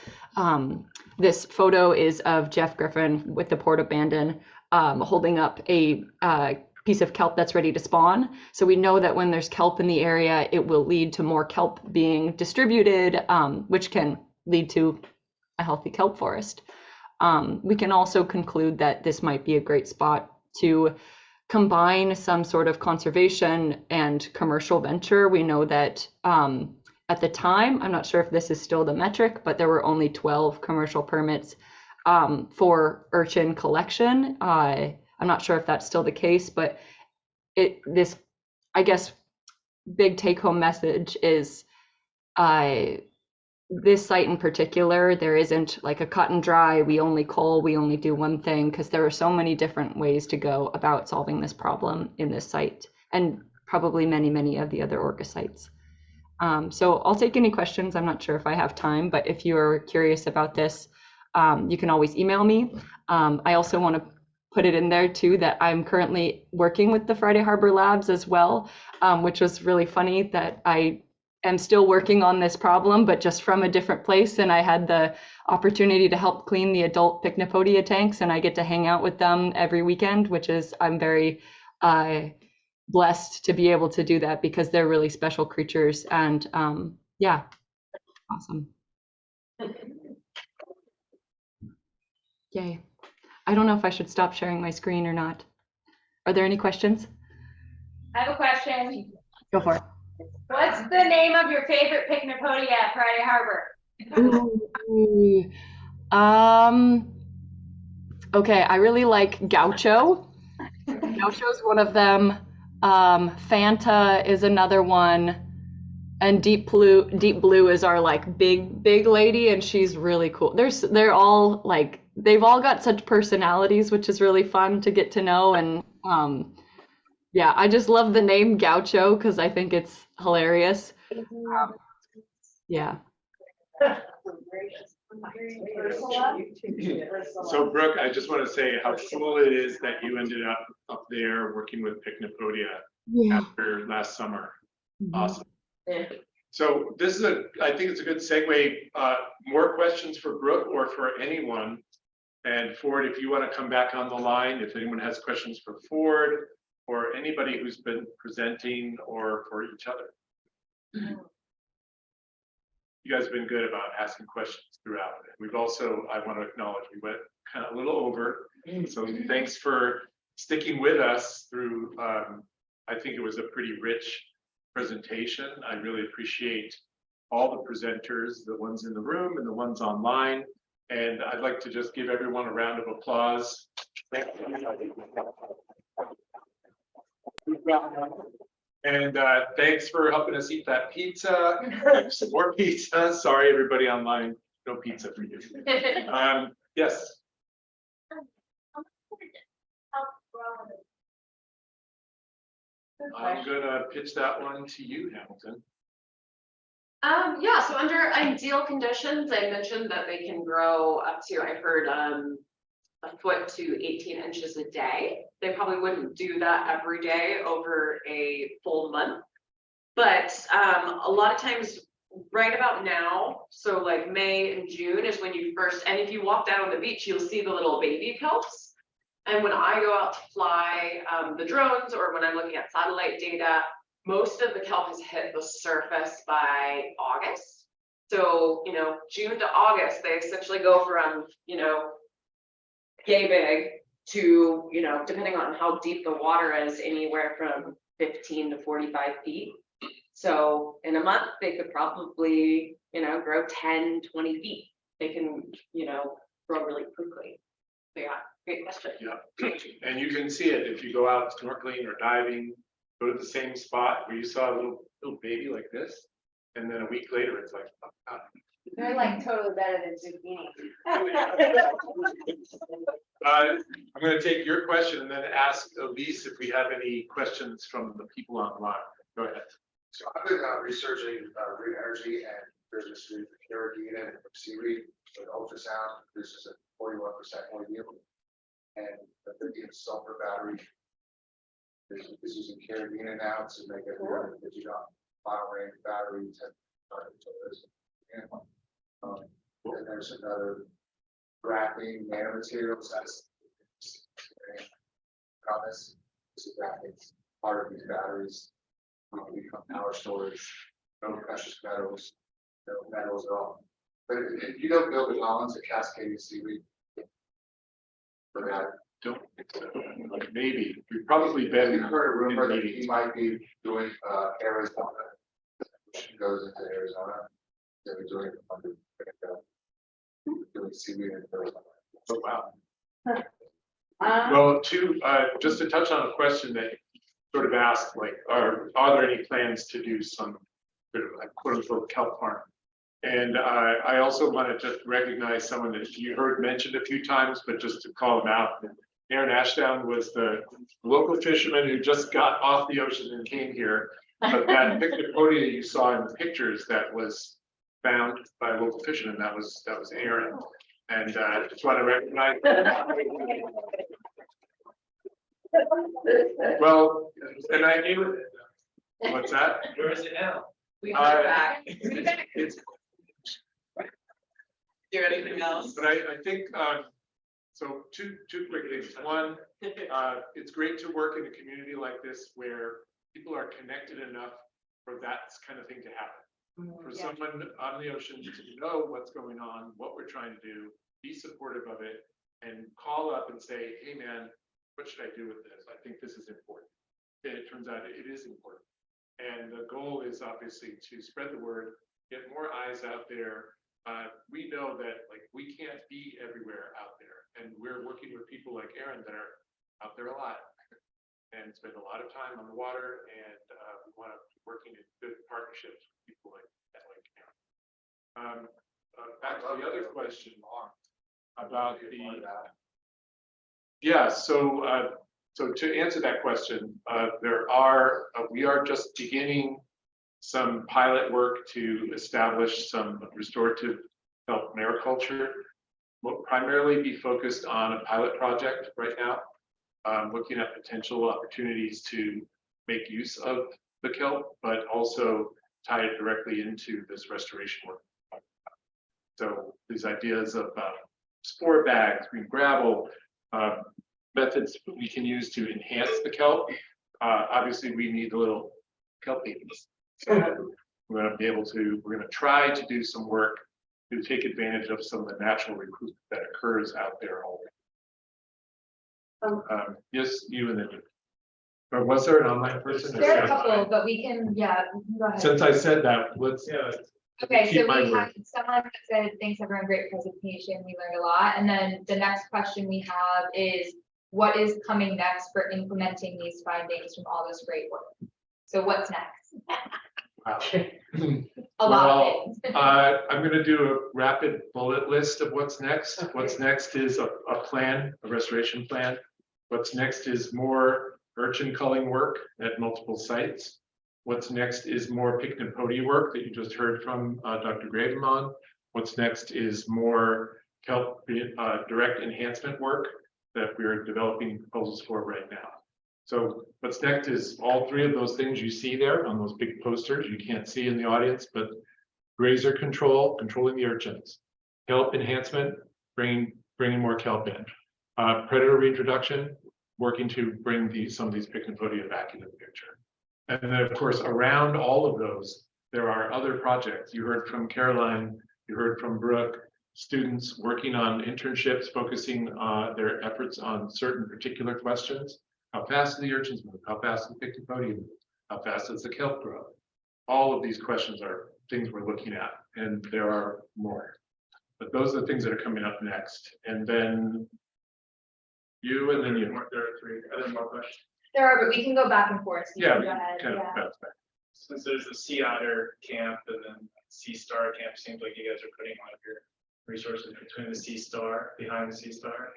This photo is of Jeff Griffin with the Port Abandon holding up a piece of kelp that's ready to spawn. So we know that when there's kelp in the area, it will lead to more kelp being distributed, which can lead to a healthy kelp forest. We can also conclude that this might be a great spot to combine some sort of conservation and commercial venture. We know that at the time, I'm not sure if this is still the metric, but there were only 12 commercial permits for urchin collection. I'm not sure if that's still the case, but this, I guess, big take-home message is this site in particular, there isn't like a cut and dry, we only cull, we only do one thing, because there are so many different ways to go about solving this problem in this site, and probably many, many of the other ORKA sites. So I'll take any questions. I'm not sure if I have time, but if you're curious about this, you can always email me. I also want to put it in there too that I'm currently working with the Friday Harbor Labs as well, which was really funny that I am still working on this problem, but just from a different place. And I had the opportunity to help clean the adult Pycnopodia tanks, and I get to hang out with them every weekend, which is, I'm very blessed to be able to do that because they're really special creatures. And yeah, awesome. Yay. I don't know if I should stop sharing my screen or not. Are there any questions? I have a question. Go for it. What's the name of your favorite Pycnopodia at Friday Harbor? Ooh. Okay, I really like Gaucho. Gaucho's one of them. Fanta is another one. And Deep Blue is our like big lady, and she's really cool. They're all like, they've all got such personalities, which is really fun to get to know. And yeah, I just love the name Gaucho because I think it's hilarious. Yeah. So Brooke, I just want to say how cool it is that you ended up there working with Pycnopodia after last summer. Awesome. So this is I think it's a good segue. More questions for Brooke or for anyone. And Ford, if you want to come back on the line, if anyone has questions for Ford or anybody who's been presenting or for each other. You guys have been good about asking questions throughout. We've also, I want to acknowledge, we went kind of a little over. So thanks for sticking with us through, I think it was a pretty rich presentation. I really appreciate all the presenters, the ones in the room and the ones online. And I'd like to just give everyone a round of applause. And thanks for helping us eat that pizza. Some more pizza. Sorry, everybody online. No pizza for you. Yes. I'm gonna pitch that one to you, Hamilton. Yeah, so under ideal conditions, I mentioned that they can grow up to, I've heard, a foot to 18 inches a day. They probably wouldn't do that every day over a full month. But a lot of times right about now, so like May and June is when you first, and if you walk down on the beach, you'll see the little baby kelps. And when I go out to fly the drones or when I'm looking at satellite data, most of the kelp has hit the surface by August. So, you know, June to August, they essentially go from, you know, yay big to, you know, depending on how deep the water is, anywhere from 15 to 45 feet. So in a month, they could probably, you know, grow 10, 20 feet. They can, you know, grow really quickly. So yeah, great question. Yeah, and you can see it if you go out snorkeling or diving, go to the same spot where you saw a little baby like this, and then a week later, it's like, oh, They're like totally better than zucchini. I'm going to take your question and then ask Elise if we have any questions from the people online. Go ahead. So I've been researching green energy and business with carrageenan and seaweed with ultrasound. This is a 41% more yield. And the lithium sulfur battery is using carrageenan now to make it more than 50 mile range batteries. And there's another graphene nanomaterials that's promise. This is graphene part of these batteries. Become power storage, no precious metals, no metals at all. But if you don't build the islands of cascading seaweed for that, Don't think so. Like maybe we've probably been. you heard a rumor that meetings. he might be doing Arizona. Ocean goes into Arizona. They're doing doing seaweed in Arizona. Oh, wow. Well, just to touch on a question that you sort of asked, like, are there any plans to do some sort of like quote unquote kelp farm? And I also want to just recognize someone that you heard mentioned a few times, but just to call them out. Aaron Ashdown was the local fisherman who just got off the ocean and came here. But that Picnipodia you saw in the pictures that was found by a local fisherman, that was Aaron. And I just want to recognize. Well, and I knew it. What's that? Where is it now? We are back. It's, Do anything else? but I think, so two quick things. One, it's great to work in a community like this where people are connected enough for that kind of thing to happen. For someone on the ocean to know what's going on, what we're trying to do, be supportive of it, and call up and say, hey man, what should I do with this? I think this is important. And it turns out it is important. And the goal is obviously to spread the word, get more eyes out there. We know that like we can't be everywhere out there. And we're working with people like Aaron that are out there a lot and spend a lot of time on the water. And we want to be working in good partnerships with people like Aaron. Back to the other question about the. Yeah, so to answer that question, we are just beginning some pilot work to establish some restorative kelp mariculture. We'll primarily be focused on a pilot project right now, looking at potential opportunities to make use of the kelp, but also tie it directly into this restoration work. So these ideas of spore bags, green gravel, methods we can use to enhance the kelp. Obviously, we need a little kelp babies. So we're going to try to do some work to take advantage of some of the natural recruitment that occurs out there already. Yes, you and then you. Or was there an online person? There are a couple, but we can go ahead. Since I said that, let's. Okay, so keep my we word. have someone that said, thanks everyone, great presentation, we learned a lot. And then the next question we have is, what is coming next for implementing these findings from all this great work? So what's next? Wow. A lot of things. I'm going to do a rapid bullet list of what's next. Okay. What's next is a plan, a restoration plan. What's next is more urchin culling work at multiple sites. What's next is more Picnipodia work that you just heard from Dr. Graven on. What's next is more kelp direct enhancement work that we're developing proposals for right now. So what's next is all three of those things you see there on those big posters. You can't see in the audience, but grazer control, controlling the urchins, kelp enhancement, bringing more kelp in, predator reintroduction, working to bring some of these Picnipodia back into the picture. And then, of course, around all of those, there are other projects. You heard from Caroline, you heard from Brooke, students working on internships, focusing their efforts on certain particular questions. How fast do the urchins move? How fast does the Picnipodia move? How fast does the kelp grow? All of these questions are things we're looking at, and there are more. But those are the things that are coming up next. And then you, and then you. There are three. Are there more questions? There are, but we can go back and forth. So you Yeah, can we go ahead. kind of Yeah. bounce back. Since there's a sea otter camp and then sea star camp, seems like you guys are putting one of your resources between the Sea Star, behind the Sea Star.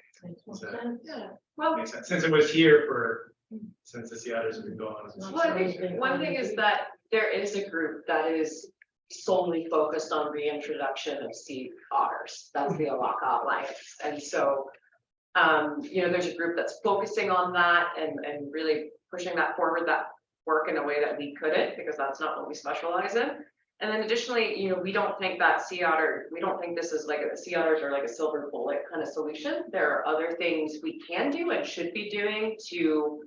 Yeah. Well, Makes sense, since it was here since the sea otters have been gone. Well, I think one thing is that there is a group that is solely focused on reintroduction of sea otters. That's the ORKA Alliance. And so, there's a group that's focusing on that and really pushing that forward, that work in a way that we couldn't, because that's not what we specialize in. And then additionally, we don't think that we don't think this is like sea otters are like a silver bullet kind of solution. There are other things we can do and should be doing to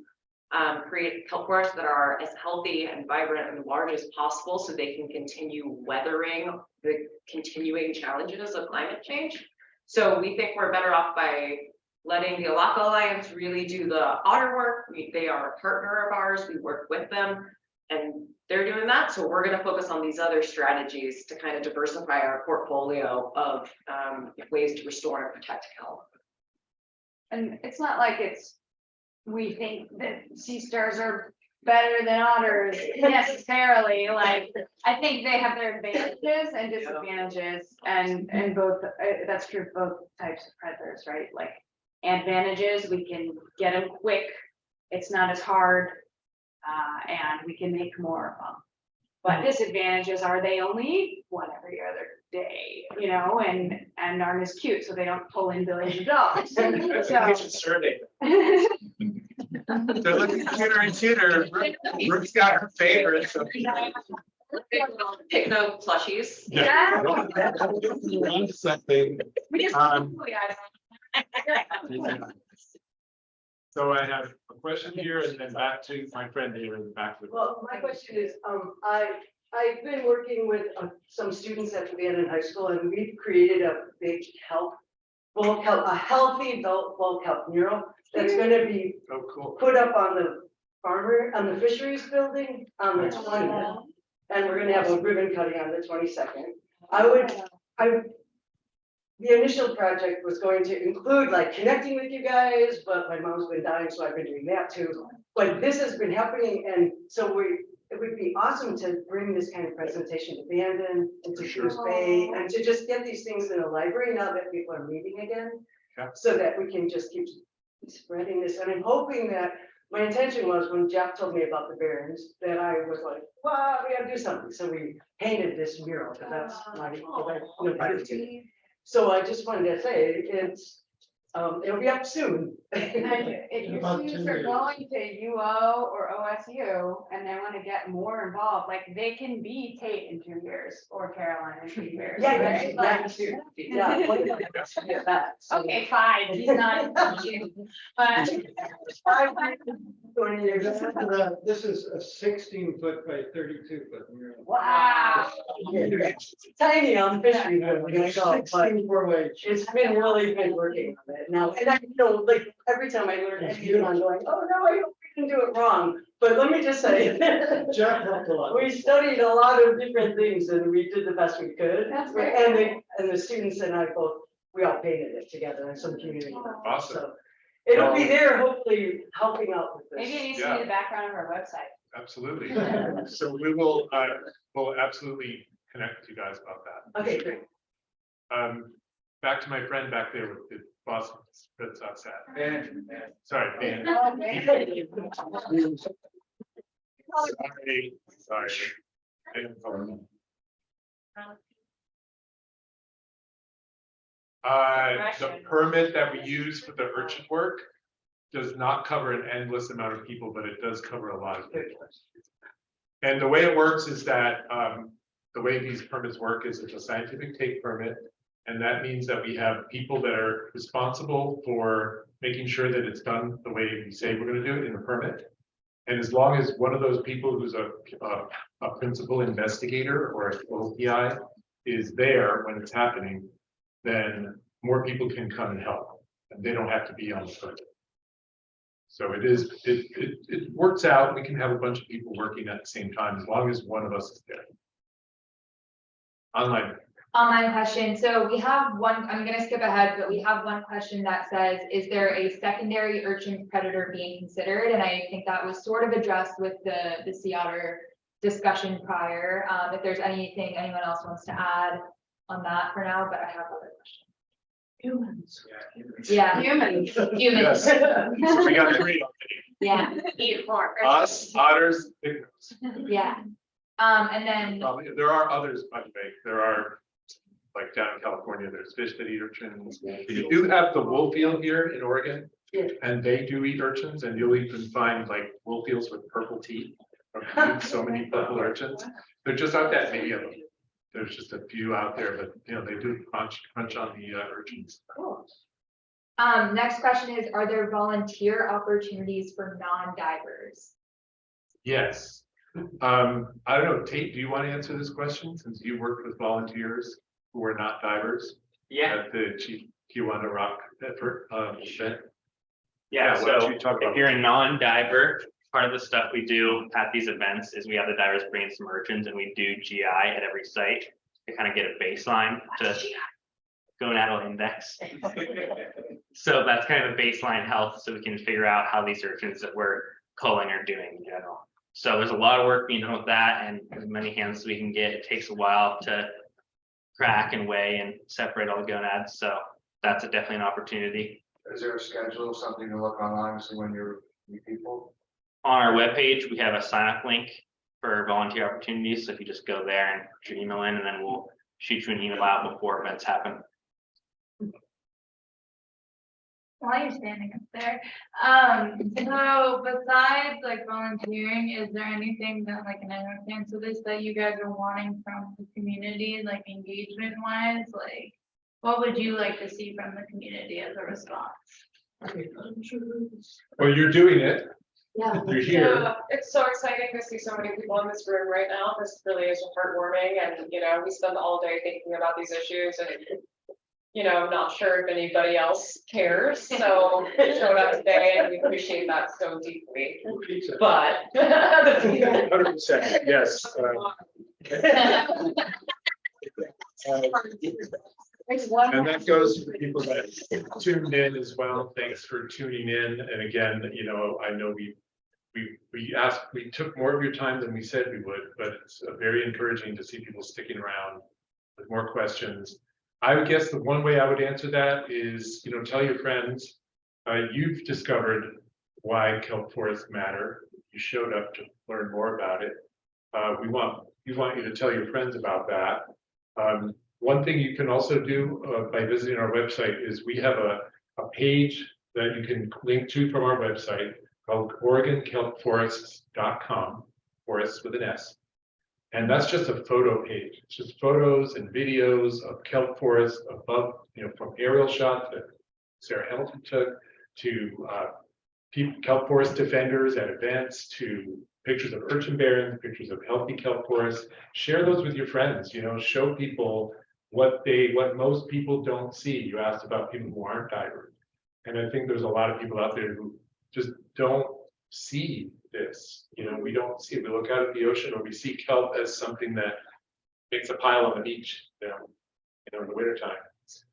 create kelp forests that are as healthy and vibrant and large as possible so they can continue weathering the continuing challenges of climate change. So we think we're better off by letting the ORKA Alliance really do the otter work. They are a partner of ours. We work with them and they're doing that. So we're going to focus on these other strategies to kind of diversify our portfolio of ways to restore and protect kelp. And it's not like we think that sea stars are better than otters necessarily. Like, I think they have their advantages and disadvantages, and both. That's true for both types of predators, right? Like, advantages, we can get them quick. It's not as hard, and we can make more of them. But disadvantages are they only eat one every other day, and aren't as cute, so they don't pull in billions of dollars. We should survey them. They're looking cuter and cuter. Brooke's got her favorites. So. Hypno plushies. Yeah. Something. We just So I have a question here and then back to my friend here in the back. Well, my question is, I've been working with some students at Savannah High School, and we've created a big a healthy bulk kelp mural that's going to be put up on the fisheries building on the 20th, and we're going to have a ribbon cutting on the 22nd. The initial project was going to include like connecting with you guys, but my mom's been dying, so I've been doing that too. But this has been happening, and so it would be awesome to bring this kind of presentation to Bandon and to Shoes Bay, and to just get these things in a library now that people are meeting again, so that we can just keep spreading this. And I'm hoping that my intention was, when Jeff told me about the Barrens, that I was like, well, we gotta do something. So we painted this mural, because that's so I just wanted to say it'll be up soon. If your students are going to UO or OSU and they want to get more involved, like they can be Tate in 2 years or Caroline in 2 years. Okay, fine. He's not. But 20 years. This is a 16-foot by 32-foot mural. Wow. Tiny on the fishery, but it's been really been working on it now. And I like every time I learn anything, I'm going, oh no, I hope we can do it wrong. But let me just say, Jeff helped a lot. We studied a lot of different things and we did the best we could. That's great. And the students and I we all painted it together in some community. Awesome. So it'll be there, hopefully helping out with this. Maybe it needs to be the background of our website. Absolutely. So we will we'll absolutely connect with you guys about that. Okay, great. Back to my friend back there with the boss that's outside. Sorry, Dan. Sorry. The permit that we use for the urchin work does not cover an endless amount of people, but it does cover a lot of people. And the way it works is that the way these permits work is it's a scientific take permit. And that means that we have people that are responsible for making sure that it's done the way we say we're going to do it in a permit. And as long as one of those people who's a principal investigator or an OPI is there when it's happening, then more people can come and help, and they don't have to be on the permit. So it works out. We can have a bunch of people working at the same time as long as one of us is there. Online question. So we have one, I'm going to skip ahead, but we have one question that says, is there a secondary urchin predator being considered? And I think that was sort of addressed with the sea otter discussion prior. If there's anything anyone else wants to add on that for now, but I have other questions. Humans. Yeah. Humans. Humans. So we got 3 already. Yeah, Eat more. Us, otters, piglets. yeah. And then, There are others, by the way. There are, like down in California, there's fish that eat urchins. You do have the wolf eel here in Oregon. Yeah. And they do eat urchins, and you'll even find like wolf eels with purple teeth. So many purple urchins. There just aren't that many of them. There's just a few out there, but they do crunch on the urchins. cool. Next question is, are there volunteer opportunities for non-divers? Yes. I don't know, Tate, do you want to answer this question since you worked with volunteers who are not divers? Yeah. At the Chief Kiwanis Rock effort, event? Yeah, why don't so you talk about if you're a non-diver, part of the stuff we do at these events is we have the divers bring in some urchins and we do GI at every site to kind of get a baseline to gonadal index. So that's kind of a baseline health, so we can figure out how these urchins that we're culling are doing in general. So there's a lot of work being done with that, and as many hands as we can get. It takes a while to crack and weigh and separate all the gonads, so that's definitely an opportunity. Is there a schedule, something to look online, so when you're meet people? On our webpage, we have a sign up link for volunteer opportunities. So if you just go there and put your email in, and then we'll shoot you an email out before events happen. While you're standing up there, so besides like volunteering, is there anything that like, and I don't answer this, that you guys are wanting from the community, like engagement wise, like what would you like to see from the community as a response? Well, you're doing it. Yeah. You're here. Yeah, it's so exciting to see so many people in this room right now. This really is heartwarming, and we spend all day thinking about these issues, and not sure if anybody else cares. So we showed up today, and we appreciate that so deeply. But 100%, yes. And that goes for people that tuned in as well. Thanks for tuning in. And again, I know we took more of your time than we said we would, but it's very encouraging to see people sticking around with more questions. I would guess the one way I would answer that is, tell your friends, you've discovered why kelp forests matter. You showed up to learn more about it. We want you to tell your friends about that. One thing you can also do by visiting our website is we have a page that you can link to from our website called OregonKelpForests.com, forests with an S. And that's just a photo page. It's just photos and videos of kelp forests above, from aerial shots that Sarah Hamilton took to kelp forest defenders at events, to pictures of urchin barrens, pictures of healthy kelp forests. Share those with your friends, show people what most people don't see. You asked about people who aren't divers. And I think there's a lot of people out there who just don't see this. We don't see it. We look out at the ocean, or we see kelp as something that makes a pile on the beach, in the wintertime.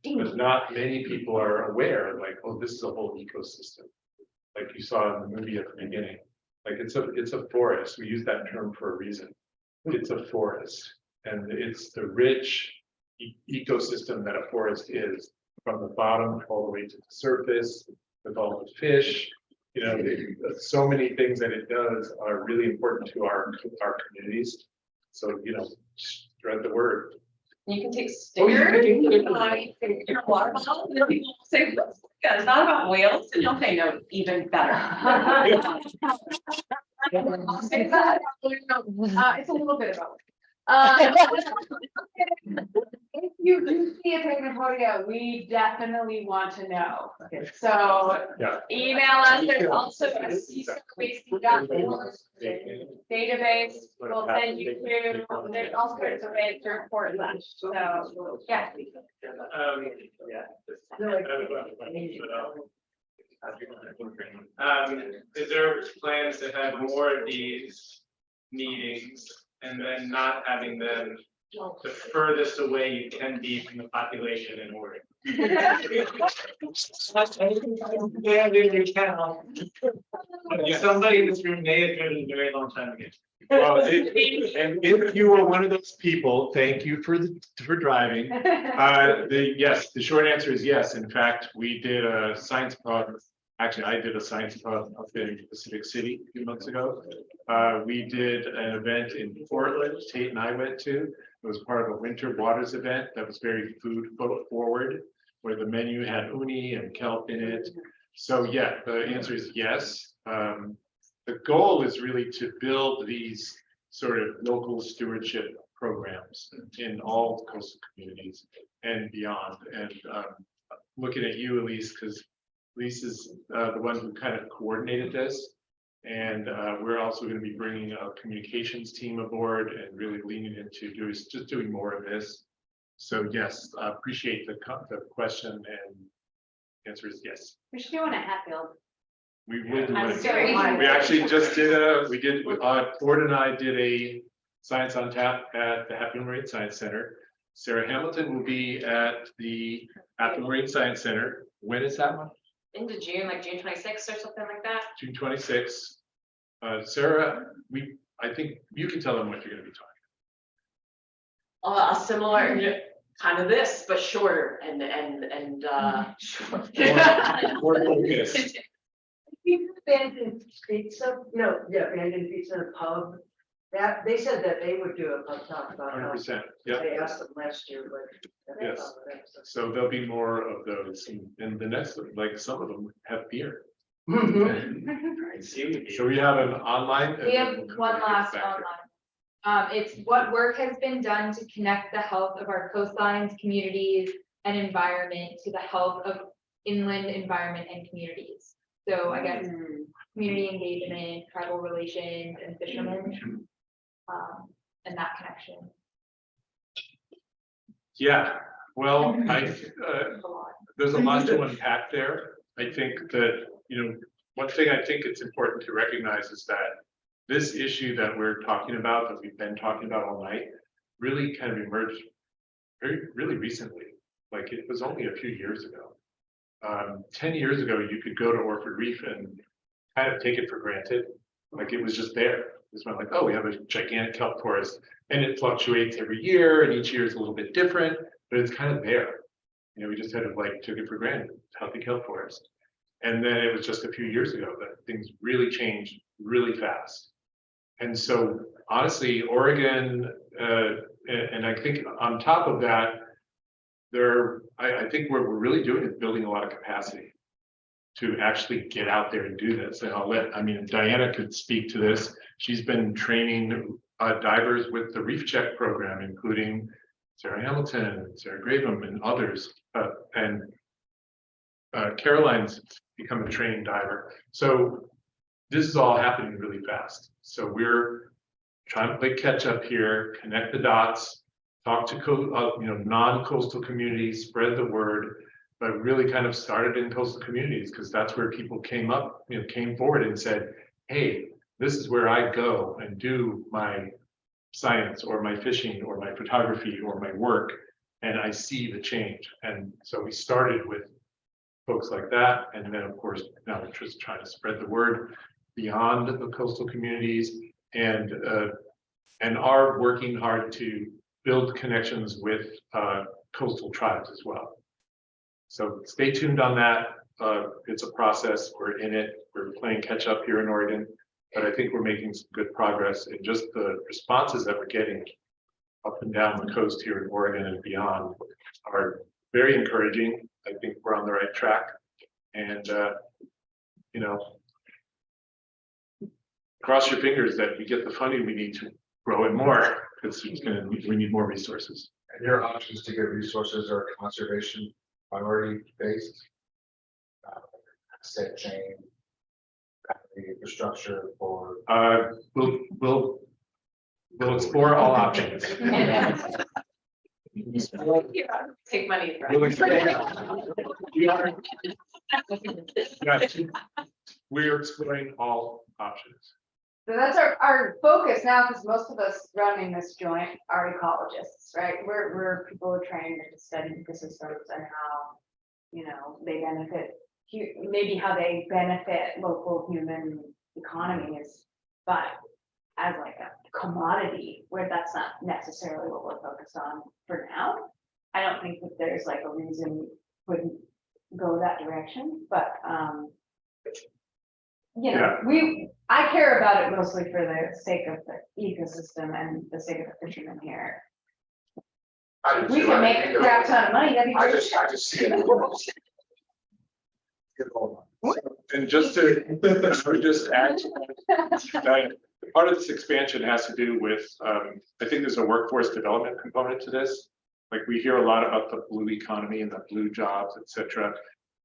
But not many people are aware, like, oh, this is a whole ecosystem. Like you saw in the movie at the beginning. Like it's a forest. We use that term for a reason. It's a forest, and it's the rich ecosystem that a forest is, from the bottom all the way to the surface, with all the fish. So many things that it does are really important to our communities. So spread the word. you can take stickers, your water bottle, and people will say, "Yeah, it's not about whales," and you'll say, "No, even better." It's a little bit about. If you do see a Pygmalion, we definitely want to know. So email us. There's also a CSOBC.org database. We'll send you to. There's all sorts of ways to report that. So yeah. Is there plans to have more of these meetings and then not having them the furthest away you can be from the population in Oregon? Somebody in this room may have driven a very long time ago. Well, and if you were one of those people, thank you for driving. The short answer is yes. In fact, we did a science project. Actually, I did a science project up in Pacific City a few months ago. We did an event in Portland, Tate and I went to. It was part of a winter waters event that was very food forward, where the menu had uni and kelp in it. So yeah, the answer is yes. The goal is really to build these sort of local stewardship programs in all coastal communities and beyond. And looking at you, Elise, because Elise is the one who kind of coordinated this. And we're also going to be bringing a communications team aboard and really leaning into doing more of this. So yes, I appreciate the question, and the answer is yes. We should do one at Hatfield. We will do I'm it. sorry. We actually just Ford and I did a Science on Tap at the Hatfield Marine Science Center. Sarah Hamilton will be at the Hatfield Marine Science Center. When is that one? Into June, like June 26th or something like that. June 26th. Sarah, I think you can tell them what you're going to be talking. A similar, kind of this, but shorter and short. More focused. Abandoned pizza, abandoned pizza pub. That, they said that they would do a pub talk about how 100%. Yeah. they asked them last year, but. Yes. So there'll be more of those, and the next, like some of them have beer. So we have an online. We have one last online. It's what work has been done to connect the health of our coastlines, communities, and environment to the health of inland environment and communities. So I guess community engagement, tribal relations, and fishermen, and that connection. Yeah, well, there's a lot to unpack there. I think that, one thing I think it's important to recognize is that this issue that we're talking about, that we've been talking about all night, really kind of emerged really recently. Like it was only a few years ago. 10 years ago, you could go to Orford Reef and kind of take it for granted. Like it was just there. It's not like, oh, we have a gigantic kelp forest and it fluctuates every year and each year is a little bit different, but it's kind of there. We just had took it for granted, healthy kelp forest. And then it was just a few years ago that things really changed really fast. And so honestly, Oregon, and I think on top of that, I think what we're really doing is building a lot of capacity to actually get out there and do this. And Diana could speak to this. She's been training divers with the Reef Check program, including Sarah Hamilton, Sarah Graveham, and others. And Caroline's become a trained diver. So this is all happening really fast. So we're trying to play catch up here, connect the dots, talk to non-coastal communities, spread the word, but really kind of started in coastal communities because that's where people came forward and said, hey, this is where I go and do my science or my fishing or my photography or my work, and I see the change. And so we started with folks like that, and then of course now we're just trying to spread the word beyond the coastal communities, and are working hard to build connections with coastal tribes as well. So stay tuned on that. It's a process. We're in it. We're playing catch up here in Oregon, but I think we're making some good progress, and just the responses that we're getting up and down the coast here in Oregon and beyond are very encouraging. I think we're on the right track, and cross your fingers that we get the funding we need to grow it more, because we need more resources. And your options to get resources are conservation priority based, asset chain, the infrastructure for. We'll explore all options. Take money. We're exploring all options. So that's our focus now, because most of us running this joint are ecologists, right? We're people who are trained to study ecosystems and how, they benefit, maybe how they benefit local human economies. But as like a commodity, where that's not necessarily what we're focused on for now. I don't think that there's like a reason we wouldn't go that direction, but, you know, I care about it mostly for the sake of the ecosystem and the sake of the fishermen here. We can make a crap ton of money, that'd be I great. just see it. And just to, I would just add to that, part of this expansion has to do with, I think there's a workforce development component to this. Like we hear a lot about the blue economy and the blue jobs, et cetera.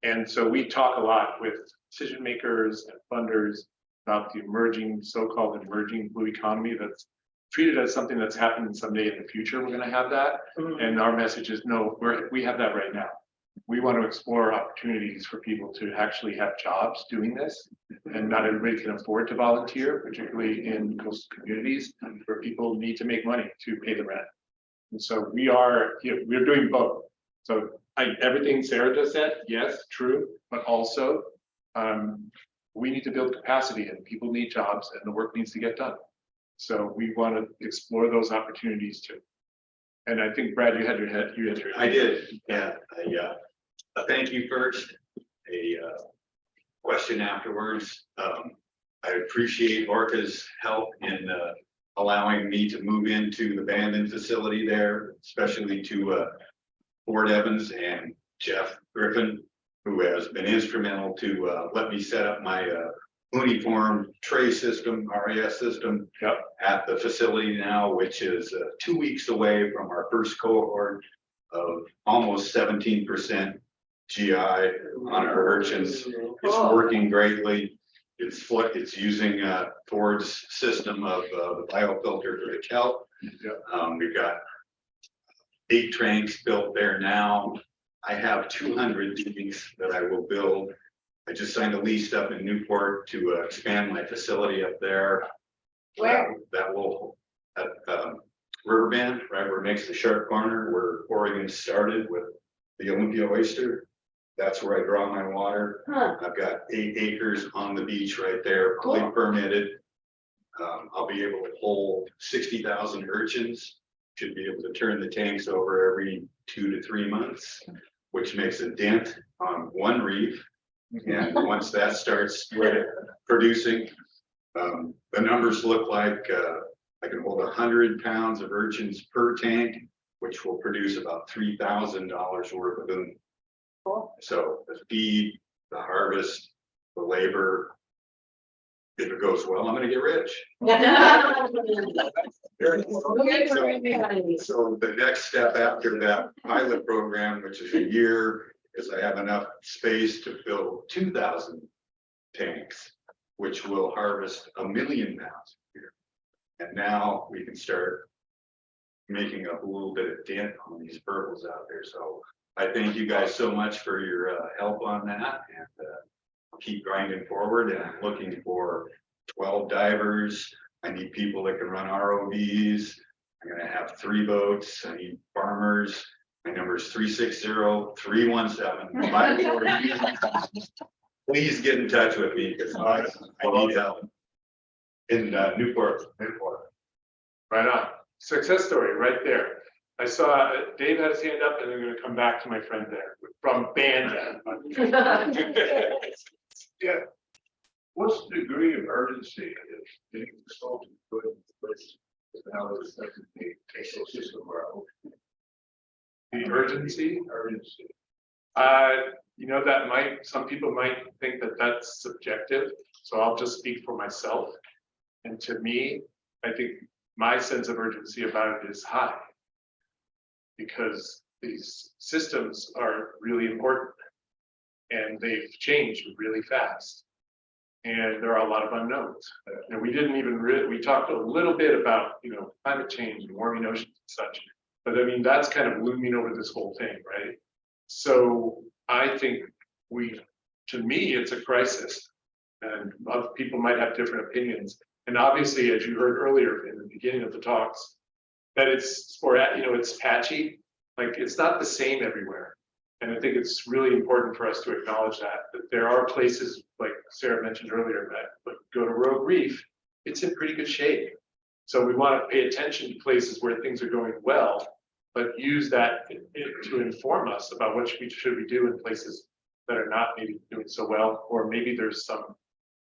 And so we talk a lot with decision makers and funders about the emerging, so-called emerging blue economy that's treated as something that's happening someday in the future. We're going to have that. And our message is no, we have that right now. We want to explore opportunities for people to actually have jobs doing this. And not everybody can afford to volunteer, particularly in coastal communities where people need to make money to pay the rent. And so we're doing both. So everything Sarah just said, yes, true, but also we need to build capacity and people need jobs and the work needs to get done. So we want to explore those opportunities too. And I think Brad, you had your hand. I did, yeah. A thank you first, a question afterwards. I appreciate ORKA's help in allowing me to move into the abandoned facility there, especially to Ford Evans and Jeff Griffin, who has been instrumental to let me set up my uniform tray system, RAS system at the facility now, which is 2 weeks away from our first cohort of almost 17% GI on our urchins. It's working greatly. It's using Ford's system of the biofilter for the kelp. We've got 8 tanks built there now. I have 200 tanks that I will build. I just signed a lease up in Newport to expand my facility up there. Where? That will at Riverbend, right where it makes the sharp corner, where Oregon started with the Olympia oyster. That's where I draw my water. I've got 8 acres on the beach right there, fully permitted. I'll be able to hold 60,000 urchins. Should be able to turn the tanks over every 2 to 3 months, which makes a dent on one reef. And once that starts producing, the numbers look like I can hold 100 pounds of urchins per tank, which will produce about $3,000 worth of them. So the feed, the harvest, the labor, if it goes well, I'm going to get rich. So the next step after that pilot program, which is a year, is I have enough space to build 2,000 tanks, which will harvest 1 million pounds a year. And now we can start making a little bit of dent on these purples out there. So I thank you guys so much for your help on that, and I'll keep grinding forward. And I'm looking for 12 divers. I need people that can run ROVs. I'm going to have 3 boats. I need farmers. My number is 360-317-54. Please get in touch with me because I need help in Newport. Right on. Success story right there. I saw Dave had his hand up and I'm going to come back to my friend there from Banda. Yeah. What's the degree of urgency is getting the salt to put in place? How is that the ecosystem around? The urgency? Urgency. You know, some people might think that that's subjective. So I'll just speak for myself. And to me, I think my sense of urgency about it is high. Because these systems are really important. And they've changed really fast. And there are a lot of unknowns. And we didn't even we talked a little bit about, climate change and warming oceans and such. But I mean, that's kind of looming over this whole thing, right? So I think to me, it's a crisis. And other people might have different opinions. And obviously, as you heard earlier in the beginning of the talks, that it's sporadic, it's patchy. Like it's not the same everywhere. And I think it's really important for us to acknowledge that there are places, like Sarah mentioned earlier, that go to Rogue Reef, it's in pretty good shape. So we want to pay attention to places where things are going well, but use that to inform us about what should we do in places that are not maybe doing so well, or maybe there's some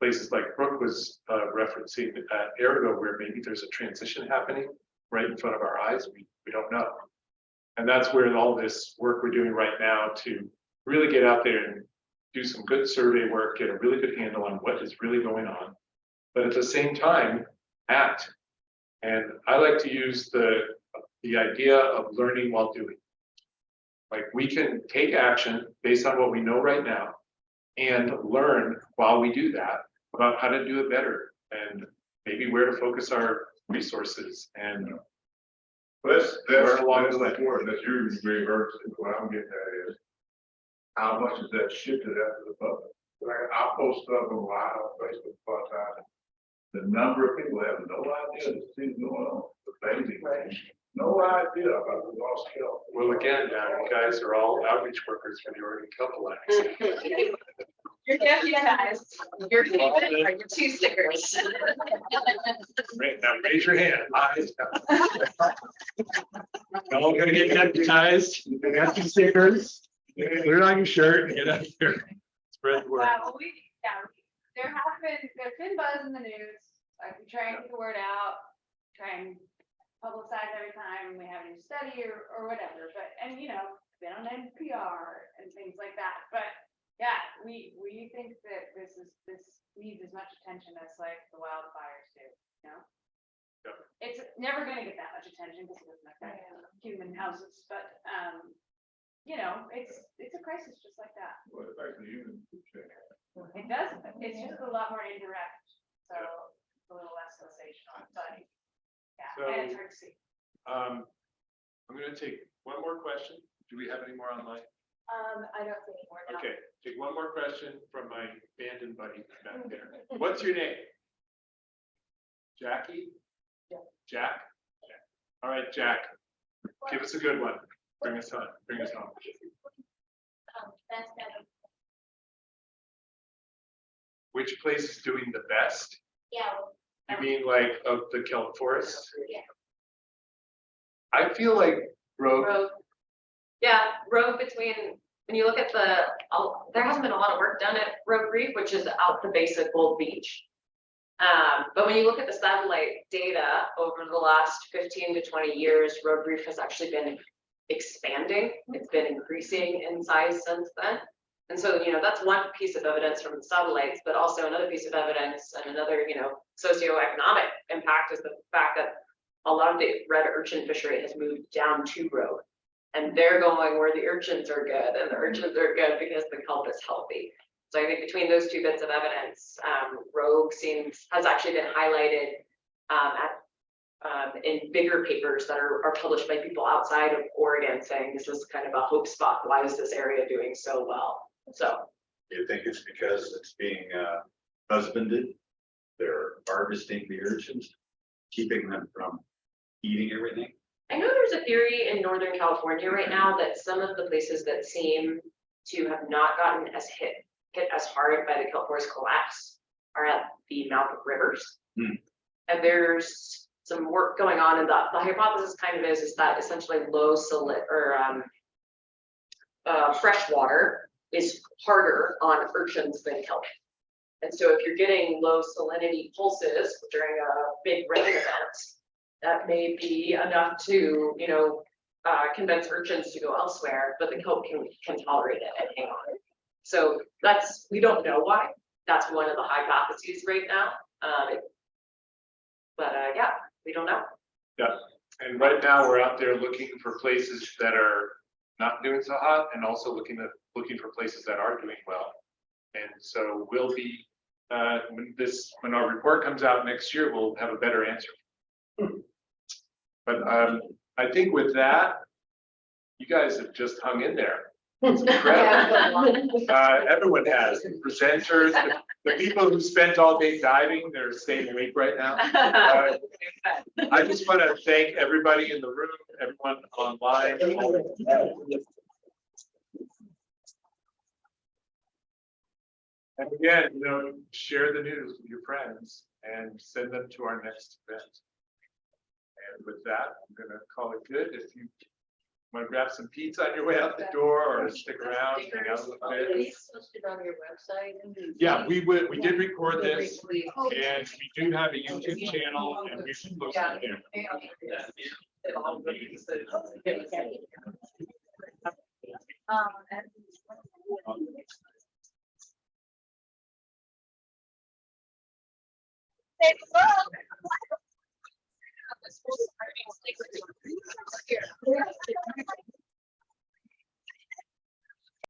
places like Brooke was referencing at Ergo where maybe there's a transition happening right in front of our eyes. We don't know. And that's where all this work we're doing right now to really get out there and do some good survey work, get a really good handle on what is really going on, but at the same time, act. And I like to use the idea of learning while doing. Like we can take action based on what we know right now and learn while we do that about how to do it better and maybe where to focus our resources and That's along the way. important. That's usually very versatile. What I'm getting at is how much is that shifted after the public? Like I post stuff on Facebook all the time. The number of people have no idea this thing's going on. The baby, no idea about the lost kelp. Well, again, you guys are all outreach workers for the Oregon Kelp Alliance. You're deputized. You're your 2 stickers. Right, now raise your hand. Y'all gonna get deputized. You can have 2 stickers. Put it on your shirt and get out here. Spread the word. There's been buzz in the news, like we try and get the word out, try and publicize every time we have a new study or whatever, but, and you know, been on NPR and things like that, but yeah, we think that this needs as much attention as like the wildfires do, you know? Yep. It's never gonna get that much attention because it doesn't affect human houses, but, you know, it's a crisis just like that. Well, it's actually human food chain. It does, it's just a lot more indirect, so a little less sensational, but yeah, So, and it's hard to see. I'm gonna take one more question. Do we have any more online? I don't see any more now. Okay, take one more question from my abandoned buddy back there. What's your name? Jackie? Jack? All right, Jack, give us a good one. Bring us on, bring us home. Which place is doing the best? Yeah. You mean like of the kelp forest? Yeah. I feel like Rogue. Rogue. Yeah, Rogue between, when you look at there hasn't been a lot of work done at Rogue Reef, which is out the base of Gold Beach. But when you look at the satellite data over the last 15 to 20 years, Rogue Reef has actually been expanding. It's been increasing in size since then. And so, you know, that's one piece of evidence from the satellites, but also another piece of evidence and another, you know, socioeconomic impact is the fact that a lot of the red urchin fishery has moved down to Rogue. And they're going where the urchins are good, and the urchins are good because the kelp is healthy. So I think between those 2 bits of evidence, Rogue has actually been highlighted in bigger papers that are published by people outside of Oregon saying this is kind of a hope spot. Why is this area doing so well? So You think it's because it's being husbanded? They're harvesting the urchins, keeping them from eating everything? I know there's a theory in Northern California right now that some of the places that seem to have not gotten as hit as hard by the kelp forest collapse are at the mouth of rivers. And there's some work going on, and the hypothesis kind of is that essentially low saline or fresh water is harder on urchins than kelp. And so if you're getting low salinity pulses during a big rain event, that may be enough to, you know, convince urchins to go elsewhere, but the kelp can tolerate it and hang on. So we don't know why. That's one of the hypotheses right now. Yeah, we don't know. Yeah, and right now we're out there looking for places that are not doing so hot and also looking for places that are doing well. And so we'll be, when our report comes out next year, we'll have a better answer. But I think with that, you guys have just hung in there. It's incredible. Everyone has, the presenters, the people who spent all day diving, they're staying awake right now. I just want to thank everybody in the room, everyone online. And again, you know, share the news with your friends and send them to our next event. And with that, I'm gonna call it good. If you want to grab some pizza on your way out the door or stick around, hang out a little Are bit. these posted on your website? Yeah, we did record this and we do have a YouTube channel and we should post it there. And